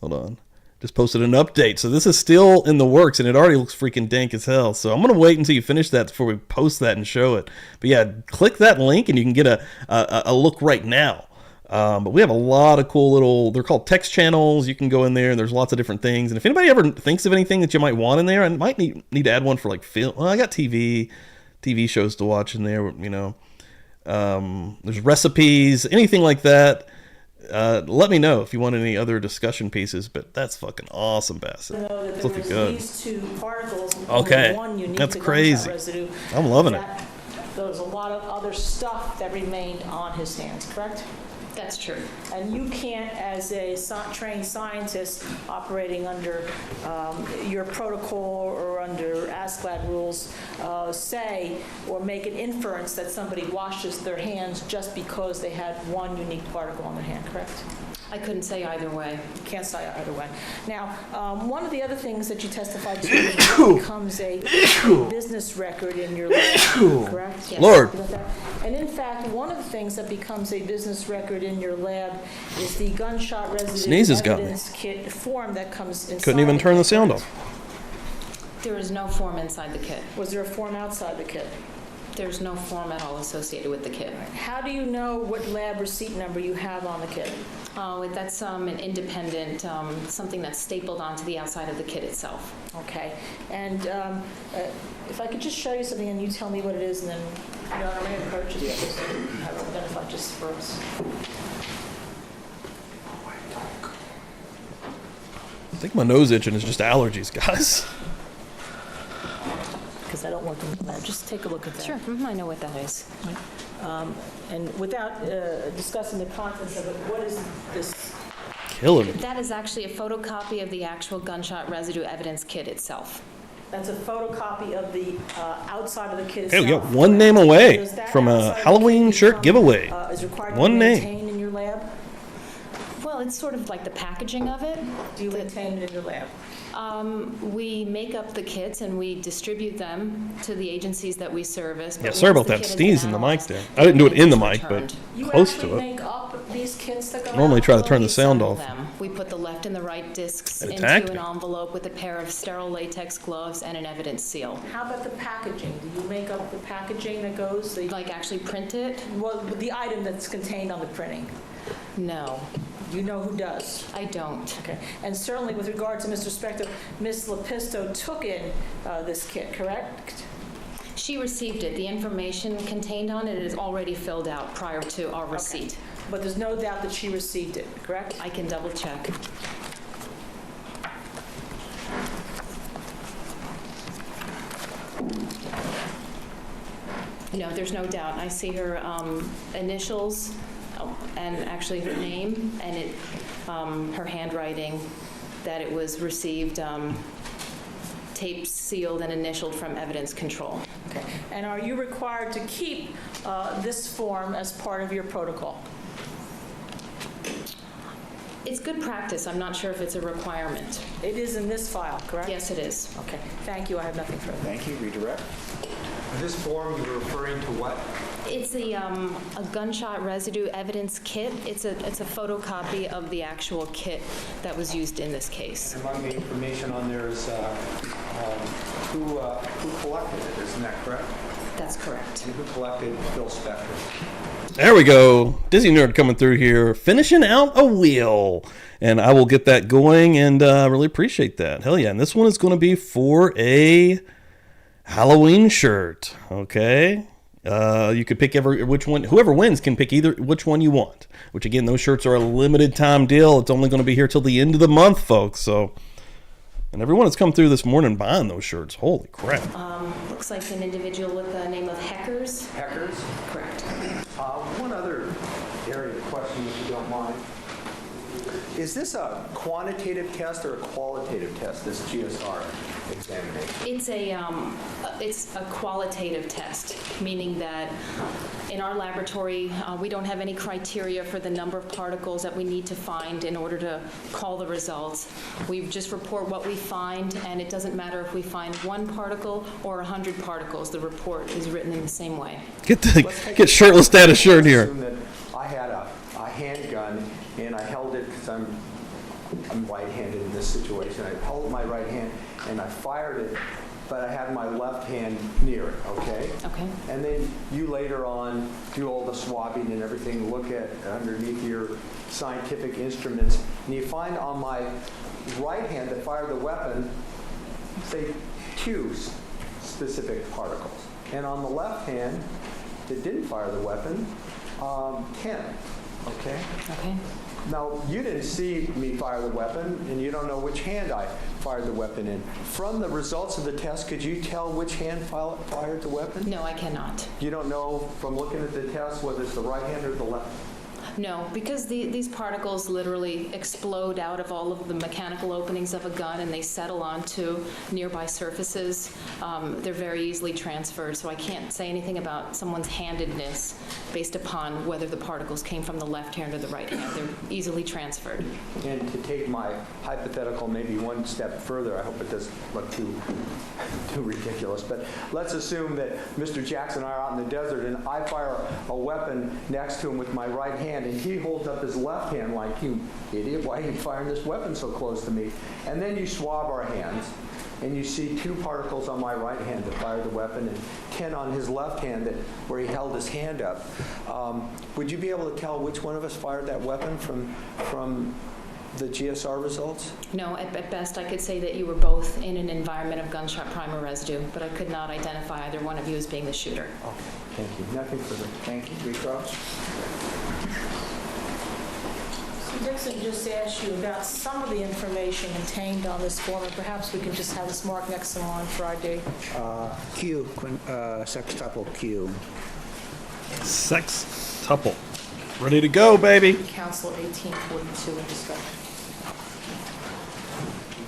Hold on. Just posted an update. So this is still in the works, and it already looks freaking dank as hell. So I'm going to wait until you finish that before we post that and show it. But yeah, click that link, and you can get a look right now. But we have a lot of cool little, they're called text channels. You can go in there, and there's lots of different things. And if anybody ever thinks of anything that you might want in there, I might need to add one for like film. Well, I got TV shows to watch in there, you know. There's recipes, anything like that. Let me know if you want any other discussion pieces, but that's fucking awesome, Bassett. It's looking good. These two particles, okay, one unique that's crazy. Residue, I'm loving it. There's a lot of other stuff that remained on his hands, correct? That's true. And you can't, as a trained scientist operating under your protocol or under ASCLD rules, say or make an inference that somebody washes their hands just because they had one unique particle on their hand, correct? I couldn't say either way. You can't say either way. Now, one of the other things that you testified to is what becomes a business record in your lab, correct? Yes. Lord. And in fact, one of the things that becomes a business record in your lab is the gunshot residue evidence kit form that comes inside. Couldn't even turn the sound off. There is no form inside the kit. Was there a form outside the kit? There's no form at all associated with the kit. How do you know what lab receipt number you have on the kit? Oh, that's an independent, something that's stapled onto the outside of the kit itself. Okay. And if I could just show you something and you tell me what it is, and then I'm going to purchase it. Just have it identified just for us. I think my nose itching is just allergies, guys. Because I don't want them to just take a look at that. Sure, I know what that is. And without discussing the contents of it, what is this? Killing me. That is actually a photocopy of the actual gunshot residue evidence kit itself. That's a photocopy of the outside of the kit Hey, itself. we got one name away from a Halloween shirt giveaway. Is required One to be name. maintained in your lab? Well, it's sort of like the packaging of it. Do you maintain it in your lab? We make up the kits and we distribute them to the agencies that we service. Yeah, sorry about that sneeze in the mic there. I didn't do it in the mic, but close to it. Make up these kits that go Normally out? try to turn the sound off. We put the left and the right discs It into attacked an me. envelope with a pair of sterile latex gloves and an evidence seal. How about the packaging? Do you make up the packaging that goes? Like actually print it? Well, the item that's contained on the printing. No. You know who does? I don't. Okay. And certainly with regard to Mr. Spector, Ms. Lepisto took in this kit, correct? She received it. The information contained on it is already filled out prior to our receipt. But there's no doubt that she received it, correct? I can double check. No, there's no doubt. I see her initials and actually her name and her handwriting that it was received taped, sealed, and initialed from evidence control. Okay. And are you required to keep this form as part of your protocol? It's good practice. I'm not sure if it's a requirement. It is in this file, correct? Yes, it is. Okay. Thank you. I have nothing further. Thank you. Redirect. This form, you're referring to what? It's a gunshot residue evidence kit. It's a photocopy of the actual kit that was used in this case. Among the information on there is who collected it, isn't that correct? That's correct. And who collected Bill Spector? There we go. Disney Nerd coming through here, finishing out a wheel. And I will get that going, and I really appreciate that. Hell yeah. And this one is going to be for a Halloween shirt. Okay? You could pick which one. Whoever wins can pick either which one you want. Which, again, those shirts are a limited time deal. It's only going to be here till the end of the month, folks. So, and everyone that's come through this morning buying those shirts. Holy crap. Looks like an individual with the name of Heckers. Heckers? Correct. One other area of question, if you don't mind. Is this a quantitative test or a qualitative test, this GSR examination? It's a qualitative test, meaning that in our laboratory, we don't have any criteria for the number of particles that we need to find in order to call the results. We just report what we find, and it doesn't matter if we find 1 particle or 100 particles. The report is written in the same way. Get shirtless status shirt here. Assume that I had a handgun and I held it because I'm right-handed in this situation. I held my right hand and I fired it, but I had my left hand near it, okay? Okay. And then you later on do all the swabbing and everything, look at underneath your scientific instruments, and you find on my right hand that fired the weapon, say 2 specific particles. And on the left hand that didn't fire the weapon, 10, okay? Okay. Now, you didn't see me fire the weapon, and you don't know which hand I fired the weapon in. From the results of the test, could you tell which hand fired the weapon? No, I cannot. You don't know from looking at the test whether it's the right hand or the left? No, because these particles literally explode out of all of the mechanical openings of a gun and they settle onto nearby surfaces. They're very easily transferred, so I can't say anything about someone's handedness based upon whether the particles came from the left hand or the right hand. They're easily transferred. And to take my hypothetical maybe one step further, I hope it doesn't look too ridiculous, but let's assume that Mr. Jackson and I are out in the desert and I fire a weapon next to him with my right hand and he holds up his left hand like, you idiot, why are you firing this weapon so close to me? And then you swab our hands and you see 2 particles on my right hand that fired the weapon and 10 on his left hand where he held his hand up. Would you be able to tell which one of us fired that weapon from the GSR results? No, at best I could say that you were both in an environment of gunshot primer residue, but I could not identify either one of you as being the shooter. Okay, thank you. Nothing further. Thank you. Recross. Dixon just asked you about some of the information contained on this form, and perhaps we can just have this marked next to on Friday. Q, sextuple Q. Sextuple. Ready to go, baby. Council 1842 in discussion.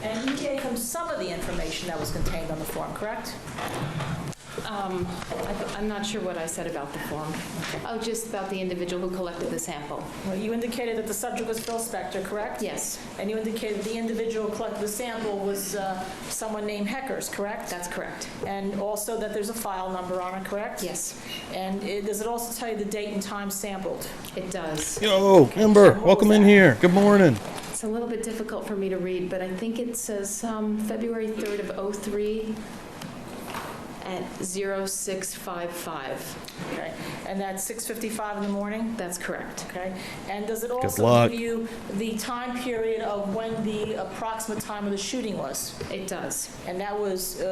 And you gave him some of the information that was contained on the form, correct? I'm not sure what I said about the form. Oh, just about the individual who collected the sample. Well, you indicated that the subject was Phil Spector, correct? Yes. And you indicated the individual who collected the sample was someone named Heckers, correct? That's correct. And also that there's a file number on it, correct? Yes. And does it also tell you the date and time sampled? It does. Yo, Ember, welcome in here. Good morning. It's a little bit difficult for me to read, but I think it says February 3rd of 03 at 0655. Okay. And that's 6:55 in the morning? That's correct. Okay. And does it Good also luck. give you the time period of when the approximate time of the shooting was? It does. And that was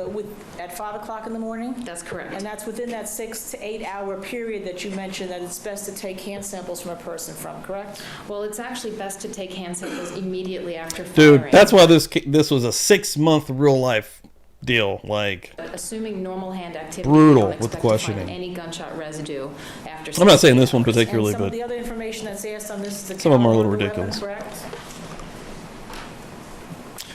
at 5 o'clock in the morning? That's correct. And that's within that 6 to 8 hour period that you mentioned that it's best to take hand samples from a person from, correct? Well, it's actually best to take hand samples immediately after Dude, firing. that's why this was a 6-month real life deal. Like, assuming normal hand activity, brutal you don't with expect to questioning. find any gunshot residue after. I'm not saying this one 6 hours. particularly, And some but of the other information that's asked on this is the some of them are a caliber little of the weapon, ridiculous. correct?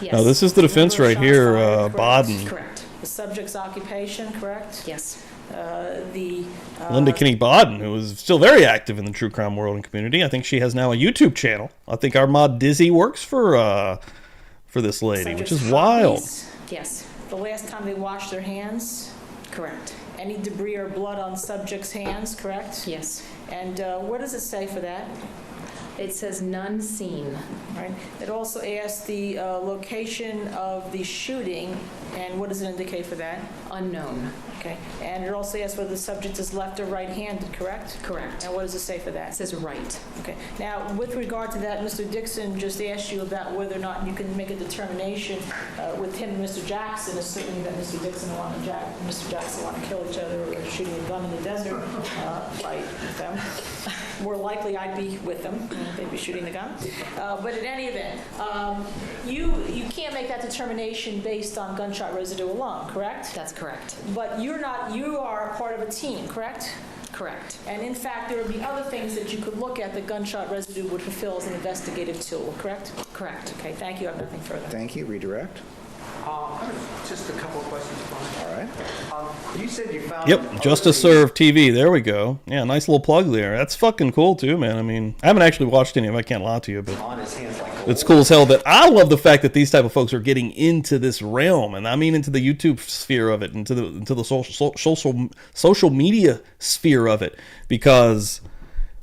Yes. no, this is the defense Number of right shots here, fired, correct? Baden. Correct. The subject's occupation, correct? Yes. Linda Kinney Baden, who is still very active in the true crime world and community. I think she has now a YouTube channel. I think our mod Dizzy works for this lady, which is Subject's wild. hobbies, Yes. the last time they washed their hands, Correct. any debris or blood on subject's hands, correct? Yes. And what does it say for that? It says none seen. Right. It also asks the location of the shooting, and what does it indicate for that? Unknown. Okay. And it also asks whether the subject is left or right-handed, correct? Correct. And what does it say for It that? says right. Okay. Now, with regard to that, Mr. Dixon just asked you about whether or not you can make a determination with him and Mr. Jackson, assuming that Mr. Dixon and Mr. Jackson want to kill each other or shooting a gun in the desert, fight with them. More likely, I'd be with them. They'd be shooting the gun. But in any event, you can't make that determination based on gunshot residue alone, correct? That's correct. But you are part of a team, correct? Correct. And in fact, there would be other things that you could look at that gunshot residue would fulfill as an investigative tool, correct? Correct. Okay, thank you. I have nothing further. Thank you. Redirect. Just a couple of questions, Brian. All right. You said you found... Yep, Justice Serve TV. There we go. Yeah, nice little plug there. That's fucking cool too, man. I mean, I haven't actually watched any of them. I can't lie to you, but On his hands like gold. it's cool as hell. That I love the fact that these type of folks are getting into this realm, and I mean into the YouTube sphere of it, into the social media sphere of it, because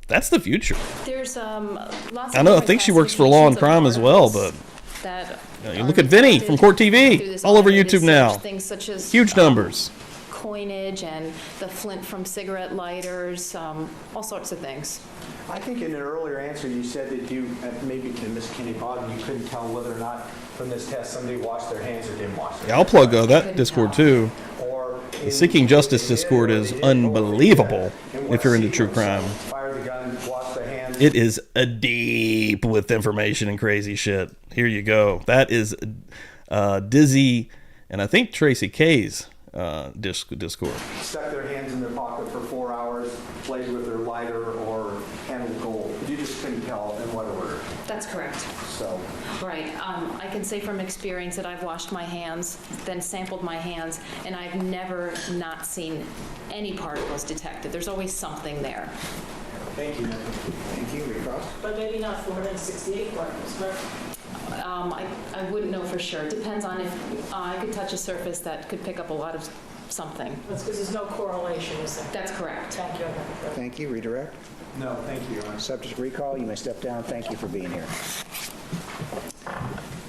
that's the future. There's lots I of know. I different think she works for Law and classifications Crime of as well, articles but that you are look at Vinny from Court through TV, this all over automated YouTube now. search, things such as Huge numbers. coinage and the flint from cigarette lighters, all sorts of things. I think in an earlier answer you said that you, maybe to Ms. Kenny Bogdan, you couldn't tell whether or not from this test somebody washed their hands or didn't wash their Yeah, I'll plug that Discord too. Or The Seeking Justice Discord is unbelievable if you're into true crime. Fire the gun, wash their hands. It is a deep with information and crazy shit. Here you go. That is Dizzy and I think Tracy K's Discord. Stuck their hands in their pocket for 4 hours, played with their lighter or handled gold. You just couldn't tell in what order. That's correct. So, Right. I can say from experience that I've washed my hands, then sampled my hands, and I've never not seen any particles detected. There's always something there. thank you. Thank you. Recross. But maybe not 468 particles, correct? I wouldn't know for sure. It depends on if I could touch a surface that could pick up a lot of something. That's because there's no correlation, is there? That's correct. Thank you. I have nothing further. Thank you. Redirect. No, thank you, Your Honor. Subject recall. You may step down. Thank you for being here.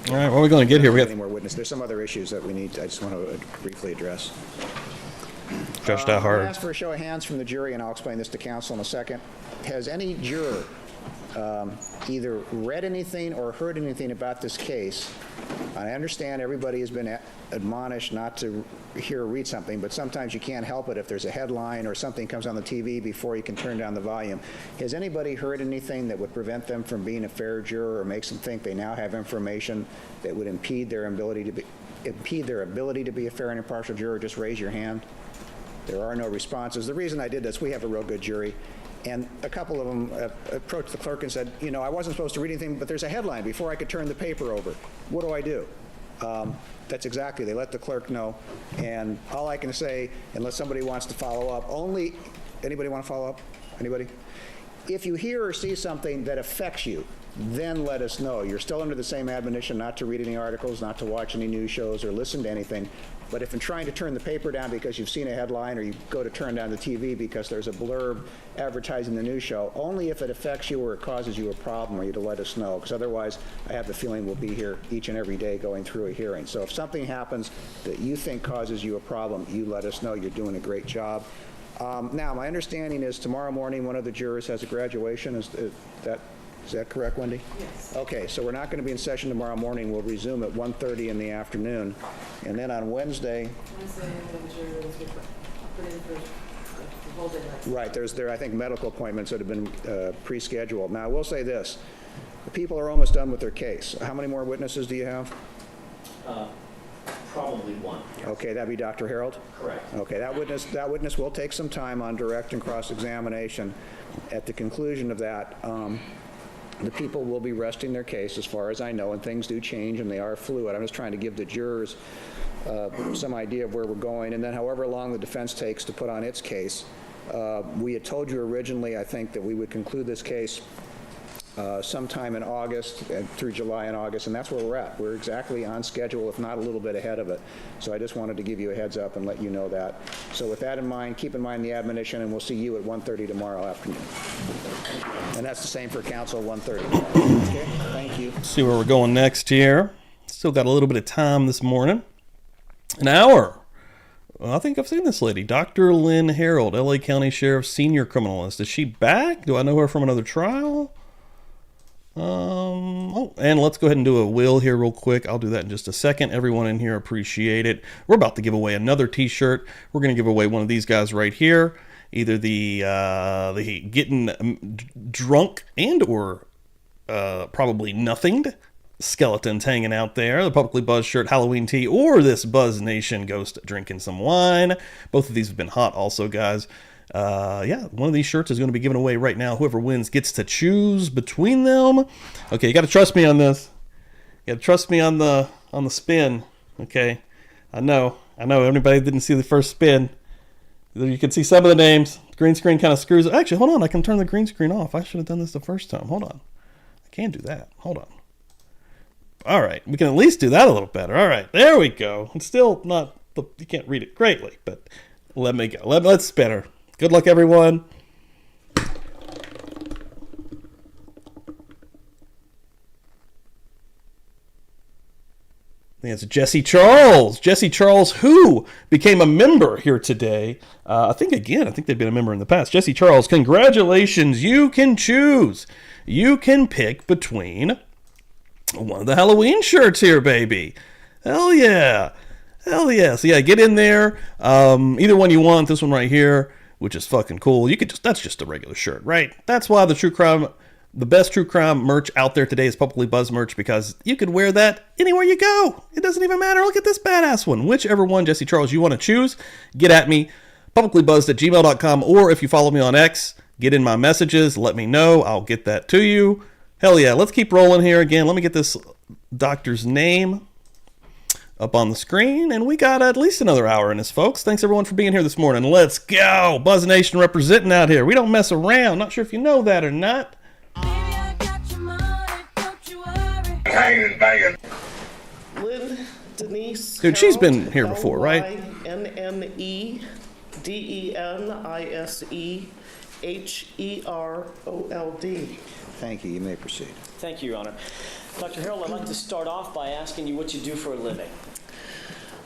All right, what are we going to get here? We Any got more witnesses? There's some other issues that I just want to briefly address. Judge I'm going Hard. to ask for a show of hands from the jury, and I'll explain this to counsel in a second. Has any juror either read anything or heard anything about this case? I understand everybody has been admonished not to hear or read something, but sometimes you can't help it if there's a headline or something comes on the TV before you can turn down the volume. Has anybody heard anything that would prevent them from being a fair juror or makes them think they now have information that would impede their ability to be a fair and impartial juror? Just raise your hand. There are no responses. The reason I did this, we have a real good jury, and a couple of them approached the clerk and said, I wasn't supposed to read anything, but there's a headline before I could turn the paper over. What do I do? That's exactly, they let the clerk know, and all I can say, unless somebody wants to follow up, anybody want to follow up? Anybody? If you hear or see something that affects you, then let us know. You're still under the same admonition not to read any articles, not to watch any news shows or listen to anything. But if in trying to turn the paper down because you've seen a headline, or you go to turn down the TV because there's a blurb advertising the news show, only if it affects you or it causes you a problem are you to let us know, because otherwise I have the feeling we'll be here each and every day going through a hearing. So if something happens that you think causes you a problem, you let us know. You're doing a great job. Now, my understanding is tomorrow morning one of the jurors has a graduation. Is that correct, Wendy? Yes. Okay, so we're not going to be in session tomorrow morning. We'll resume at 1:30 in the afternoon. And then on Wednesday... Right, there I think medical appointments that have been pre-scheduled. Now, I will say this. The people are almost done with their case. How many more witnesses do you have? Probably one. Okay, that'd be Dr. Harold? Correct. Okay, that witness will take some time on direct and cross-examination. At the conclusion of that, the people will be resting their case, as far as I know, and things do change and they are fluid. I'm just trying to give the jurors some idea of where we're going, and then however long the defense takes to put on its case. We had told you originally, I think, that we would conclude this case sometime in August through July and August, and that's where we're at. We're exactly on schedule, if not a little bit ahead of it. So I just wanted to give you a heads up and let you know that. So with that in mind, keep in mind the admonition, and we'll see you at 1:30 tomorrow afternoon. And that's the same for council, 1:30. Okay, thank you. Let's see where we're going next here. Still got a little bit of time this morning. An hour. Well, I think I've seen this lady, Dr. Lynn Harold, LA County Sheriff, senior criminalist. Is she back? Do I know her from another trial? And let's go ahead and do a will here real quick. I'll do that in just a second. Everyone in here appreciate it. We're about to give away another t-shirt. We're going to give away one of these guys right here. Either the getting drunk and or probably nothinged skeletons hanging out there, the Publicly Buzzed shirt, Halloween tee, or this Buzz Nation ghost drinking some wine. Both of these have been hot also, guys. Yeah, one of these shirts is going to be given away right now. Whoever wins gets to choose between them. Okay, you got to trust me on this. You got to trust me on the spin. Okay, I know. Everybody didn't see the first spin. You can see some of the names. The green screen kind of screws it. Actually, hold on. I can turn the green screen off. I should have done this the first time. Hold on. I can't do that. Hold on. All right, we can at least do that a little better. All right, there we go. It's still not, you can't read it greatly, but let me go. Let's spin her. Good luck, everyone. I think it's Jesse Charles. Jesse Charles, who became a member here today. I think they've been a member in the past. Jesse Charles, congratulations. You can choose. You can pick between one of the Halloween shirts here, baby. Hell yeah. Hell yeah. So yeah, get in there. Either one you want. This one right here, which is fucking cool. That's just a regular shirt, right? That's why the best true crime merch out there today is Publicly Buzzed merch, because you could wear that anywhere you go. It doesn't even matter. Look at this badass one. Whichever one, Jesse Charles, you want to choose, get at me. PubliclyBuzzed@gmail.com, or if you follow me on X, get in my messages. Let me know. I'll get that to you. Hell yeah, let's keep rolling here again. Let me get this doctor's name up on the screen, and we got at least another hour in this, folks. Thanks, everyone, for being here this morning. Let's go. Buzz Nation representing out here. We don't mess around. Not sure if you know that or not. Lynn Denise. Dude, she's been here before, right? LYNNEDENISEHEROLD. Thank you. You may proceed. Thank you, Your Honor. Dr. Harold, I'd like to start off by asking you what you do for a living.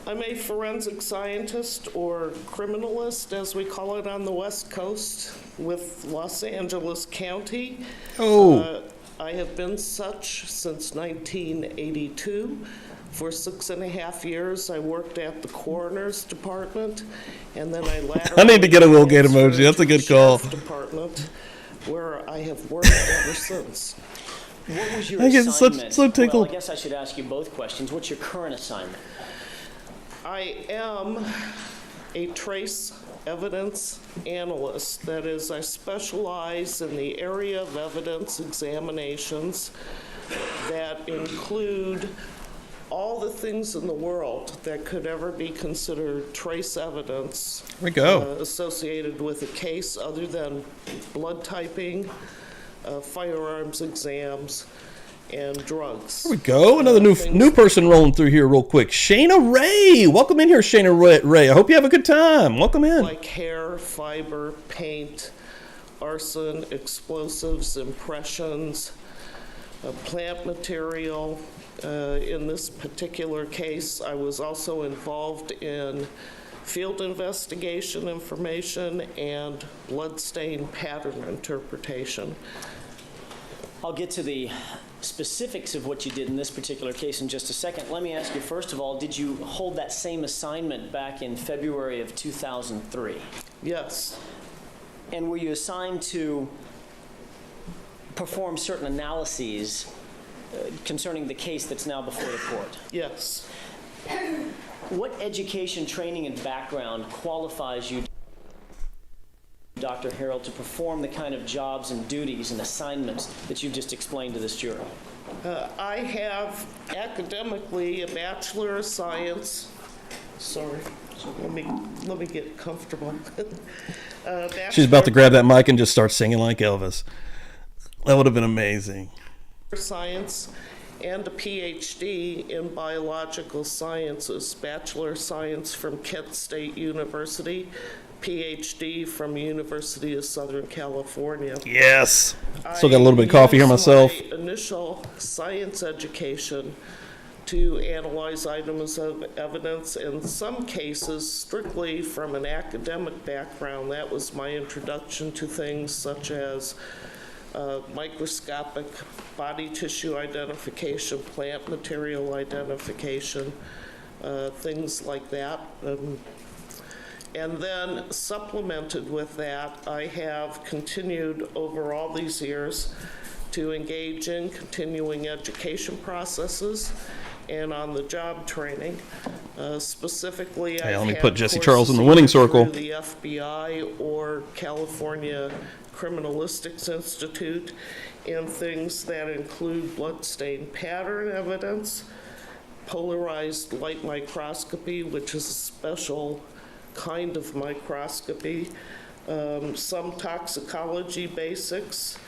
I'm a forensic scientist, or criminalist, as we call it on the West Coast, with Los Angeles County. Oh. I have been such since 1982. For 6.5 years, I worked at the coroner's department, and then I laterally I need to get a Will Gate emoji. That's a good call. Department, where I have worked ever since. What was your I get assignment? so tickled. Well, I guess I should ask you both questions. What's your current assignment? I am a trace evidence analyst. That is, I specialize in the area of evidence examinations that include all the things in the world that could ever be considered trace evidence associated with a case, other than blood typing, firearms exams, and drugs. There we go. Another new person rolling through here real quick. Shayna Ray. Welcome in here, Shayna Ray. I hope you have a good time. Welcome in. Like hair, fiber, paint, arson, explosives, impressions, plant material. In this particular case, I was also involved in field investigation information and bloodstain pattern interpretation. I'll get to the specifics of what you did in this particular case in just a second. Let me ask you, first of all, did you hold that same assignment back in February of 2003? Yes. And were you assigned to perform certain analyses concerning the case that's now before the court? Yes. What education, training, and background qualifies you, Dr. Harold, to perform the kind of jobs and duties and assignments that you've just explained to this jury? I have academically a Bachelor of Science. Sorry, let me get comfortable. She's about to grab that mic and just start singing like Elvis. That would have been amazing. Science and a PhD in biological sciences, Bachelor of Science from Kent State University, PhD from University of Southern California. Yes. Still got a little bit of coffee here myself. My initial science education to analyze items of evidence, in some cases strictly from an academic background. That was my introduction to things such as microscopic body tissue identification, plant material identification, things like that. And then supplemented with that, I have continued over all these years to engage in continuing education processes and on-the-job training. Specifically, Hey, I've let me had put Jesse courses Charles in the winning either circle. through the FBI or California Criminalistics Institute in things that include bloodstained pattern evidence, polarized light microscopy, which is a special kind of microscopy, some toxicology basics,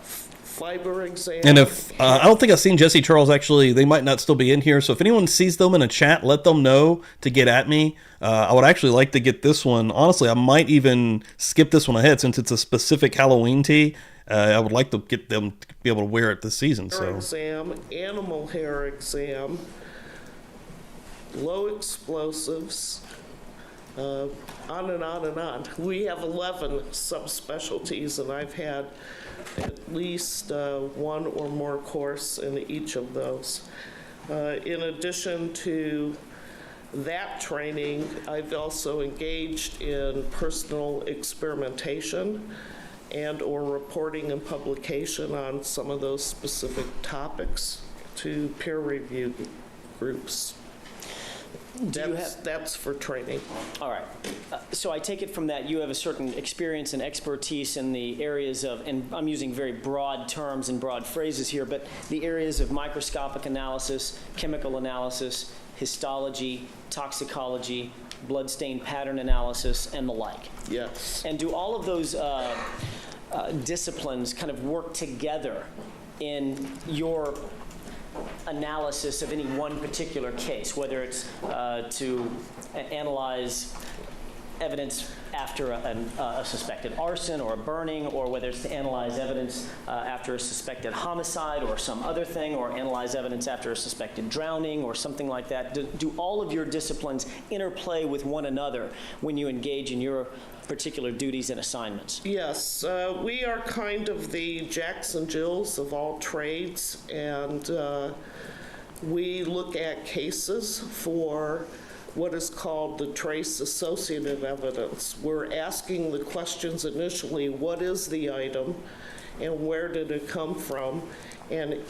fiber exam. And if I don't think I've seen Jesse Charles, actually, they might not still be in here. So if anyone sees them in a chat, let them know to get at me. I would actually like to get this one. Honestly, I might even skip this one ahead since it's a specific Halloween tee. I would like to get them to be able to wear it this season. Hair So exam, animal hair exam, low explosives, on and on and on. We have 11 subspecialties, and I've had at least one or more course in each of those. In addition to that training, I've also engaged in personal experimentation and or reporting and publication on some of those specific topics to peer review groups. That's for training. All right. So I take it from that you have a certain experience and expertise in the areas of, and I'm using very broad terms and broad phrases here, but the areas of microscopic analysis, chemical analysis, histology, toxicology, bloodstained pattern analysis, and the like. Yes. And do all of those disciplines kind of work together in your analysis of any one particular case, whether it's to analyze evidence after a suspected arson or a burning, or whether it's to analyze evidence after a suspected homicide or some other thing, or analyze evidence after a suspected drowning or something like that? Do all of your disciplines interplay with one another when you engage in your particular duties and assignments? Yes, we are kind of the Jacks and Jills of all trades, and we look at cases for what is called the trace associative evidence. We're asking the questions initially, what is the item and where did it come from, and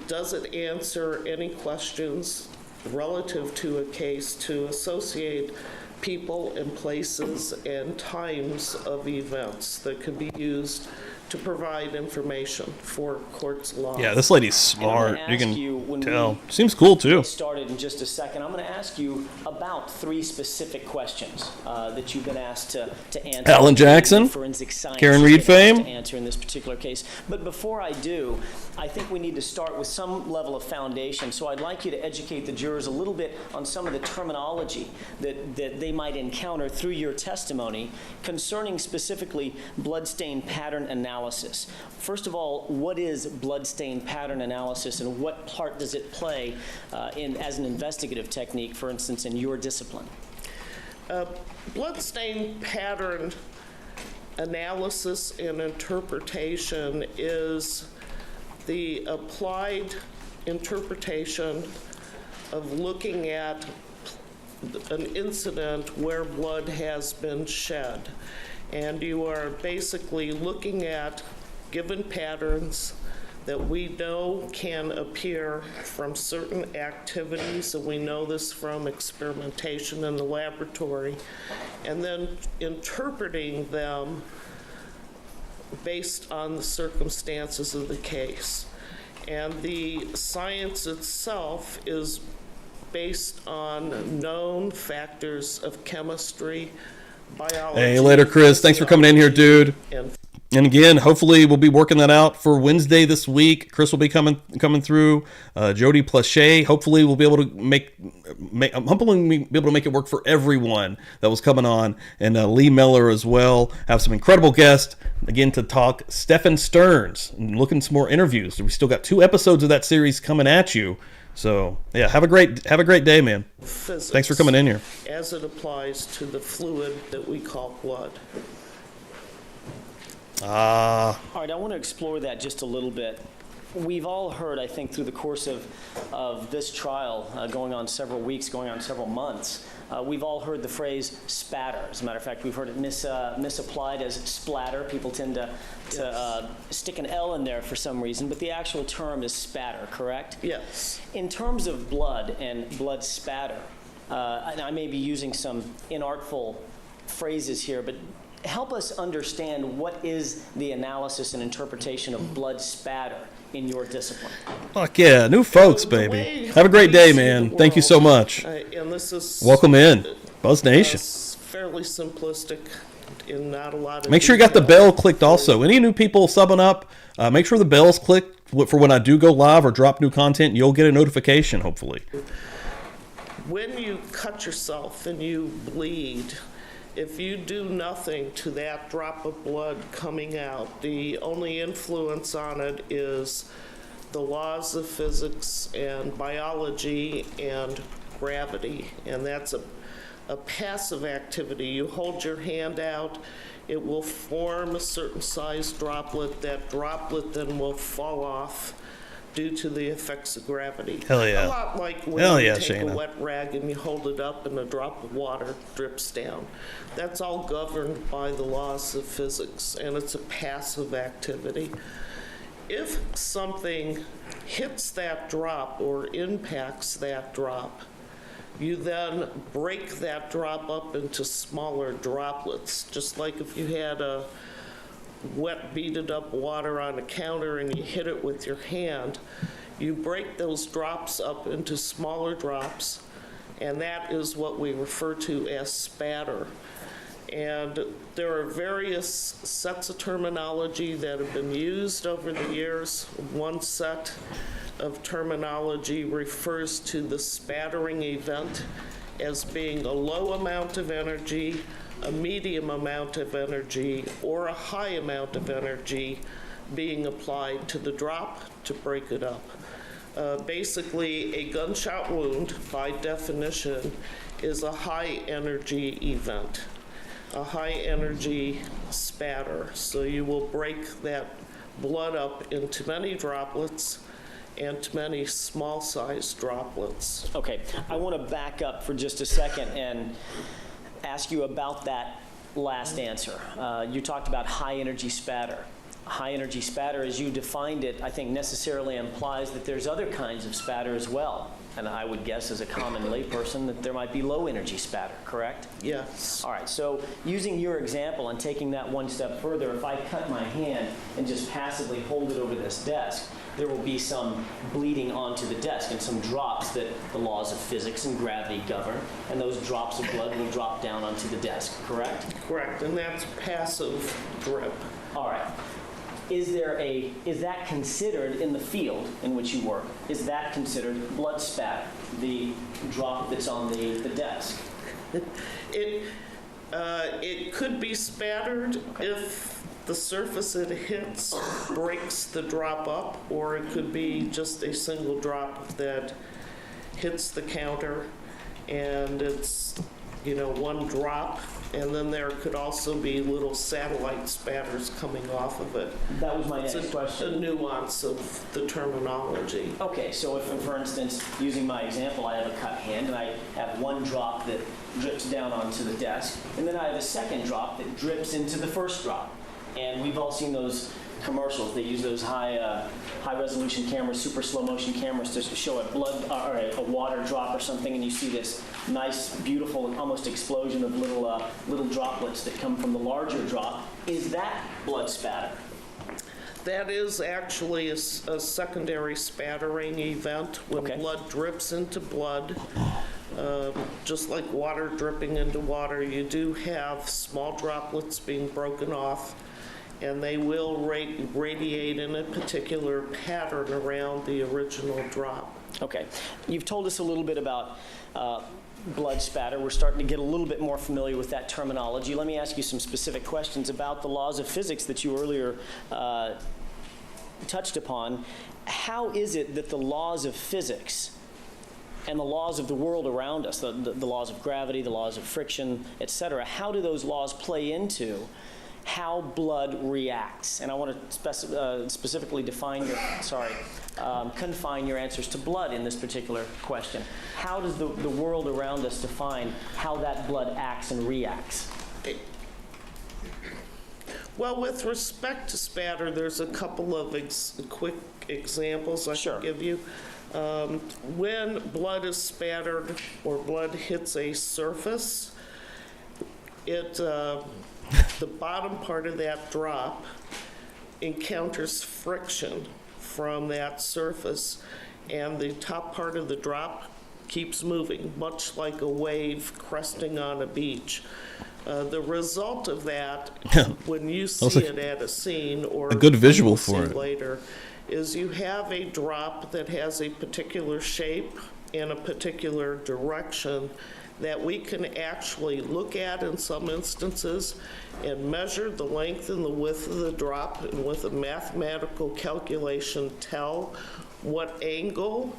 does it answer any questions relative to a case to associate people and places and times of events that could be used to provide information for courts' law. yeah, this lady's smart. You can when tell. we Seems cool too. get started in just a second, I'm going to ask you about 3 specific questions that you've been asked to answer. Alan Jackson, forensic science Karen Reed fame. to answer in this particular case. But before I do, I think we need to start with some level of foundation. So I'd like you to educate the jurors a little bit on some of the terminology that they might encounter through your testimony concerning specifically bloodstained pattern analysis. First of all, what is bloodstained pattern analysis, and what part does it play as an investigative technique, for instance, in your discipline? Bloodstained pattern analysis and interpretation is the applied interpretation of looking at an incident where blood has been shed. And you are basically looking at given patterns that we know can appear from certain activities, and we know this from experimentation in the laboratory, and then interpreting them based on the circumstances of the case. And the science itself is based on known factors of chemistry, biology. Hey, later, Chris. Thanks for coming in here, dude. And again, hopefully we'll be working that out for Wednesday this week. Chris will be coming through. Jody plus Shay. Hopefully we'll be able to I'm hoping we'll be able to make it work for everyone that was coming on, and Lee Miller as well. Have some incredible guests again to talk. Stephen Stearns, and looking some more interviews. We still got 2 episodes of that series coming at you. So yeah, have a great day, man. Physics, thanks for coming in here. As it applies to the fluid that we call blood. All right, I want to explore that just a little bit. We've all heard, I think, through the course of this trial, going on several weeks, going on several months, we've all heard the phrase spatter. As a matter of fact, we've heard it misapplied as splatter. People tend to stick an L in there for some reason, but the actual term is spatter, correct? Yes. In terms of blood and blood spatter, and I may be using some inartful phrases here, but help us understand what is the analysis and interpretation of blood spatter in your discipline. Fuck yeah, new folks, baby. Have a great day, man. Thank you so much. And this is welcome in, Buzz Nation. Fairly simplistic, and not a lot of. Make sure you got the bell clicked. Also, any new people subbing up, make sure the bell's clicked for when I do go live or drop new content. You'll get a notification, hopefully. When you cut yourself and you bleed, if you do nothing to that drop of blood coming out, the only influence on it is the laws of physics and biology and gravity, and that's a passive activity. You hold your hand out, it will form a certain size droplet. That droplet then will fall off due to the effects of gravity. Hell yeah. A lot like when you take a wet rag and you hold it up and a drop of water drips down. That's all governed by the laws of physics, and it's a passive activity. If something hits that drop or impacts that drop, you then break that drop up into smaller droplets, just like if you had a wet, beaded up water on a counter and you hit it with your hand, you break those drops up into smaller drops, and that is what we refer to as spatter. And there are various sets of terminology that have been used over the years. One set of terminology refers to the spattering event as being a low amount of energy, a medium amount of energy, or a high amount of energy being applied to the drop to break it up. Basically, a gunshot wound, by definition, is a high energy event, a high energy spatter. So you will break that blood up into many droplets and to many small sized droplets. Okay, I want to back up for just a second and ask you about that last answer. You talked about high energy spatter. High energy spatter, as you defined it, I think necessarily implies that there's other kinds of spatter as well. And I would guess as a common layperson that there might be low energy spatter, correct? Yes. All right, so using your example and taking that one step further, if I cut my hand and just passively hold it over this desk, there will be some bleeding onto the desk and some drops that the laws of physics and gravity govern, and those drops of blood will drop down onto the desk, correct? Correct, and that's passive drip. All right. Is that considered in the field in which you work? Is that considered blood spatter, the drop that's on the desk? It could be spattered if the surface it hits breaks the drop up, or it could be just a single drop that hits the counter and it's, one drop, and then there could also be little satellite spatters coming off of it. That was my next question. It's a nuance of the terminology. Okay, so if, for instance, using my example, I have a cut hand and I have one drop that drips down onto the desk, and then I have a second drop that drips into the first drop. And we've all seen those commercials. They use those high resolution cameras, super slow motion cameras to show a blood or a water drop or something, and you see this nice, beautiful, almost explosion of little droplets that come from the larger drop. Is that blood spatter? That is actually a secondary spattering event when blood drips into blood. Just like water dripping into water, you do have small droplets being broken off, and they will radiate in a particular pattern around the original drop. Okay. You've told us a little bit about blood spatter. We're starting to get a little bit more familiar with that terminology. Let me ask you some specific questions about the laws of physics that you earlier touched upon. How is it that the laws of physics and the laws of the world around us, the laws of gravity, the laws of friction, et cetera, how do those laws play into how blood reacts? And I want to specifically define your, confine your answers to blood in this particular question. How does the world around us define how that blood acts and reacts? Well, with respect to spatter, there's a couple of quick examples I can give you. When blood is spattered or blood hits a surface, the bottom part of that drop encounters friction from that surface, and the top part of the drop keeps moving, much like a wave cresting on a beach. The result of that, when you see it at a scene or a good visual for it later, is you have a drop that has a particular shape and a particular direction that we can actually look at in some instances and measure the length and the width of the drop, and with a mathematical calculation tell what angle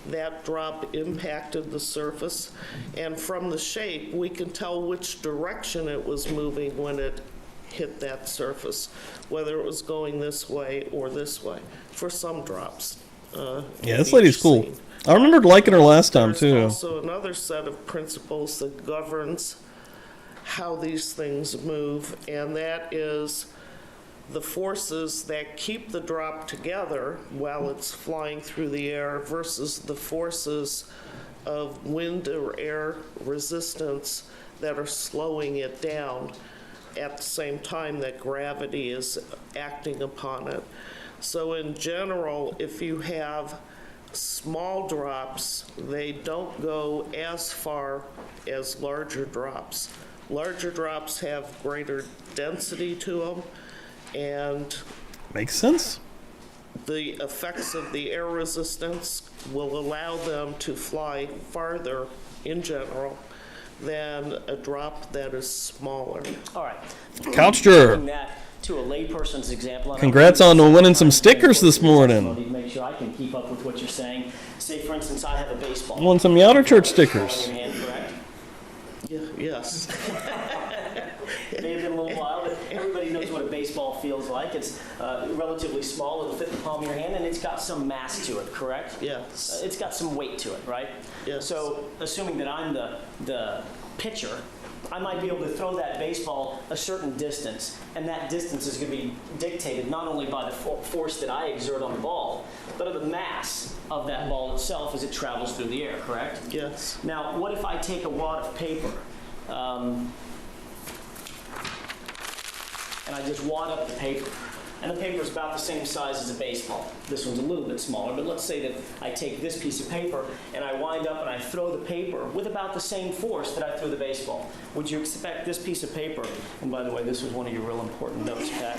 that drop impacted the surface. And from the shape, we can tell which direction it was moving when it hit that surface, whether it was going this way or this way, for some drops. Yeah, this lady's cool. Scene. I remembered liking her last time, too. There's also another set of principles that governs how these things move, and that is the forces that keep the drop together while it's flying through the air versus the forces of wind or air resistance that are slowing it down at the same time that gravity is acting upon it. So in general, if you have small drops, they don't go as far as larger drops. Larger drops have greater density to them, and makes sense. The effects of the air resistance will allow them to fly farther in general than a drop that is smaller. All right. Coucher. To a layperson's example. Congrats on winning some stickers this morning. To make sure I can keep up with what you're saying. Say, for instance, I have a baseball. Won some Youter Church stickers. In your hand, correct? Yeah, yes. It may have been a little while, but everybody knows what a baseball feels like. It's relatively small. It'll fit the palm of your hand, and it's got some mass to it, correct? Yes. It's got some weight to it, right? Yes. So, assuming that I'm the pitcher, I might be able to throw that baseball a certain distance, and that distance is going to be dictated not only by the force that I exert on the ball, but of the mass of that ball itself as it travels through the air, correct? Yes. Now, what if I take a wad of paper, and I just wad up the paper, and the paper is about the same size as a baseball. This one's a little bit smaller, but let's say that I take this piece of paper and I wind up and I throw the paper with about the same force that I threw the baseball. Would you expect this piece of paper, and by the way, this was one of your real important notes, Pat.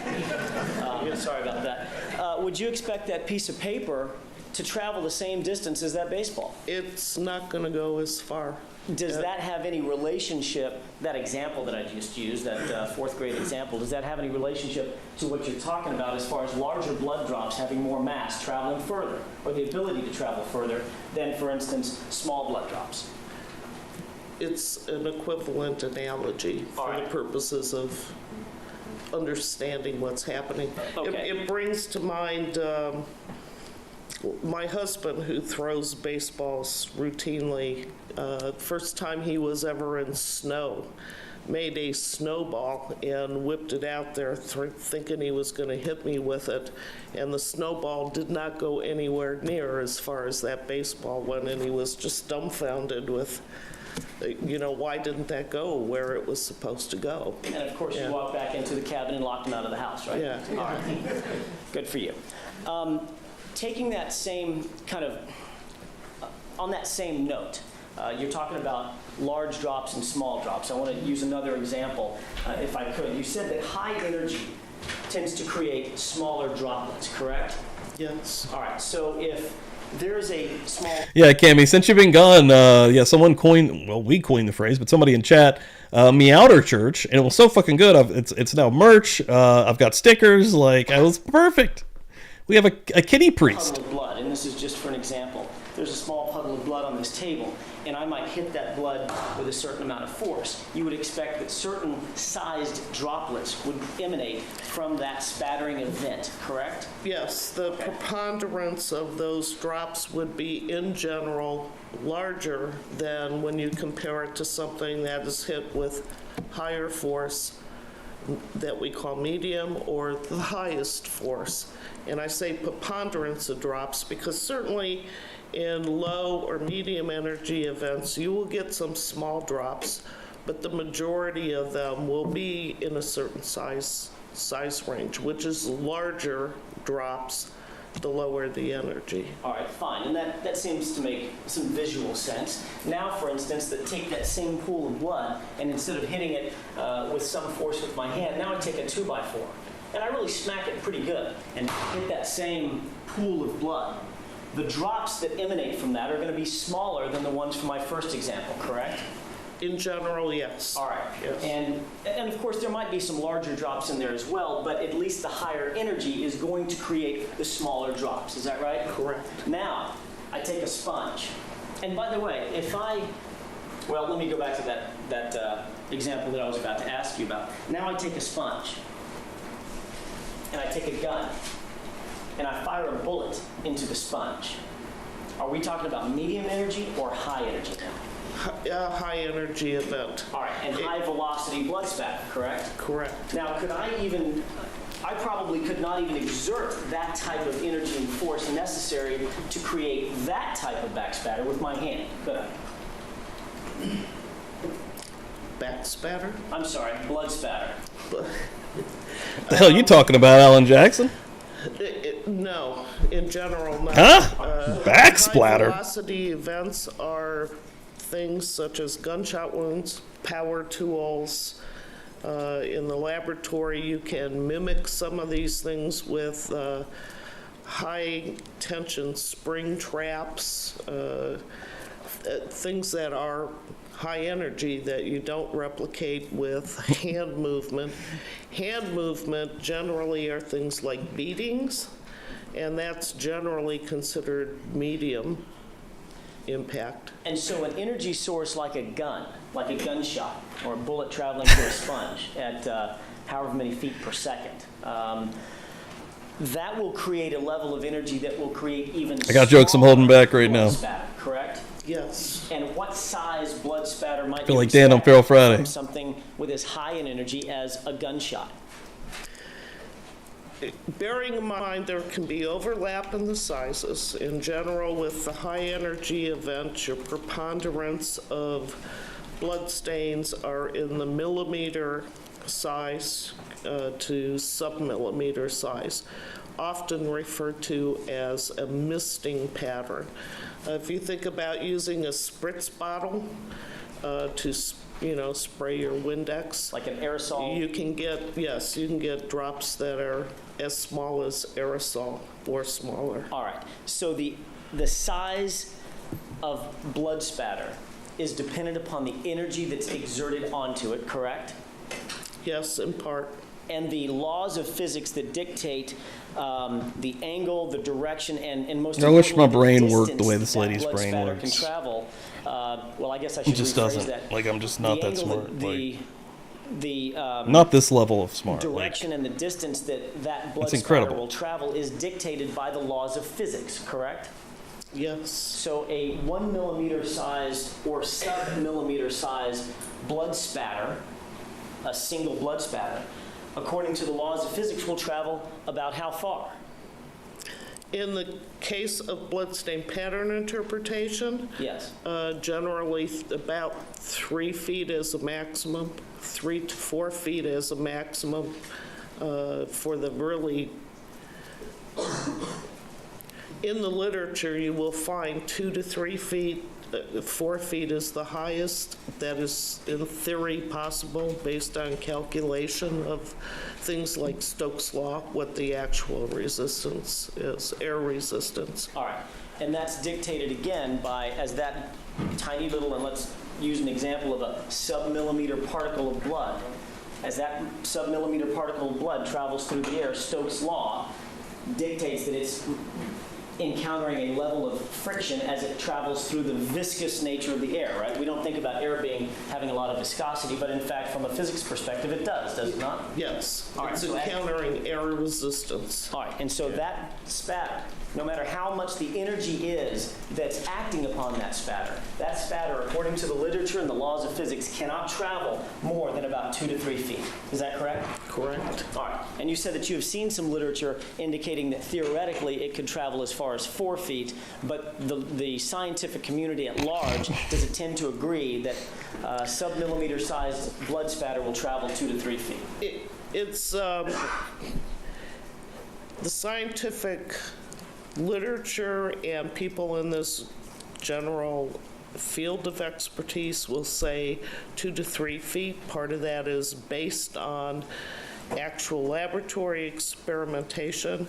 Sorry about that. Would you expect that piece of paper to travel the same distance as that baseball? It's not going to go as far. Does that have any relationship, that example that I just used, that fourth grade example, does that have any relationship to what you're talking about as far as larger blood drops having more mass, traveling further, or the ability to travel further than, for instance, small blood drops? It's an equivalent analogy for the purposes of understanding what's happening. Okay. It brings to mind my husband, who throws baseballs routinely. First time he was ever in snow, made a snowball and whipped it out there thinking he was going to hit me with it, and the snowball did not go anywhere near as far as that baseball went, and he was just dumbfounded with, why didn't that go where it was supposed to go? And of course you walked back into the cabin and locked him out of the house, right? Yeah. All right. Good for you. Taking that same kind of, on that same note, you're talking about large drops and small drops. I want to use another example, if I could. You said that high energy tends to create smaller droplets, correct? Yes. All right, so if there's a small... Yeah, Cammy, since you've been gone, someone coined, well, we coined the phrase, but somebody in chat, Meowder Church, and it was so fucking good. It's now merch. I've got stickers. Like, it was perfect. We have a kitty priest. Puddle of blood, and this is just for an example. There's a small puddle of blood on this table, and I might hit that blood with a certain amount of force. You would expect that certain sized droplets would emanate from that spattering event, correct? Yes, the preponderance of those drops would be, in general, larger than when you compare it to something that is hit with higher force that we call medium or the highest force. And I say preponderance of drops because certainly in low or medium energy events, you will get some small drops, but the majority of them will be in a certain size range, which is larger drops the lower the energy. All right, fine, and that seems to make some visual sense. Now, for instance, take that same pool of blood, and instead of hitting it with some force with my hand, now I take a 2x4, and I really smack it pretty good, and hit that same pool of blood. The drops that emanate from that are going to be smaller than the ones from my first example, correct? In general, yes. All right. Yes. And of course, there might be some larger drops in there as well, but at least the higher energy is going to create the smaller drops. Is that right? Correct. Now, I take a sponge. And by the way, well, let me go back to that example that I was about to ask you about. Now I take a sponge, and I take a gun, and I fire a bullet into the sponge. Are we talking about medium energy or high energy now? High energy event. All right, and high velocity blood spatter, correct? Correct. Now, I probably could not even exert that type of energy and force necessary to create that type of back spatter with my hand, could I? Back spatter? I'm sorry, blood spatter. What the hell are you talking about, Alan Jackson? No, in general, not. Huh? Back splatter? High velocity events are things such as gunshot wounds, power tools. In the laboratory, you can mimic some of these things with high tension spring traps, things that are high energy that you don't replicate with hand movement. Hand movement generally are things like beatings, and that's generally considered medium impact. And so an energy source like a gun, like a gunshot, or a bullet traveling through a sponge at however many feet per second, that will create a level of energy that will create even I got jokes I'm holding back right now. Spatter, correct? Yes. And what size blood spatter might I feel you like Dan on Feral Friday. from something with as high an energy as a gunshot? Bearing in mind there can be overlap in the sizes. In general, with the high energy event, your preponderance of blood stains are in the millimeter size to submillimeter size, often referred to as a misting pattern. If you think about using a spritz bottle to spray your Windex, like an aerosol, you can get drops that are as small as aerosol or smaller. All right. So the size of blood spatter is dependent upon the energy that's exerted onto it, correct? Yes, in part. And the laws of physics that dictate the angle, the direction, and most I wish my importantly, brain the worked the way distance this lady's that blood brain spatter works. can travel. Well, I guess I should It just rephrase doesn't. that. Like, I'm just not The that angle, smart. Not this level of smart. Direction and the distance that blood It's spatter incredible. will travel is dictated by the laws of physics, correct? Yes. So a 1 millimeter size or sub-millimeter size blood spatter, a single blood spatter, according to the laws of physics, will travel about how far? In the case of bloodstain pattern interpretation, yes, generally about 3 feet is a maximum, 3 to 4 feet is a maximum for the really. In the literature, you will find 2 to 3 feet 4 feet is the highest. That is, in theory, possible based on calculation of things like Stokes' law, what the actual resistance is, air resistance. All right. And that's dictated again by, as that tiny little, and let's use an example of a sub-millimeter particle of blood. As that sub-millimeter particle of blood travels through the air, Stokes' law dictates that it's encountering a level of friction as it travels through the viscous nature of the air, right? We don't think about air having a lot of viscosity, but in fact, from a physics perspective, it does it not? Yes. All right, it's so encountering air resistance. All right, and so that spatter, no matter how much the energy is that's acting upon that spatter, according to the literature and the laws of physics, cannot travel more than about 2 to 3 feet. Is that correct? Correct. All right, and you said that you have seen some literature indicating that theoretically it could travel as far as 4 feet, but the scientific community at large does it tend to agree that sub-millimeter sized blood spatter will travel 2 to 3 feet? It's the scientific literature and people in this general field of expertise will say 2 to 3 feet. Part of that is based on actual laboratory experimentation,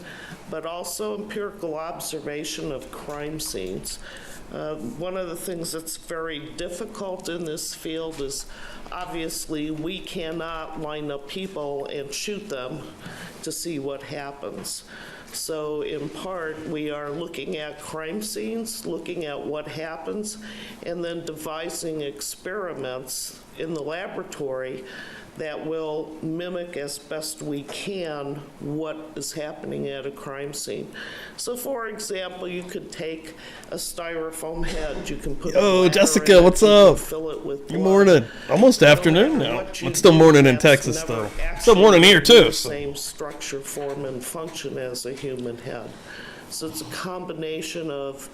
but also empirical observation of crime scenes. One of the things that's very difficult in this field is obviously we cannot line up people and shoot them to see what happens. So in part, we are looking at crime scenes, looking at what happens, and then devising experiments in the laboratory that will mimic as best we can what is happening at a crime scene. So for example, you could take a styrofoam head, you can put Yo, Jessica, what's up? Fill it with Good morning. Almost afternoon now. It's still morning in Texas, though. Still morning here, too. So. Same structure, form, and function as a human head. So it's a combination of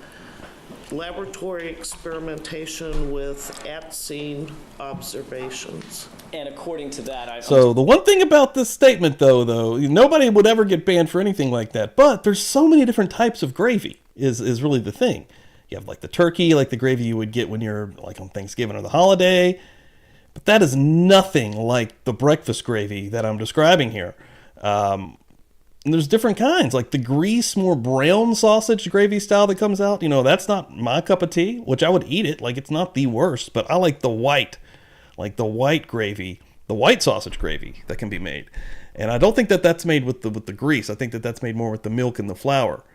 laboratory experimentation with at-scene observations. And according to that, So the one thing about this statement, though, nobody would ever get banned for anything like that. But there's so many different types of gravy is really the thing. You have like the turkey, like the gravy you would get when you're like on Thanksgiving or the holiday. But that is nothing like the breakfast gravy that I'm describing here. And there's different kinds, like the grease, more brown sausage gravy style that comes out. That's not my cup of tea, which I would eat it. Like, it's not the worst, but I like the white gravy, the white sausage gravy that can be made. And I don't think that that's made with the grease. I think that that's made more with the milk and the flour.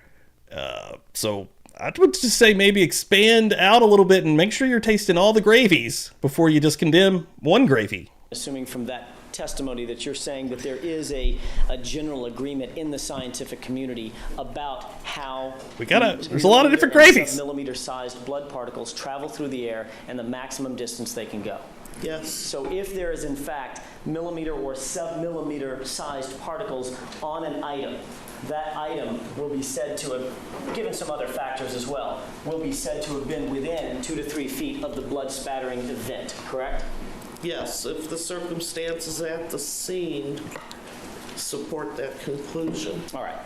So I would just say maybe expand out a little bit and make sure you're tasting all the gravies before you just condemn one gravy. Assuming from that testimony that you're saying that there is a general agreement in the scientific community about how there's a lot of different gravies. Millimeter sized blood particles travel through the air and the maximum distance they can go. Yes. So if there is in fact millimeter or sub-millimeter sized particles on an item, that item will be said to have, given some other factors as well, will be said to have been within 2 to 3 feet of the blood spattering event, correct? Yes, if the circumstances at the scene support that conclusion. All right.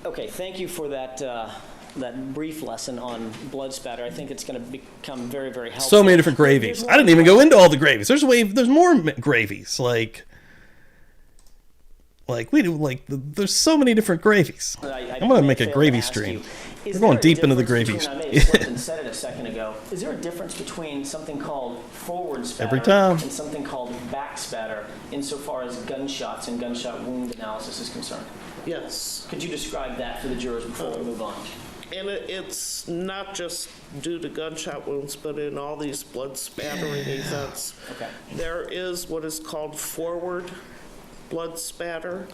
Okay, thank you for that that brief lesson on blood spatter. I think it's going to become very, very helpful. So many different gravies. I didn't even go into all the gravies. There's more gravies. There's so many different gravies. I'm going to make a gravy stream. We're going deep into the gravies. I may have slipped and said it a second ago. Is there a difference between something called forward spatter Every time. and something called back spatter insofar as gunshots and gunshot wound analysis is concerned? Yes. Could you describe that for the jurors before we move on? And it's not just due to gunshot wounds, but in all these blood spattering events. Okay. There is what is called forward blood spatter,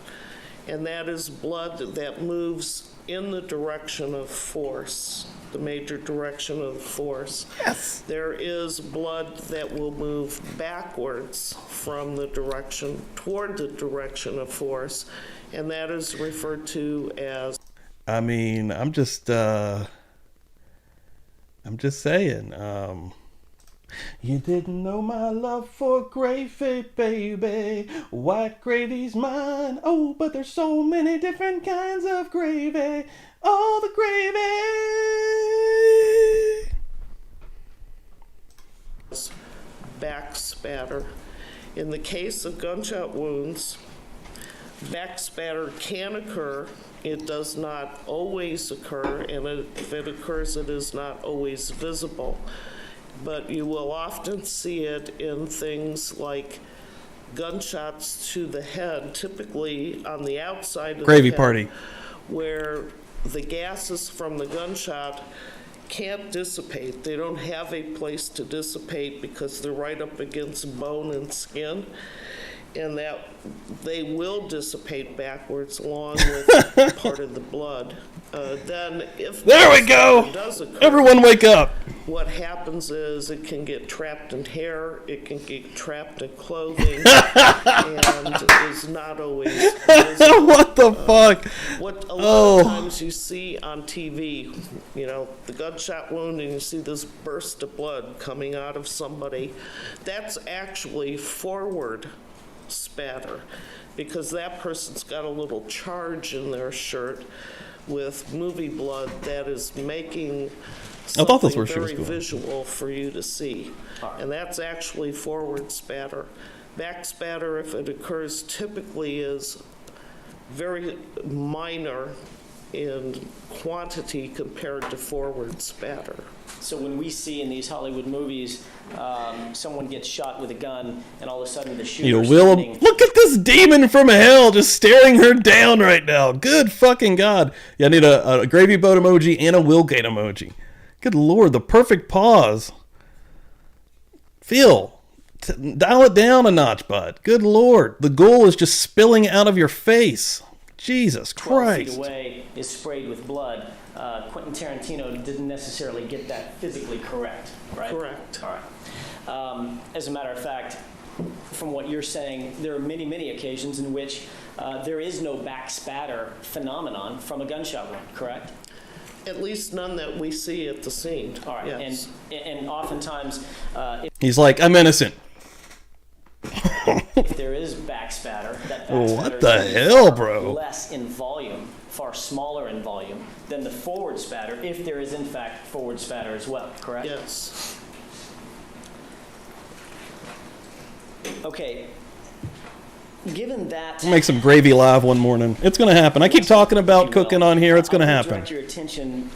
and that is blood that moves in the direction of force, the major direction of force. Yes. There is blood that will move backwards from the direction toward the direction of force, and that is referred to as. I mean, I'm just saying. You didn't know my love for gravy, baby. White gravy's mine. Oh, but there's so many different kinds of gravy. all the gravy. Back spatter. In the case of gunshot wounds, back spatter can occur. It does not always occur, and if it occurs, it is not always visible. But you will often see it in things like gunshots to the head, typically on the outside of Gravy the head, party. where the gases from the gunshot can't dissipate. They don't have a place to dissipate because they're right up against bone and skin, and that they will dissipate backwards along with part of the blood. Then if There we go. does occur, Everyone wake up. what happens is it can get trapped in hair, it can get trapped in clothing, and is not always visible. What the fuck? What a lot of times you see on TV, you know, the gunshot wound and you see this burst of blood coming out of somebody, that's actually forward spatter, because that person's got a little charge in their shirt with movie blood that is making I thought that's something where she was very going. visual for you to see. And that's actually forward spatter. Back spatter, if it occurs, typically is very minor in quantity compared to forward spatter. So when we see in these Hollywood movies, someone gets shot with a gun, and all of a sudden the shooter's standing. Look at this demon from hell just staring her down right now. Good fucking God. Yeah, I need a gravy boat emoji and a Willgate emoji. Good Lord, the perfect pause. Phil, dial it down a notch, bud. Good Lord. The goal is just spilling out of your face. Jesus 12 Christ. feet away is sprayed with blood. Quentin Tarantino didn't necessarily get that physically correct, right? Correct. All right. As a matter of fact, from what you're saying, there are many, many occasions in which there is no back spatter phenomenon from a gunshot wound, correct? At least none that we see at the scene. All right. Yes. And oftentimes, He's like, I'm innocent. if there is back spatter, that back What spatter the is hell, far bro? less in volume, far smaller in volume than the forward spatter, if there is in fact forward spatter as well, correct? Yes. Okay. Given that, We'll make some gravy live one morning. It's going to happen. I keep talking about cooking on here. It's going to I'm happen. direct your attention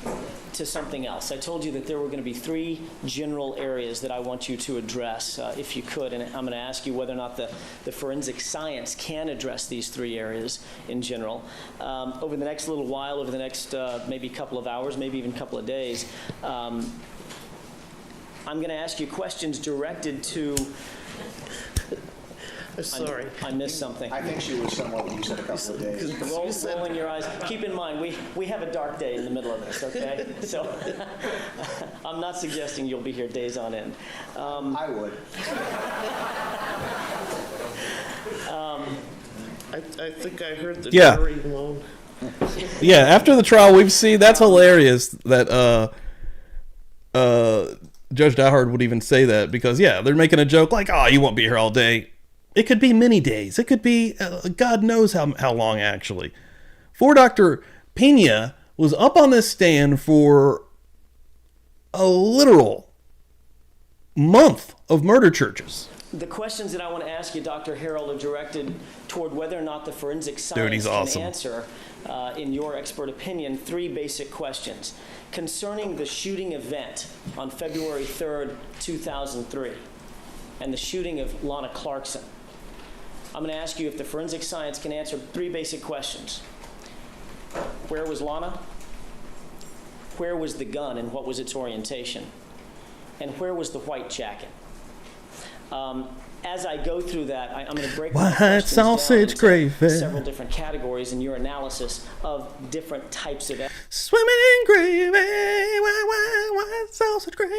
to something else. I told you that there were going to be 3 general areas that I want you to address, if you could, and I'm going to ask you whether or not the forensic science can address these 3 areas in general. Over the next little while, over the next maybe couple of hours, maybe even couple of days, I'm going to ask you questions directed to... Sorry. I missed something. I think she was somewhat when you said a couple of days. Rolling your eyes. Keep in mind, we have a dark day in the middle of this, okay? So I'm not suggesting you'll be here days on end. I would. I think I heard the Yeah. jury loan. Yeah, after the trial, we've seen that's hilarious that Judge Dowhard would even say that because, yeah, they're making a joke like, oh, you won't be here all day. It could be many days. It could be God knows how long, actually. For Dr. Pena was up on this stand for a literal month of murder charges. The questions that I want to ask you, Dr. Harold, are directed toward whether or not the forensic science he's can awesome. answer, in your expert opinion, 3 basic questions. Concerning the shooting event on February 3rd, 2003, and the shooting of Lana Clarkson, I'm going to ask you if the forensic science can answer 3 basic questions. Where was Lana? Where was the gun and what was its orientation? And where was the white jacket? As I go through that, I'm going to break my White questions down sausage into gravy. several different categories in your analysis of different types of Swimming in gravy, white sausage gravy.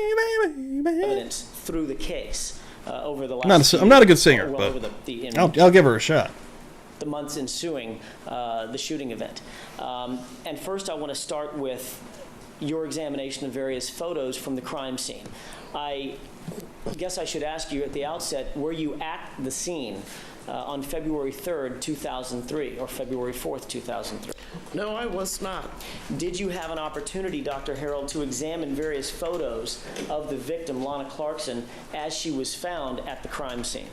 evidence through the case over the last I'm not a good singer, well, but over the I'll give her a shot. the months ensuing the shooting event. And first I want to start with your examination of various photos from the crime scene. I guess I should ask you at the outset, were you at the scene on February 3rd, 2003, or February 4th, 2003? No, I was not. Did you have an opportunity, Dr. Harold, to examine various photos of the victim, Lana Clarkson, as she was found at the crime scene?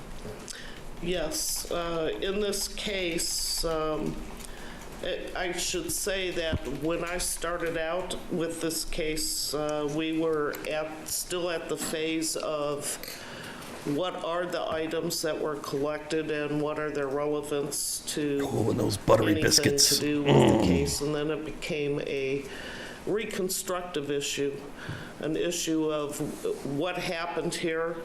Yes. In this case, I should say that when I started out with this case, we were still at the phase of what are the items that were collected and what are their relevance to and those buttery anything biscuits. to do with the case. And then it became a reconstructive issue, an issue of what happened here.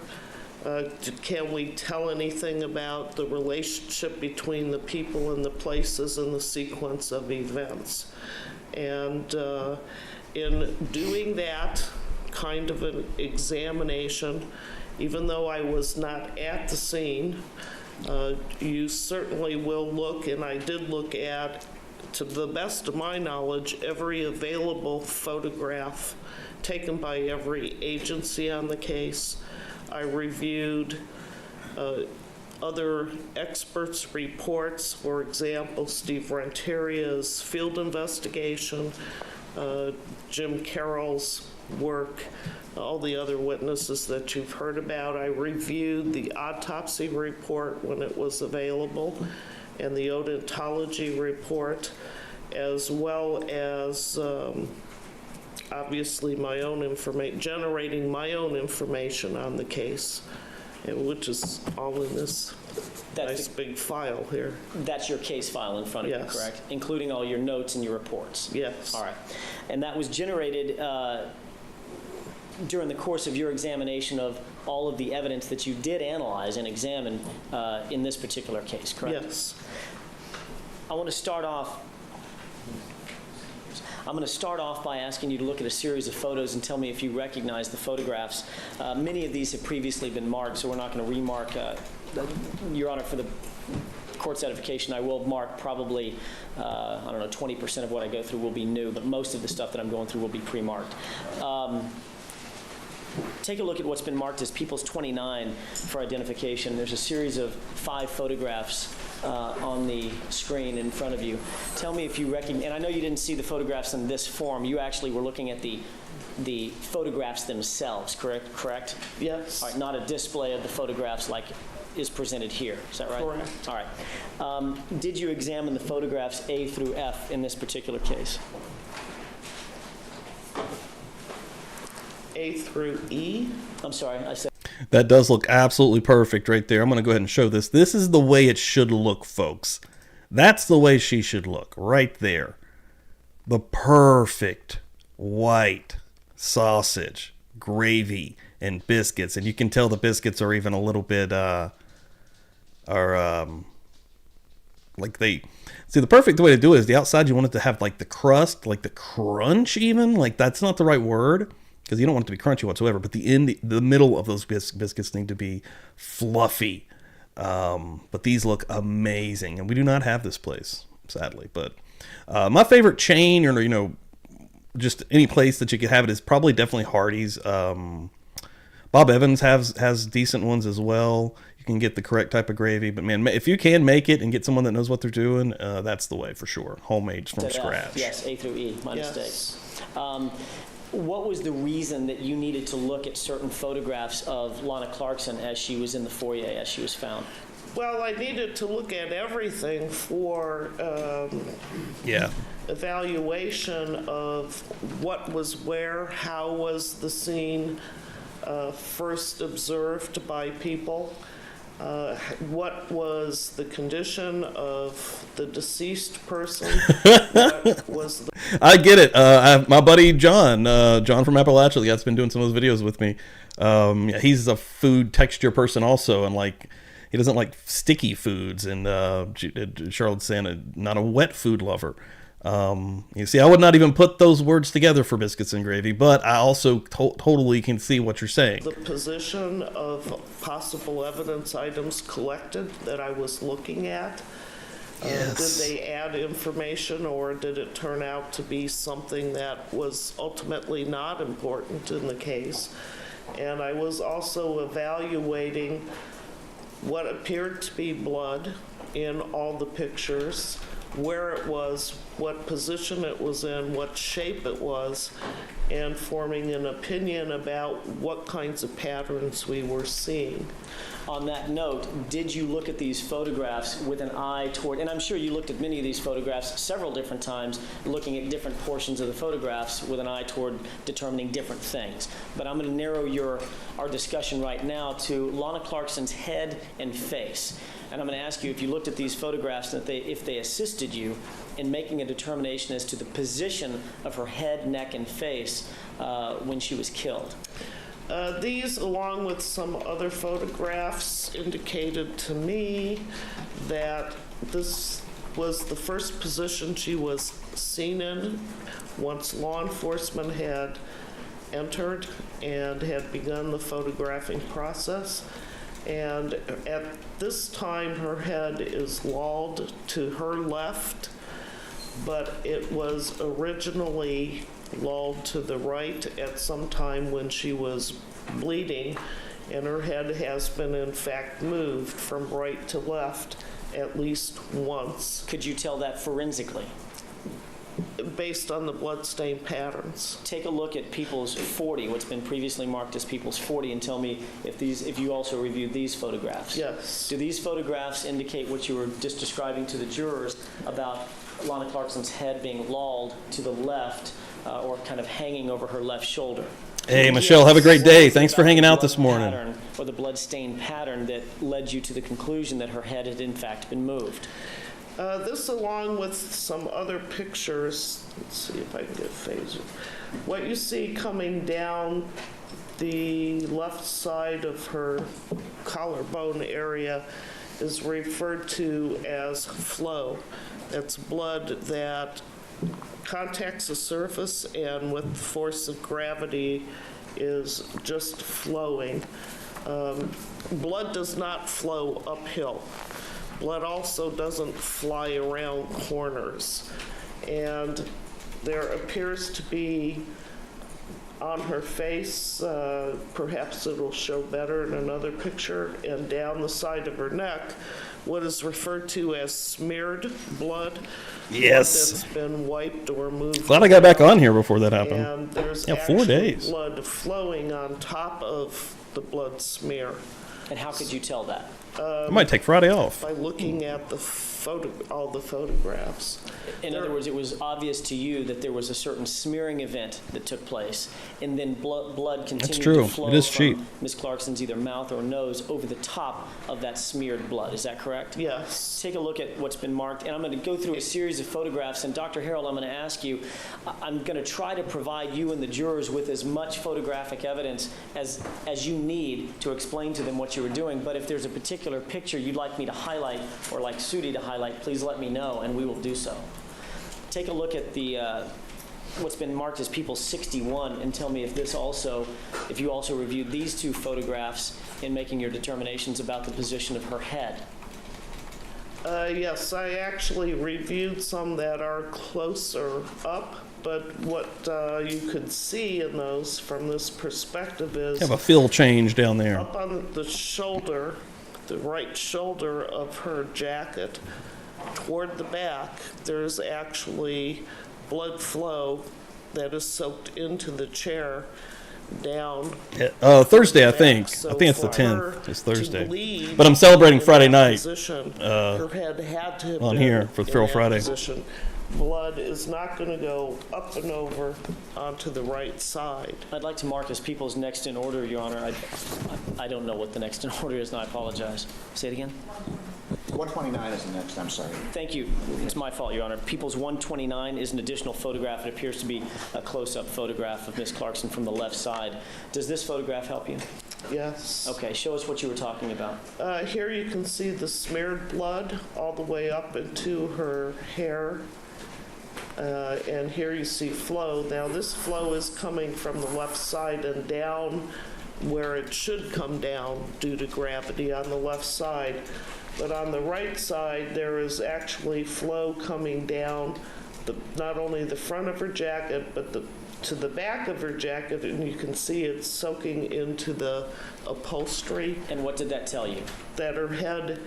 Can we tell anything about the relationship between the people and the places and the sequence of events? And in doing that kind of an examination, even though I was not at the scene, you certainly will look, and I did look at, to the best of my knowledge, every available photograph taken by every agency on the case. I reviewed other experts' reports, for example, Steve Renteria's field investigation, Jim Carroll's work, all the other witnesses that you've heard about. I reviewed the autopsy report when it was available and the odontology report, as well as obviously my own information, generating my own information on the case, which is all in this nice big file here. That's your case file in front of you, correct? Including all your notes and your reports? Yes. All right. And that was generated during the course of your examination of all of the evidence that you did analyze and examine in this particular case, correct? Yes. I'm going to start off by asking you to look at a series of photos and tell me if you recognize the photographs. Many of these have previously been marked, so we're not going to remark. Your Honor, for the court's edification, I will mark probably, 20% of what I go through will be new, but most of the stuff that I'm going through will be pre-marked. Take a look at what's been marked as People's 29 for identification. There's a series of 5 photographs on the screen in front of you. Tell me if you recognize, and I know you didn't see the photographs in this form. You actually were looking at the photographs themselves, correct? Yes. All right, not a display of the photographs like is presented here. Is that right? Correct. All right. Did you examine the photographs A through F in this particular case? A through E? I'm sorry, I said. That does look absolutely perfect right there. I'm going to go ahead and show this. This is the way it should look, folks. That's the way she should look, right there. The perfect white sausage, gravy, and biscuits. And you can tell the biscuits are even a little bit, like they... See, the perfect way to do it is the outside, you want it to have like the crust, like the crunch even. Like that's not the right word, because you don't want it to be crunchy whatsoever, but the middle of those biscuits need to be fluffy. But these look amazing, and we do not have this place, sadly. But my favorite chain, or just any place that you could have it, is probably definitely Hardee's. Bob Evans has decent ones as well. You can get the correct type of gravy, but man, if you can make it and get someone that knows what they're doing, that's the way for sure. Homemade from scratch. Yes, A through E, my mistake. What was the reason that you needed to look at certain photographs of Lana Clarkson as she was in the foyer, as she was found? Well, I needed to look at everything for evaluation of what was where, how was the scene first observed by people, what was the condition of the deceased person, what was the... I get it. My buddy John from Appalachia, that's been doing some of those videos with me. He's a food texture person also, and like he doesn't like sticky foods. And Charlotte's saying not a wet food lover. You see, I would not even put those words together for biscuits and gravy, but I also totally can see what you're saying. The position of possible evidence items collected that I was looking at. Yes. Did they add information, or did it turn out to be something that was ultimately not important in the case? And I was also evaluating what appeared to be blood in all the pictures, where it was, what position it was in, what shape it was, and forming an opinion about what kinds of patterns we were seeing. On that note, did you look at these photographs with an eye toward, and I'm sure you looked at many of these photographs several different times, looking at different portions of the photographs with an eye toward determining different things. But I'm going to narrow our discussion right now to Lana Clarkson's head and face. And I'm going to ask you if you looked at these photographs, and if they assisted you in making a determination as to the position of her head, neck, and face when she was killed. These, along with some other photographs, indicated to me that this was the first position she was seen in once law enforcement had entered and had begun the photographing process. And at this time, her head is lolled to her left, but it was originally lolled to the right at some time when she was bleeding, and her head has been in fact moved from right to left at least once. Could you tell that forensically? Based on the bloodstain patterns. Take a look at People's 40, what's been previously marked as People's 40, and tell me if you also reviewed these photographs. Yes. Do these photographs indicate what you were just describing to the jurors about Lana Clarkson's head being lolled to the left or kind of hanging over her left shoulder? Hey, Michelle, have a great day. Thanks for hanging out this morning. Or the bloodstain pattern that led you to the conclusion that her head had in fact been moved. This, along with some other pictures, let's see if I can get phaser. What you see coming down the left side of her collarbone area is referred to as flow. That's blood that contacts the surface and with the force of gravity is just flowing. Blood does not flow uphill. Blood also doesn't fly around corners. And there appears to be on her face, perhaps it'll show better in another picture, and down the side of her neck, what is referred to as smeared blood. Yes. Blood that's been wiped or moved. Glad I got back on here before that happened. And there's yeah, 4 days. Blood flowing on top of the blood smear. And how could you tell that? I might take Friday off. By looking at all the photographs. In other words, it was obvious to you that there was a certain smearing event that took place, and then blood continued to flow from Ms. Clarkson's either mouth or nose over the top of that smeared blood. Is that correct? Yes. Take a look at what's been marked, and I'm going to go through a series of photographs, and Dr. Harold, I'm going to ask you, I'm going to try to provide you and the jurors with as much photographic evidence as you need to explain to them what you were doing, but if there's a particular picture you'd like me to highlight or like Sudi to highlight, please let me know, and we will do so. Take a look at the what's been marked as People 61, and tell me if you also reviewed these two photographs in making your determinations about the position of her head. Yes, I actually reviewed some that are closer up, but what you could see in those from this perspective is have a fill change down there. Up on the shoulder, the right shoulder of her jacket, toward the back, there's actually blood flow that is soaked into the chair down. Thursday, I think. So I think it's the for 10th. It's Thursday. bleed But I'm celebrating Friday night her head had to have on been here for in Feral that Friday. position. Blood is not going to go up and over onto the right side. I'd like to mark as People's next in order, Your Honor. I don't know what the next in order is, and I apologize. Say it again. 129 is the next, I'm sorry. Thank you. It's my fault, Your Honor. People's 129 is an additional photograph. It appears to be a close-up photograph of Ms. Clarkson from the left side. Does this photograph help you? Yes. Okay, show us what you were talking about. Here you can see the smeared blood all the way up into her hair. And here you see flow. Now this flow is coming from the left side and down where it should come down due to gravity on the left side. But on the right side, there is actually flow coming down not only the front of her jacket, but to the back of her jacket, and you can see it's soaking into the upholstery. And what did that tell you? That her head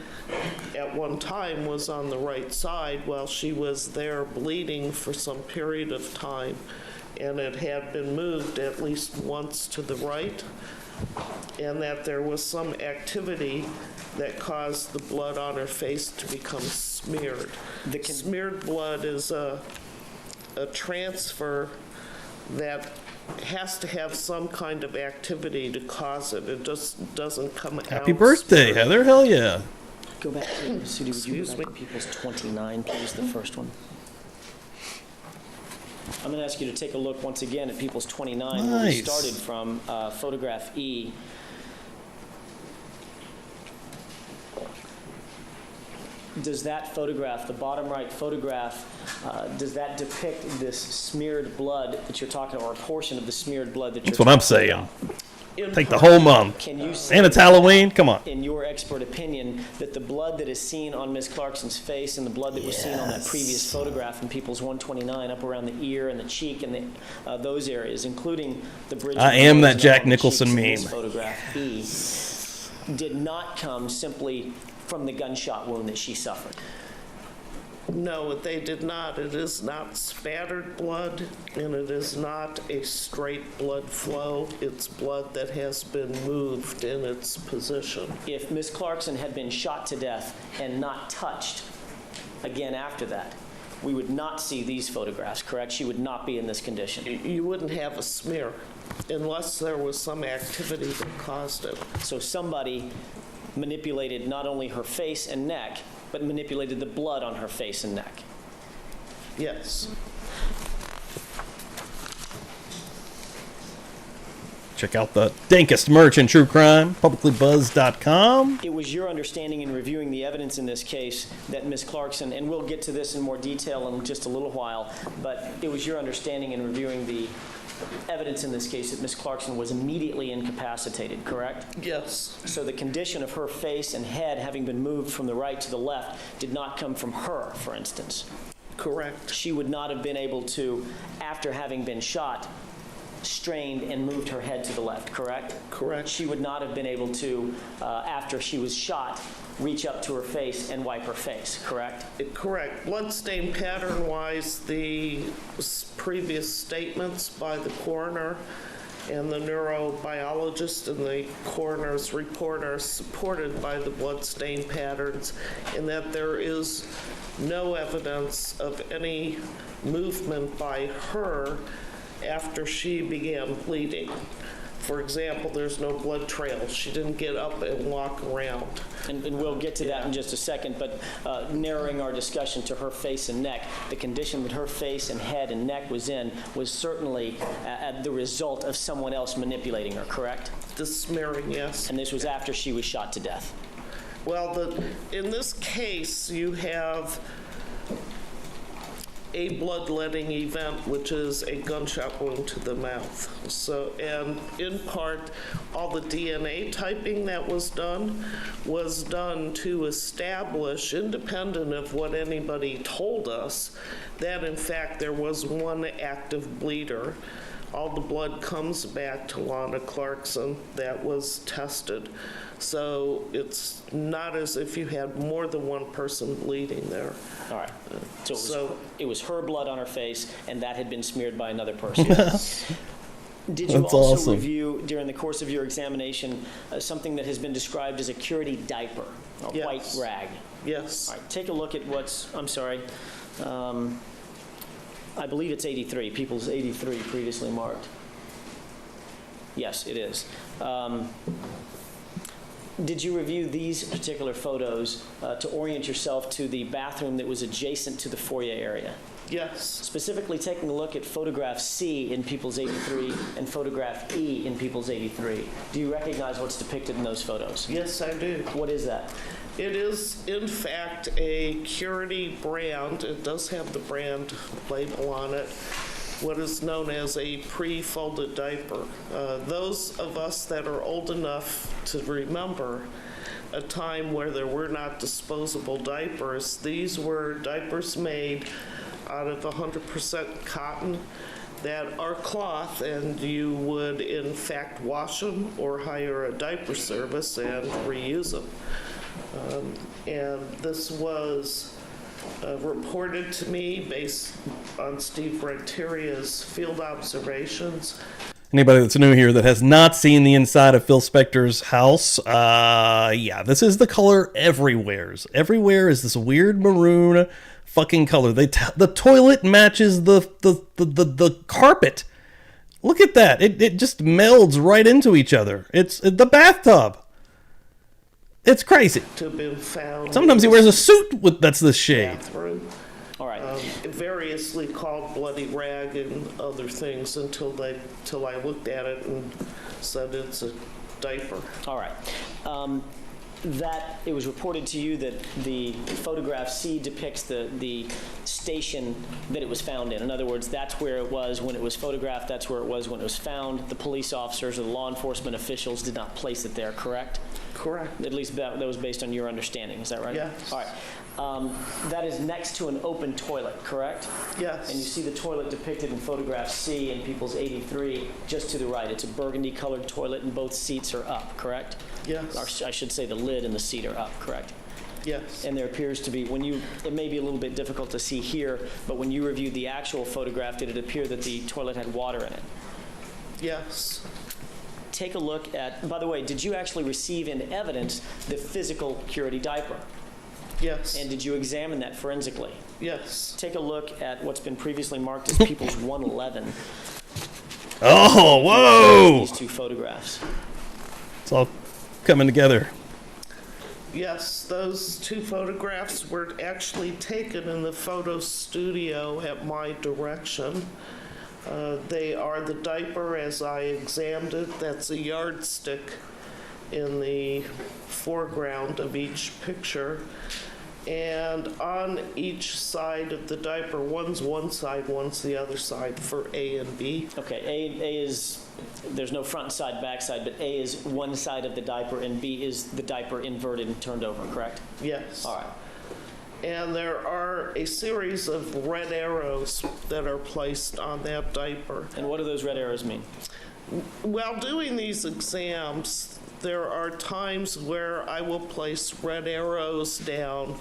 at one time was on the right side while she was there bleeding for some period of time, and it had been moved at least once to the right, and that there was some activity that caused the blood on her face to become smeared. Smeared blood is a transfer that has to have some kind of activity to cause it. It just doesn't come out. Happy birthday, Heather. Hell yeah. Go back to, Sudie, would you go back to People's 29, please, the first one? I'm going to ask you to take a look once again at People's 29, where we Nice. started from, photograph E. Does that photograph, the bottom right photograph, does that depict this smeared blood that you're talking about, or a portion of the smeared blood that you're That's what I'm talking saying. about? Take the whole month. Can you say, And it's Halloween. Come on. in your expert opinion, that the blood that is seen on Ms. Clarkson's face and the blood that was seen on that previous photograph in People's 129 up around the ear and the cheek and those areas, including the bridge. I of am the that nose Jack and on the Nicholson cheeks in this meme. photograph E, did not come simply from the gunshot wound that she suffered? No, they did not. It is not spattered blood, and it is not a straight blood flow. It's blood that has been moved in its position. If Ms. Clarkson had been shot to death and not touched again after that, we would not see these photographs, correct? She would not be in this condition. You wouldn't have a smear unless there was some activity that caused it. So somebody manipulated not only her face and neck, but manipulated the blood on her face and neck. Yes. Check out the dankest merch in true crime, PubliclyBuzzed.com. It was your understanding in reviewing the evidence in this case that Ms. Clarkson, and we'll get to this in more detail in just a little while, but it was your understanding in reviewing the evidence in this case that Ms. Clarkson was immediately incapacitated, correct? Yes. So the condition of her face and head having been moved from the right to the left did not come from her, for instance. Correct. She would not have been able to, after having been shot, strained and moved her head to the left, correct? Correct. She would not have been able to, after she was shot, reach up to her face and wipe her face, correct? Correct. Bloodstain pattern-wise, the previous statements by the coroner and the neurobiologist and the coroner's report are supported by the bloodstain patterns, in that there is no evidence of any movement by her after she began bleeding. For example, there's no blood trail. She didn't get up and walk around. And we'll get to that in just a second, but narrowing our discussion to her face and neck, the condition that her face and head and neck was in was certainly the result of someone else manipulating her, correct? The smearing, yes. And this was after she was shot to death. Well, in this case, you have a bloodletting event, which is a gunshot wound to the mouth. So, and in part, all the DNA typing that was done to establish, independent of what anybody told us, that in fact there was one active bleeder. All the blood comes back to Lana Clarkson that was tested. So it's not as if you had more than one person bleeding there. All right. So it was her blood on her face, and that had been smeared by another person. Did you That's also awesome. review, during the course of your examination, something that has been described as a Curity diaper, a Yes. white rag? Yes. All right, take a look at I'm sorry, I believe it's 83, People's 83 previously marked. Yes, it is. Did you review these particular photos to orient yourself to the bathroom that was adjacent to the foyer area? Yes. Specifically taking a look at photograph C in People's 83 and photograph E in People's 83. Do you recognize what's depicted in those photos? Yes, I do. What is that? It is, in fact, a Curity brand. It does have the brand label on it. What is known as a pre-folded diaper. Those of us that are old enough to remember a time where there were not disposable diapers, these were diapers made out of 100% cotton that are cloth, and you would in fact wash them or hire a diaper service and reuse them. And this was reported to me based on Steve Renteria's field observations. Anybody that's new here that has not seen the inside of Phil Spector's house, yeah, this is the color everywhere's. Everywhere is this weird maroon fucking color. The toilet matches the carpet. Look at that. It just melds right into each other. It's the bathtub. It's crazy. To have been found. Sometimes he wears a suit that's this shade. Bathroom. All right. Variously called bloody rag and other things until I looked at it and said it's a diaper. All right. That it was reported to you that the photograph C depicts the station that it was found in. In other words, that's where it was when it was photographed, that's where it was when it was found. The police officers or the law enforcement officials did not place it there, correct? Correct. At least that was based on your understanding, is that right? Yes. All right. That is next to an open toilet, correct? Yes. And you see the toilet depicted in photograph C in People's 83, just to the right. It's a burgundy-colored toilet, and both seats are up, correct? Yes. Or I should say the lid and the seat are up, correct? Yes. And there appears to be, it may be a little bit difficult to see here, but when you reviewed the actual photograph, did it appear that the toilet had water in it? Yes. Take a look at, by the way, did you actually receive in evidence the physical Curity diaper? Yes. And did you examine that forensically? Yes. Take a look at what's been previously marked as People's 111. Oh, whoa! These two photographs. It's all coming together. Yes, those two photographs were actually taken in the photo studio at my direction. They are the diaper as I examined it. That's a yardstick in the foreground of each picture. And on each side of the diaper, one's one side, one's the other side for A and B. Okay, A is, there's no front side, back side, but A is one side of the diaper and B is the diaper inverted and turned over, correct? Yes. All right. And there are a series of red arrows that are placed on that diaper. And what do those red arrows mean? While doing these exams, there are times where I will place red arrows down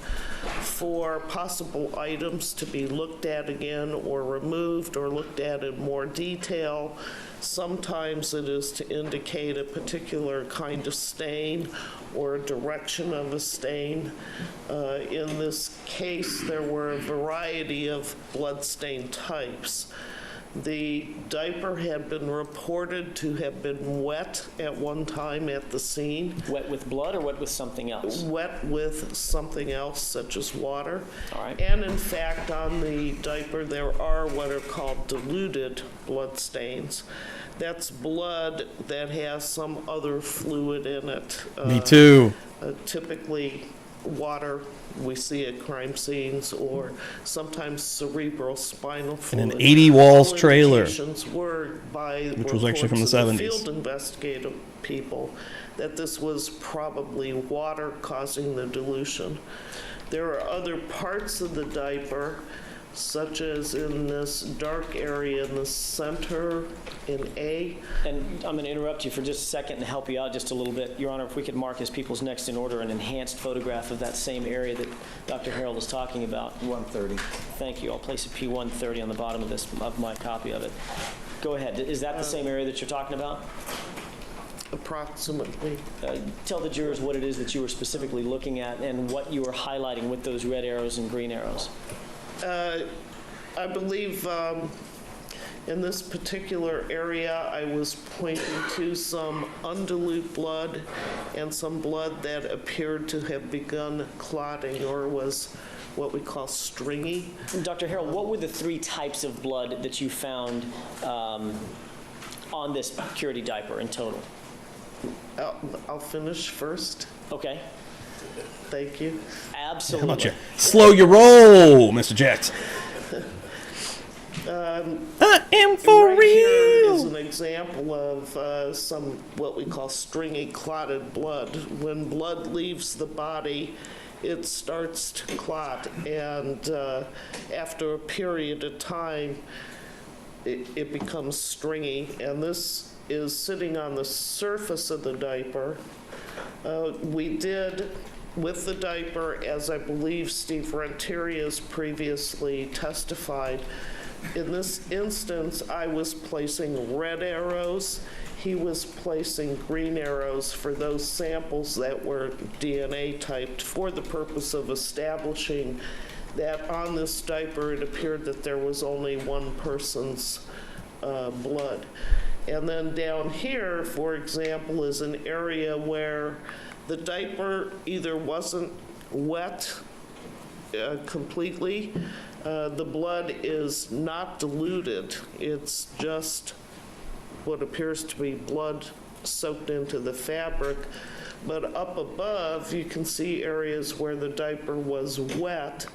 for possible items to be looked at again or removed or looked at in more detail. Sometimes it is to indicate a particular kind of stain or a direction of a stain. In this case, there were a variety of bloodstain types. The diaper had been reported to have been wet at one time at the scene. Wet with blood or wet with something else? Wet with something else, such as water. All right. And in fact, on the diaper, there are what are called diluted blood stains. That's blood that has some other fluid in it. Me too. Typically water we see at crime scenes, or sometimes cerebral spinal fluid. In an 80 walls All trailer, indications were by which was actually from the reports of 70s. Field investigative people that this was probably water causing the dilution. There are other parts of the diaper, such as in this dark area in the center in A. And I'm going to interrupt you for just a second and help you out just a little bit. Your Honor, if we could mark as People's Next in order an enhanced photograph of that same area that Dr. Harold is talking about. 130. Thank you. I'll place a P130 on the bottom of my copy of it. Go ahead. Is that the same area that you're talking about? Approximately. Tell the jurors what it is that you were specifically looking at and what you were highlighting with those red arrows and green arrows. I believe in this particular area, I was pointing to some undilute blood and some blood that appeared to have begun clotting or was what we call stringy. Dr. Harold, what were the three types of blood that you found on this Curity diaper in total? I'll finish first. Okay. Thank you. Absolutely. How about you slow your roll, Mr. Jackson? I am for right real. Here is an example of some what we call stringy clotted blood. When blood leaves the body, it starts to clot, and after a period of time, it becomes stringy, and this is sitting on the surface of the diaper. We did, with the diaper, as I believe Steve Renteria's previously testified, in this instance, I was placing red arrows. He was placing green arrows for those samples that were DNA typed for the purpose of establishing that on this diaper it appeared that there was only one person's blood. And then down here, for example, is an area where the diaper either wasn't wet completely, the blood is not diluted, it's just what appears to be blood soaked into the fabric. But up above, you can see areas where the diaper was wet,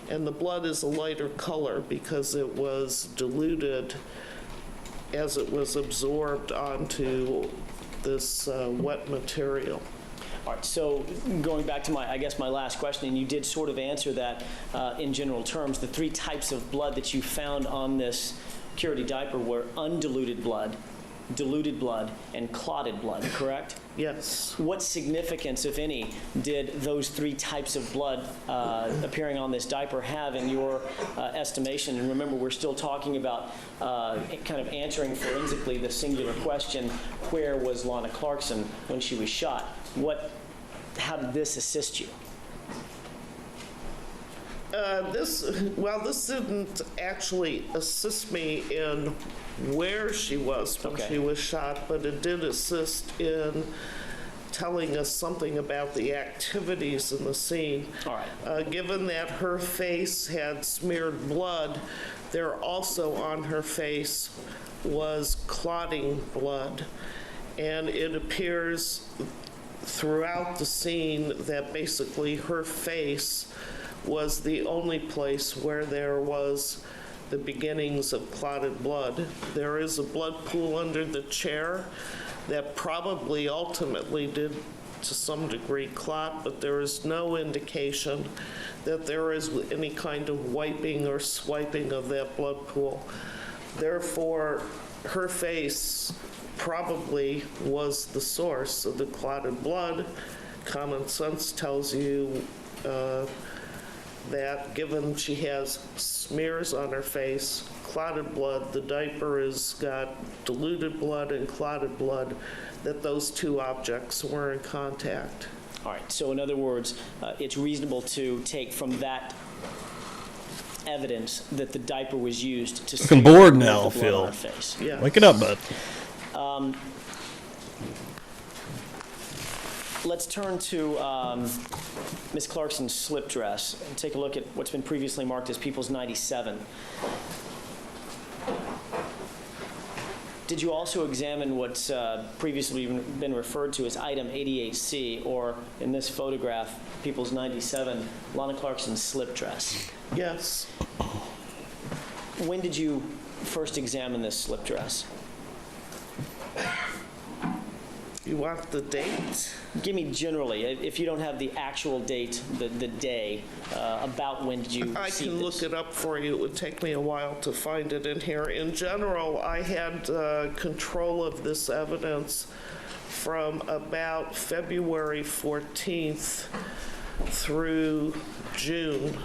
and the blood is a lighter color because it was diluted as it was absorbed onto this wet material. All right, so going back to I guess my last question, and you did sort of answer that in general terms, the three types of blood that you found on this Purity diaper were undiluted blood, diluted blood, and clotted blood, correct? Yes. What significance, if any, did those three types of blood appearing on this diaper have in your estimation? And remember, we're still talking about kind of answering forensically the singular question, where was Lana Clarkson when she was shot? How did this assist you? This didn't actually assist me in where she was when she was shot, but it did assist in telling us something about the activities in the scene. All right. Given that her face had smeared blood, there also on her face was clotting blood, and it appears throughout the scene that basically her face was the only place where there was the beginnings of clotted blood. There is a blood pool under the chair that probably ultimately did to some degree clot, but there is no indication that there is any kind of wiping or swiping of that blood pool. Therefore, her face probably was the source of the clotted blood. Common sense tells you that given she has smears on her face, clotted blood, the diaper has got diluted blood and clotted blood, that those two objects were in contact. All right, so in other words, it's reasonable to take from that evidence that the diaper was used to looking bored now, Phil. Yeah. Wake it up, bud. Let's turn to Ms. Clarkson's slip dress and take a look at what's been previously marked as People's 97. Did you also examine what's previously been referred to as item 88C, or in this photograph, People's 97, Lana Clarkson's slip dress? Yes. When did you first examine this slip dress? You want the date? Give me generally, if you don't have the actual date, the day, about when did you see this? I can look it up for you. It would take me a while to find it in here. In general, I had control of this evidence from about February 14th through June.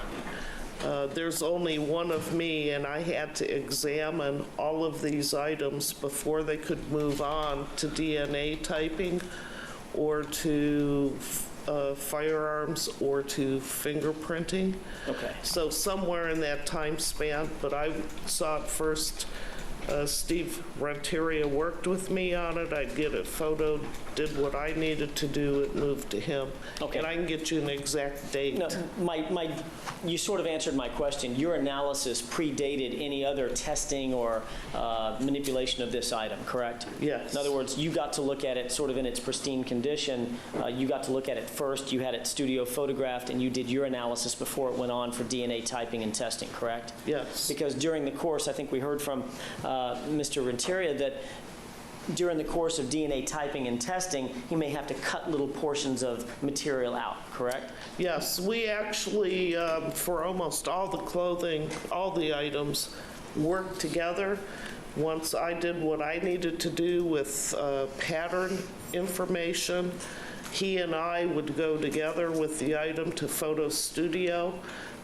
There's only one of me, and I had to examine all of these items before they could move on to DNA typing or to firearms or to fingerprinting. Okay. So somewhere in that time span, but I saw it first. Steve Renteria worked with me on it. I'd get it photoed, did what I needed to do, it moved to him. Okay. And I can get you an exact date. No, you sort of answered my question. Your analysis predated any other testing or manipulation of this item, correct? Yes. In other words, you got to look at it sort of in its pristine condition. You got to look at it first. You had it studio photographed, and you did your analysis before it went on for DNA typing and testing, correct? Yes. Because during the course, I think we heard from Mr. Renteria that during the course of DNA typing and testing, you may have to cut little portions of material out, correct? Yes, we actually, for almost all the clothing, all the items, work together. Once I did what I needed to do with pattern information, he and I would go together with the item to photo studio,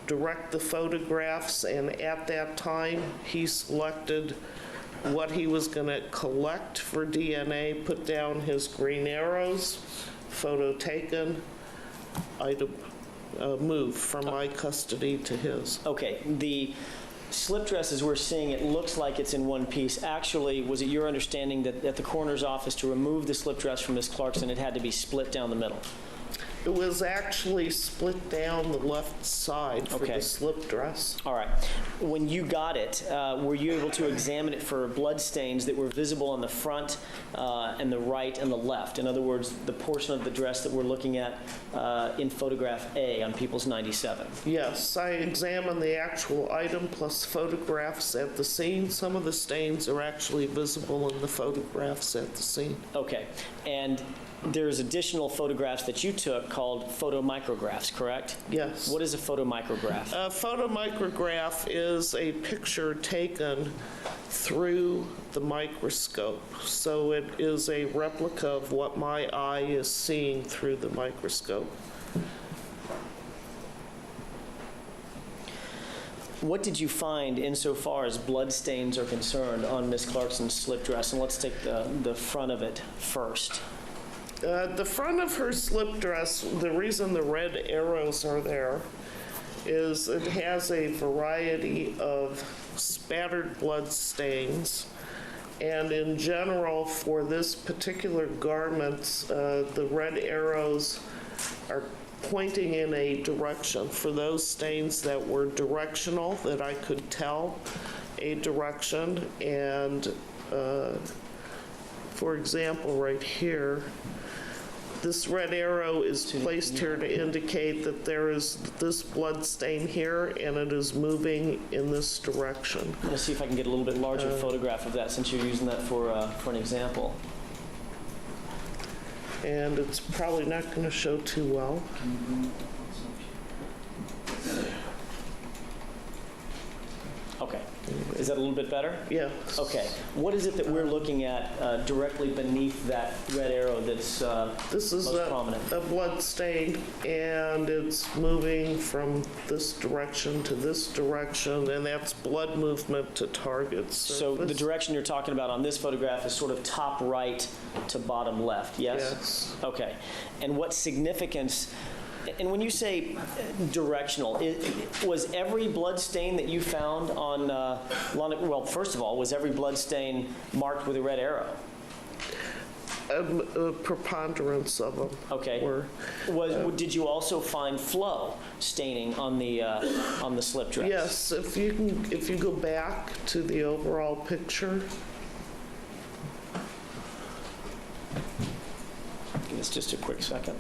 direct the photographs, and at that time, he selected what he was going to collect for DNA, put down his green arrows, photo taken, item moved from my custody to his. Okay, the slip dress as we're seeing it looks like it's in one piece. Actually, was it your understanding that at the coroner's office to remove the slip dress from Ms. Clarkson, it had to be split down the middle? It was actually split down the left side for the slip dress. All right. When you got it, were you able to examine it for blood stains that were visible on the front and the right and the left? In other words, the portion of the dress that we're looking at in photograph A on People's 97. Yes, I examined the actual item plus photographs at the scene. Some of the stains are actually visible in the photographs at the scene. Okay. And there's additional photographs that you took called photomicrographs, correct? Yes. What is a photomicrograph? A photomicrograph is a picture taken through the microscope. So it is a replica of what my eye is seeing through the microscope. What did you find insofar as blood stains are concerned on Miss Clarkson's slip dress? And let's take the front of it first. The front of her slip dress, the reason the red arrows are there is it has a variety of spattered blood stains. And in general, for this particular garment, the red arrows are pointing in a direction. For those stains that were directional, that I could tell a direction, and for example, right here, this red arrow is placed here to indicate that there is this blood stain here, and it is moving in this direction. I'm going to see if I can get a little bit larger photograph of that, since you're using that for an example. And it's probably not going to show too well. Okay. Is that a little bit better? Yeah. Okay. What is it that we're looking at directly beneath that red arrow that's this is most prominent? A blood stain, and it's moving from this direction to this direction, and that's blood movement to target surface. So the direction you're talking about on this photograph is sort of top right to bottom left, yes? Yes. Okay. And what significance... And when you say directional, was every blood stain that you found on well, first of all, was every blood stain marked with a red arrow? A preponderance of them. Okay. Did you also find flow staining on the slip dress? Yes. If you go back to the overall picture. Give us just a quick second.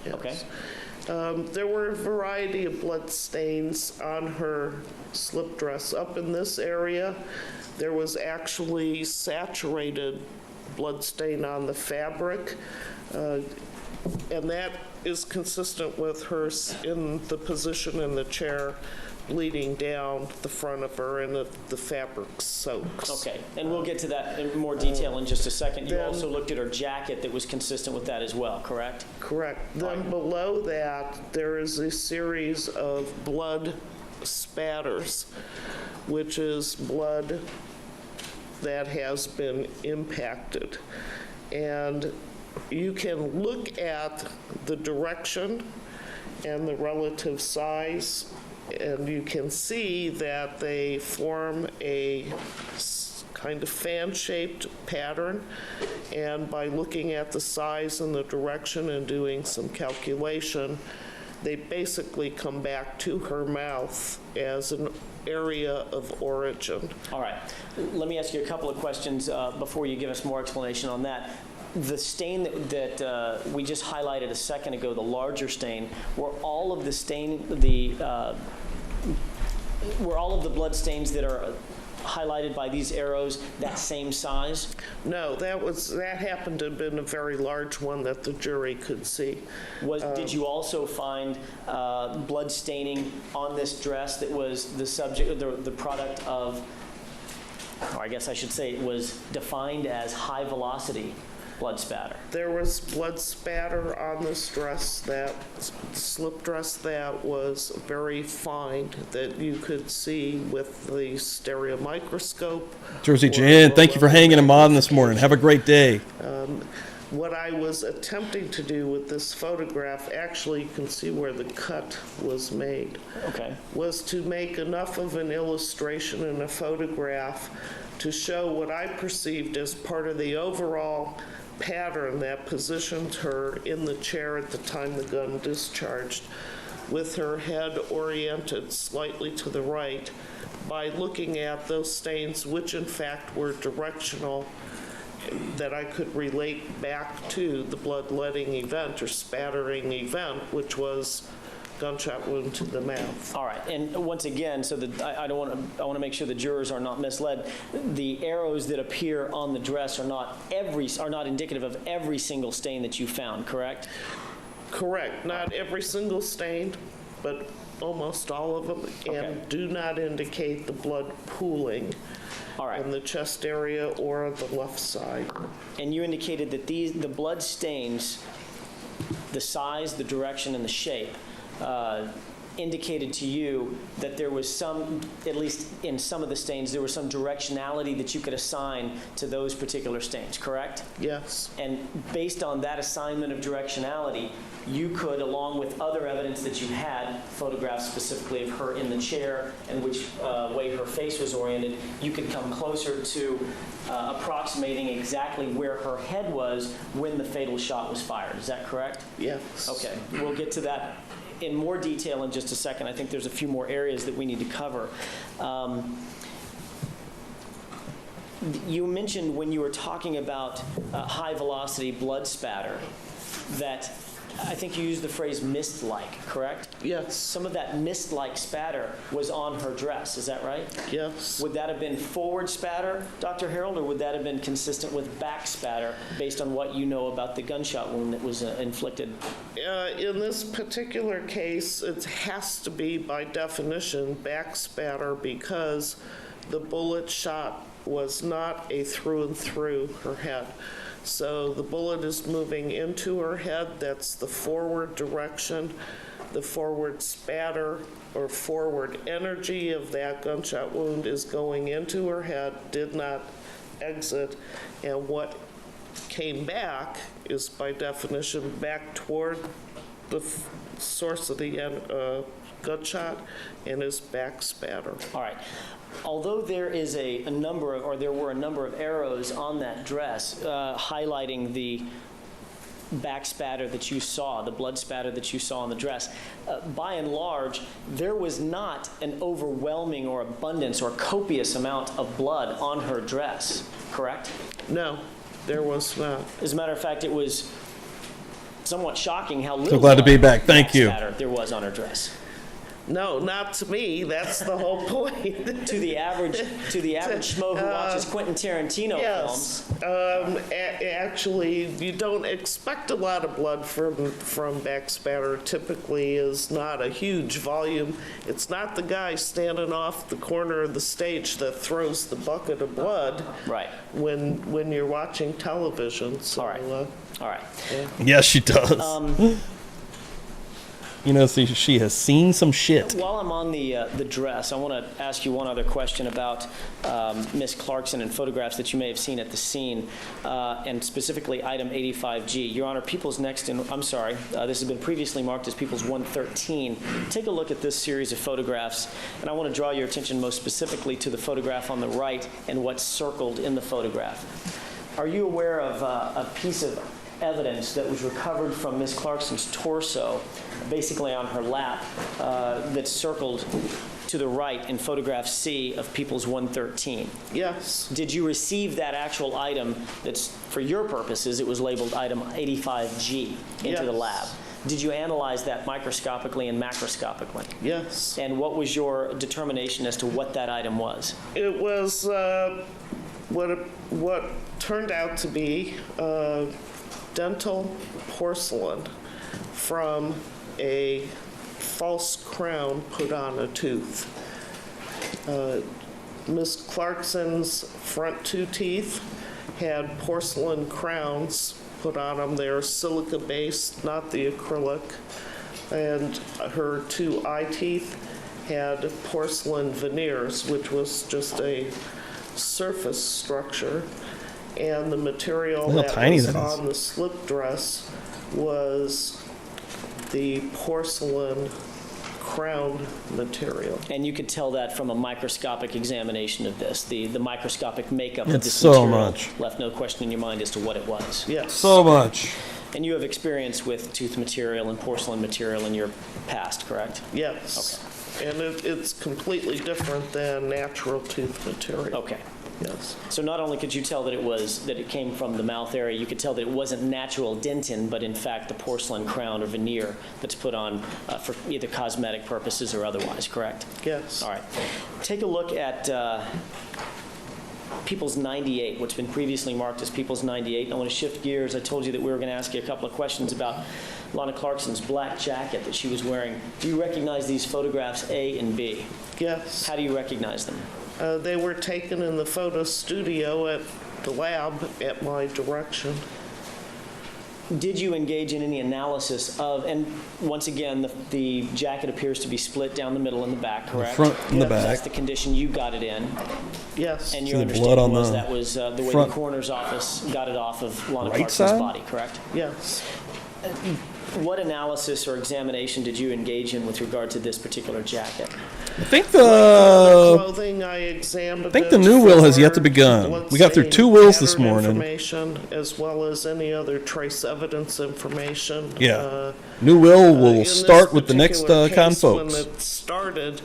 Yes. Okay. There were a variety of blood stains on her slip dress. Up in this area, there was actually saturated blood stain on the fabric, and that is consistent with her in the position in the chair, bleeding down the front of her, and the fabric soaks. Okay, and we'll get to that in more detail in just a second. You also looked at her jacket that was consistent with that as well, correct? Correct. Then below that, there is a series of blood spatters, which is blood that has been impacted. And you can look at the direction and the relative size, and you can see that they form a kind of fan-shaped pattern. And by looking at the size and the direction and doing some calculation, they basically come back to her mouth as an area of origin. All right. Let me ask you a couple of questions before you give us more explanation on that. The stain that we just highlighted a second ago, the larger stain, were all of the blood stains that are highlighted by these arrows that same size? No, that happened to have been a very large one that the jury could see. Did you also find blood staining on this dress that was the subject, the product of, or I guess I should say it was defined as high velocity blood spatter? There was blood spatter on this dress, that slip dress, that was very fine, that you could see with the stereo microscope. Jersey Jan, thank you for hanging him on this morning. Have a great day. What I was attempting to do with this photograph, actually you can see where the cut was made, was to make enough of an illustration in a photograph to show what I perceived as part of the overall pattern that positioned her in the chair at the time the gun discharged, with her head oriented slightly to the right, by looking at those stains, which in fact were directional, that I could relate back to the bloodletting event or spattering event, which was gunshot wound to the mouth. All right, and once again, so that I want to make sure the jurors are not misled. The arrows that appear on the dress are not indicative of every single stain that you found, correct? Correct. Not every single stain, but almost all of them, and do not indicate the blood pooling in the chest area or the left side. And you indicated that the blood stains, the size, the direction, and the shape, indicated to you that there was some, at least in some of the stains, there was some directionality that you could assign to those particular stains, correct? Yes. And based on that assignment of directionality, you could, along with other evidence that you had, photographs specifically of her in the chair and which way her face was oriented, you could come closer to approximating exactly where her head was when the fatal shot was fired. Is that correct? Yes. Okay, we'll get to that in more detail in just a second. I think there's a few more areas that we need to cover. You mentioned when you were talking about high velocity blood spatter that I think you used the phrase mist-like, correct? Yes. Some of that mist-like spatter was on her dress, is that right? Yes. Would that have been forward spatter, Dr. Harold, or would that have been consistent with back spatter based on what you know about the gunshot wound that was inflicted? In this particular case, it has to be, by definition, back spatter, because the bullet shot was not a through and through her head. So the bullet is moving into her head. That's the forward direction. The forward spatter or forward energy of that gunshot wound is going into her head, did not exit. And what came back is, by definition, back toward the source of the gunshot and is back spatter. All right. Although there is there were a number of arrows on that dress highlighting the back spatter that you saw, the blood spatter that you saw on the dress, by and large, there was not an overwhelming or abundance or copious amount of blood on her dress, correct? No, there was not. As a matter of fact, it was somewhat shocking how little So glad to be back. Thank you. spatter there was on her dress. No, not to me. That's the whole point. to the average schmo who watches Quentin Tarantino films. Actually, you don't expect a lot of blood from back spatter. Typically, is not a huge volume. It's not the guy standing off the corner of the stage that throws the bucket of blood. Right. When you're watching television. So, all right. All right. Yeah. Yes, she does. You know, see, she has seen some shit. While I'm on the dress, I want to ask you one other question about Miss Clarkson and photographs that you may have seen at the scene, and specifically item 85G. Your Honor, People's Next, I'm sorry, this has been previously marked as People's 113. Take a look at this series of photographs, and I want to draw your attention most specifically to the photograph on the right and what's circled in the photograph. Are you aware of a piece of evidence that was recovered from Miss Clarkson's torso, basically on her lap, that's circled to the right in photograph C of People's 113? Yes. Did you receive that actual item that's, for your purposes, it was labeled item 85G into the lab? Did you analyze that microscopically and macroscopically? Yes. And what was your determination as to what that item was? It was what turned out to be dental porcelain from a false crown put on a tooth. Miss Clarkson's front two teeth had porcelain crowns put on them. They're silica-based, not the acrylic. And her two eye teeth had porcelain veneers, which was just a surface structure. And the material Look how that tiny was that is. on the slip dress was the porcelain crown material. And you could tell that from a microscopic examination of this. The microscopic makeup of It's this so material much. left no question in your mind as to what it was. Yes. So much. And you have experience with tooth material and porcelain material in your past, correct? Yes. And it's completely different than natural tooth material. Okay. Yes. So not only could you tell that it came from the mouth area, you could tell that it wasn't natural dentin, but in fact the porcelain crown or veneer that's put on for either cosmetic purposes or otherwise, correct? Yes. All right. Take a look at People's 98, what's been previously marked as People's 98. And I want to shift gears. I told you that we were going to ask you a couple of questions about Lana Clarkson's black jacket that she was wearing. Do you recognize these photographs A and B? Yes. How do you recognize them? They were taken in the photo studio at the lab at my direction. Did you engage in any analysis of, and once again, the jacket appears to be split down the middle and the back, correct? front and the back. That's the condition you got it in. Yes. And See your the blood understanding on was the that was the way front. the coroner's office got it off of Lana Right Clarkson's side? body, correct? Yes. What analysis or examination did you engage in with regard to this particular jacket? I think Clothing, I examined the new will has yet to for begun. blood We got through stain 2 wills this pattern morning. Information, as well as any other trace evidence information. Yeah. New will in will this start with the next particular con case, folks. When it started,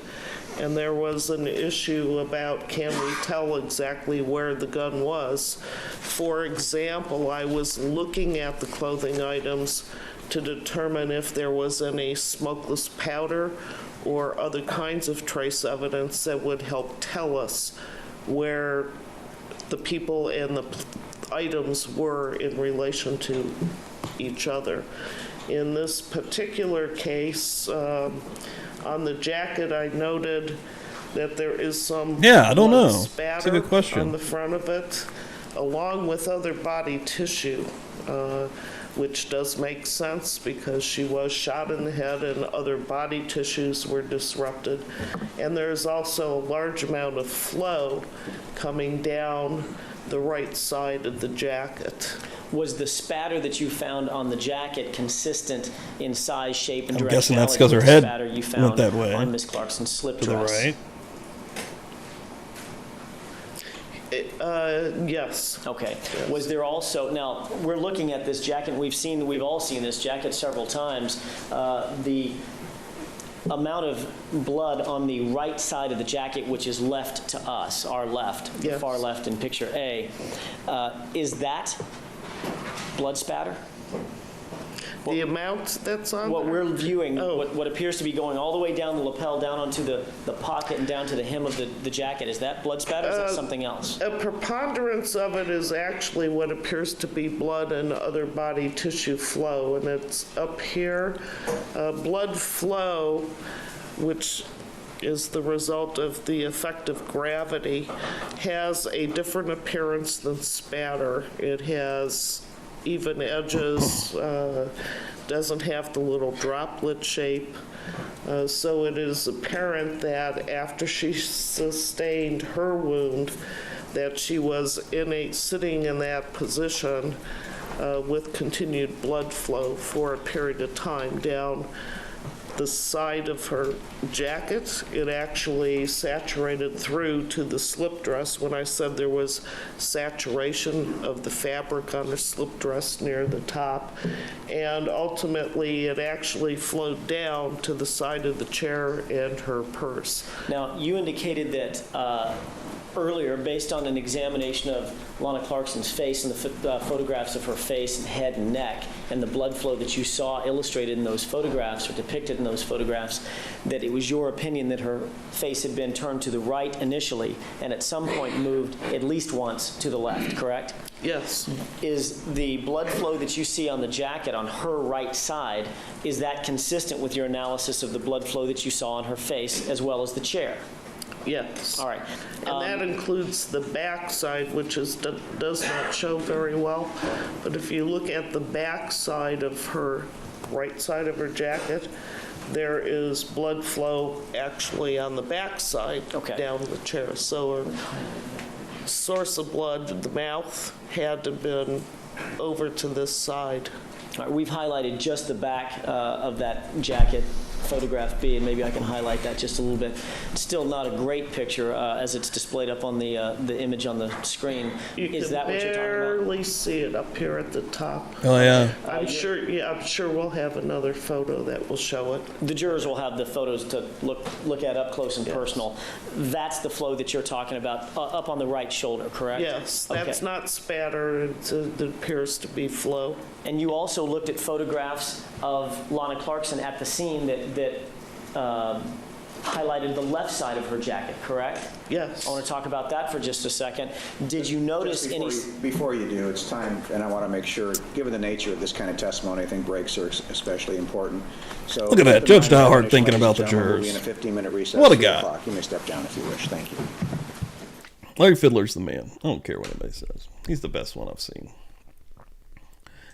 and there was an issue about can we tell exactly where the gun was. For example, I was looking at the clothing items to determine if there was any smokeless powder or other kinds of trace evidence that would help tell us where the people and the items were in relation to each other. In this particular case, on the jacket, I noted that there is some Yeah, I don't blood know. That's a spatter good question. on the front of it, along with other body tissue, which does make sense because she was shot in the head and other body tissues were disrupted. And there's also a large amount of flow coming down the right side of the jacket. Was the spatter that you found on the jacket consistent in size, shape, and I'm directionality guessing that's 'cause her with the head spatter you went found that way. on Miss Clarkson's slip To the dress? right. Yes. Okay. Was there also, now, we're looking at this jacket, and we've all seen this jacket several times. The amount of blood on the right side of the jacket, which is left to us, our left, the Yes. far left in picture A, is that blood spatter? The amount that's on What there? we're viewing, Oh. what appears to be going all the way down the lapel, down onto the pocket and down to the hem of the jacket, is that blood spatter or is that something else? A preponderance of it is actually what appears to be blood and other body tissue flow, and it's up here. Blood flow, which is the result of the effect of gravity, has a different appearance than spatter. It has even edges, doesn't have the little droplet shape. So it is apparent that after she sustained her wound, that she was sitting in that position with continued blood flow for a period of time down the side of her jacket. It actually saturated through to the slip dress when I said there was saturation of the fabric on the slip dress near the top. And ultimately, it actually flowed down to the side of the chair and her purse. Now, you indicated that earlier, based on an examination of Lana Clarkson's face and the photographs of her face and head and neck and the blood flow that you saw illustrated in those photographs or depicted in those photographs, that it was your opinion that her face had been turned to the right initially and at some point moved at least once to the left, correct? Yes. Is the blood flow that you see on the jacket on her right side, is that consistent with your analysis of the blood flow that you saw on her face as well as the chair? Yes. All right. And that includes the back side, which does not show very well. But if you look at the back side of her, right side of her jacket, there is blood flow actually on the back side down the chair. So her source of blood, the mouth, had to have been over to this side. All right, we've highlighted just the back of that jacket, photograph B, and maybe I can highlight that just a little bit. It's still not a great picture as it's displayed up on the image on the screen. Is that what you're talking about? You can barely see it up here at the top. Oh, yeah. I'm sure we'll have another photo that will show it. The jurors will have the photos to look at up close and personal. That's the flow that you're talking about up on the right shoulder, correct? Yes, that's not spatter. It appears to be flow. And you also looked at photographs of Lana Clarkson at the scene that highlighted the left side of her jacket, correct? Yes. I want to talk about that for just a second. Did you notice any... Before you do, it's time, and I want to make sure, given the nature of this kind of testimony, I think breaks are especially important. So look at that, Judge Diehard thinking about the jurors. We'll be in a 15-minute recess. What a guy. You may step down if you wish. Thank you. Larry Fiddler's the man. I don't care what anybody says. He's the best one I've seen.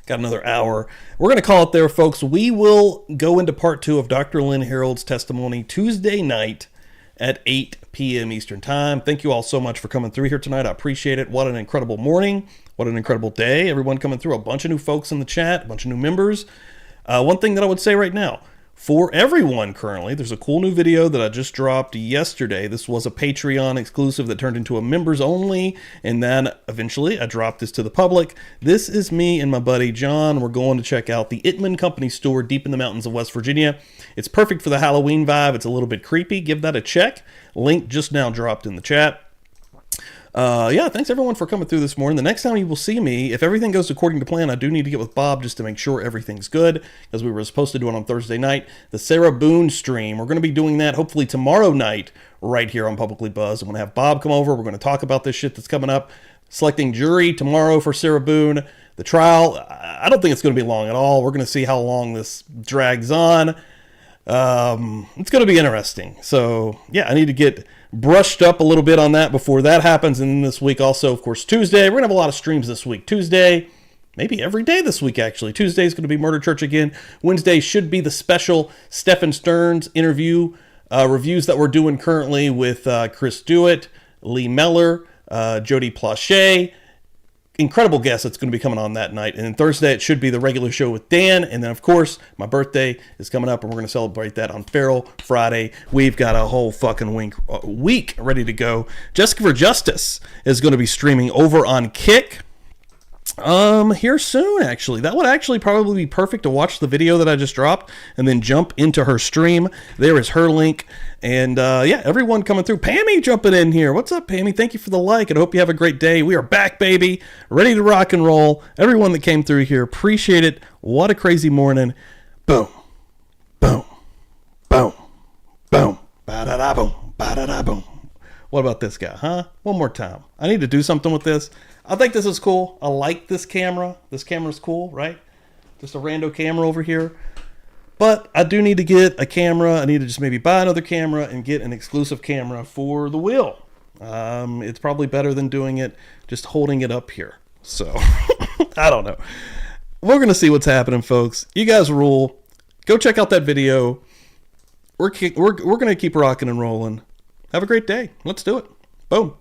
Got another hour. We're going to call it there, folks. We will go into part 2 of Dr. Lynn Harold's testimony Tuesday night at 8 p.m. Eastern Time. Thank you all so much for coming through here tonight. I appreciate it. What an incredible morning. What an incredible day. Everyone coming through. A bunch of new folks in the chat. A bunch of new members. One thing that I would say right now, for everyone currently, there's a cool new video that I just dropped yesterday. This was a Patreon exclusive that turned into a members only, and then eventually I dropped this to the public. This is me and my buddy John. We're going to check out the Itman Company store deep in the mountains of West Virginia. It's perfect for the Halloween vibe. It's a little bit creepy. Give that a check. Link just now dropped in the chat. Yeah, thanks everyone for coming through this morning. The next time you will see me, if everything goes according to plan, I do need to get with Bob just to make sure everything's good, because we were supposed to do it on Thursday night. The Sarah Boone stream, we're going to be doing that hopefully tomorrow night right here on Publicly Buzzed. I'm going to have Bob come over. We're going to talk about this shit that's coming up. Selecting jury tomorrow for Sarah Boone. The trial, I don't think it's going to be long at all. We're going to see how long this drags on. It's going to be interesting. So, yeah, I need to get brushed up a little bit on that before that happens. And then this week also, of course, Tuesday. We're going to have a lot of streams this week. Tuesday, maybe every day this week, actually. Tuesday is going to be Murder Church again. Wednesday should be the special Stephen Stearns interview reviews that we're doing currently with Chris Dewitt, Lee Meller, Jody Plauché. Incredible guest that's going to be coming on that night. And then Thursday, it should be the regular show with Dan. And then, of course, my birthday is coming up, and we're going to celebrate that on Feral Friday. We've got a whole fucking week ready to go. Jessica for Justice is going to be streaming over on Kick here soon, actually. That would actually probably be perfect to watch the video that I just dropped and then jump into her stream. There is her link. And yeah, everyone coming through. Pammy jumping in here. What's up, Pammy? Thank you for the like, and I hope you have a great day. We are back, baby. Ready to rock and roll. Everyone that came through here, appreciate it. What a crazy morning. Boom. Boom. Boom. Boom. Ba-da-da-boom. Ba-da-da-boom. What about this guy, huh? One more time. I need to do something with this. I think this is cool. I like this camera. This camera's cool, right? Just a rando camera over here. But I do need to get a camera. I need to just maybe buy another camera and get an exclusive camera for the wheel. It's probably better than doing it, just holding it up here. So, I don't know. We're going to see what's happening, folks. You guys rule. Go check out that video. We're going to keep rocking and rolling. Have a great day. Let's do it. Boom.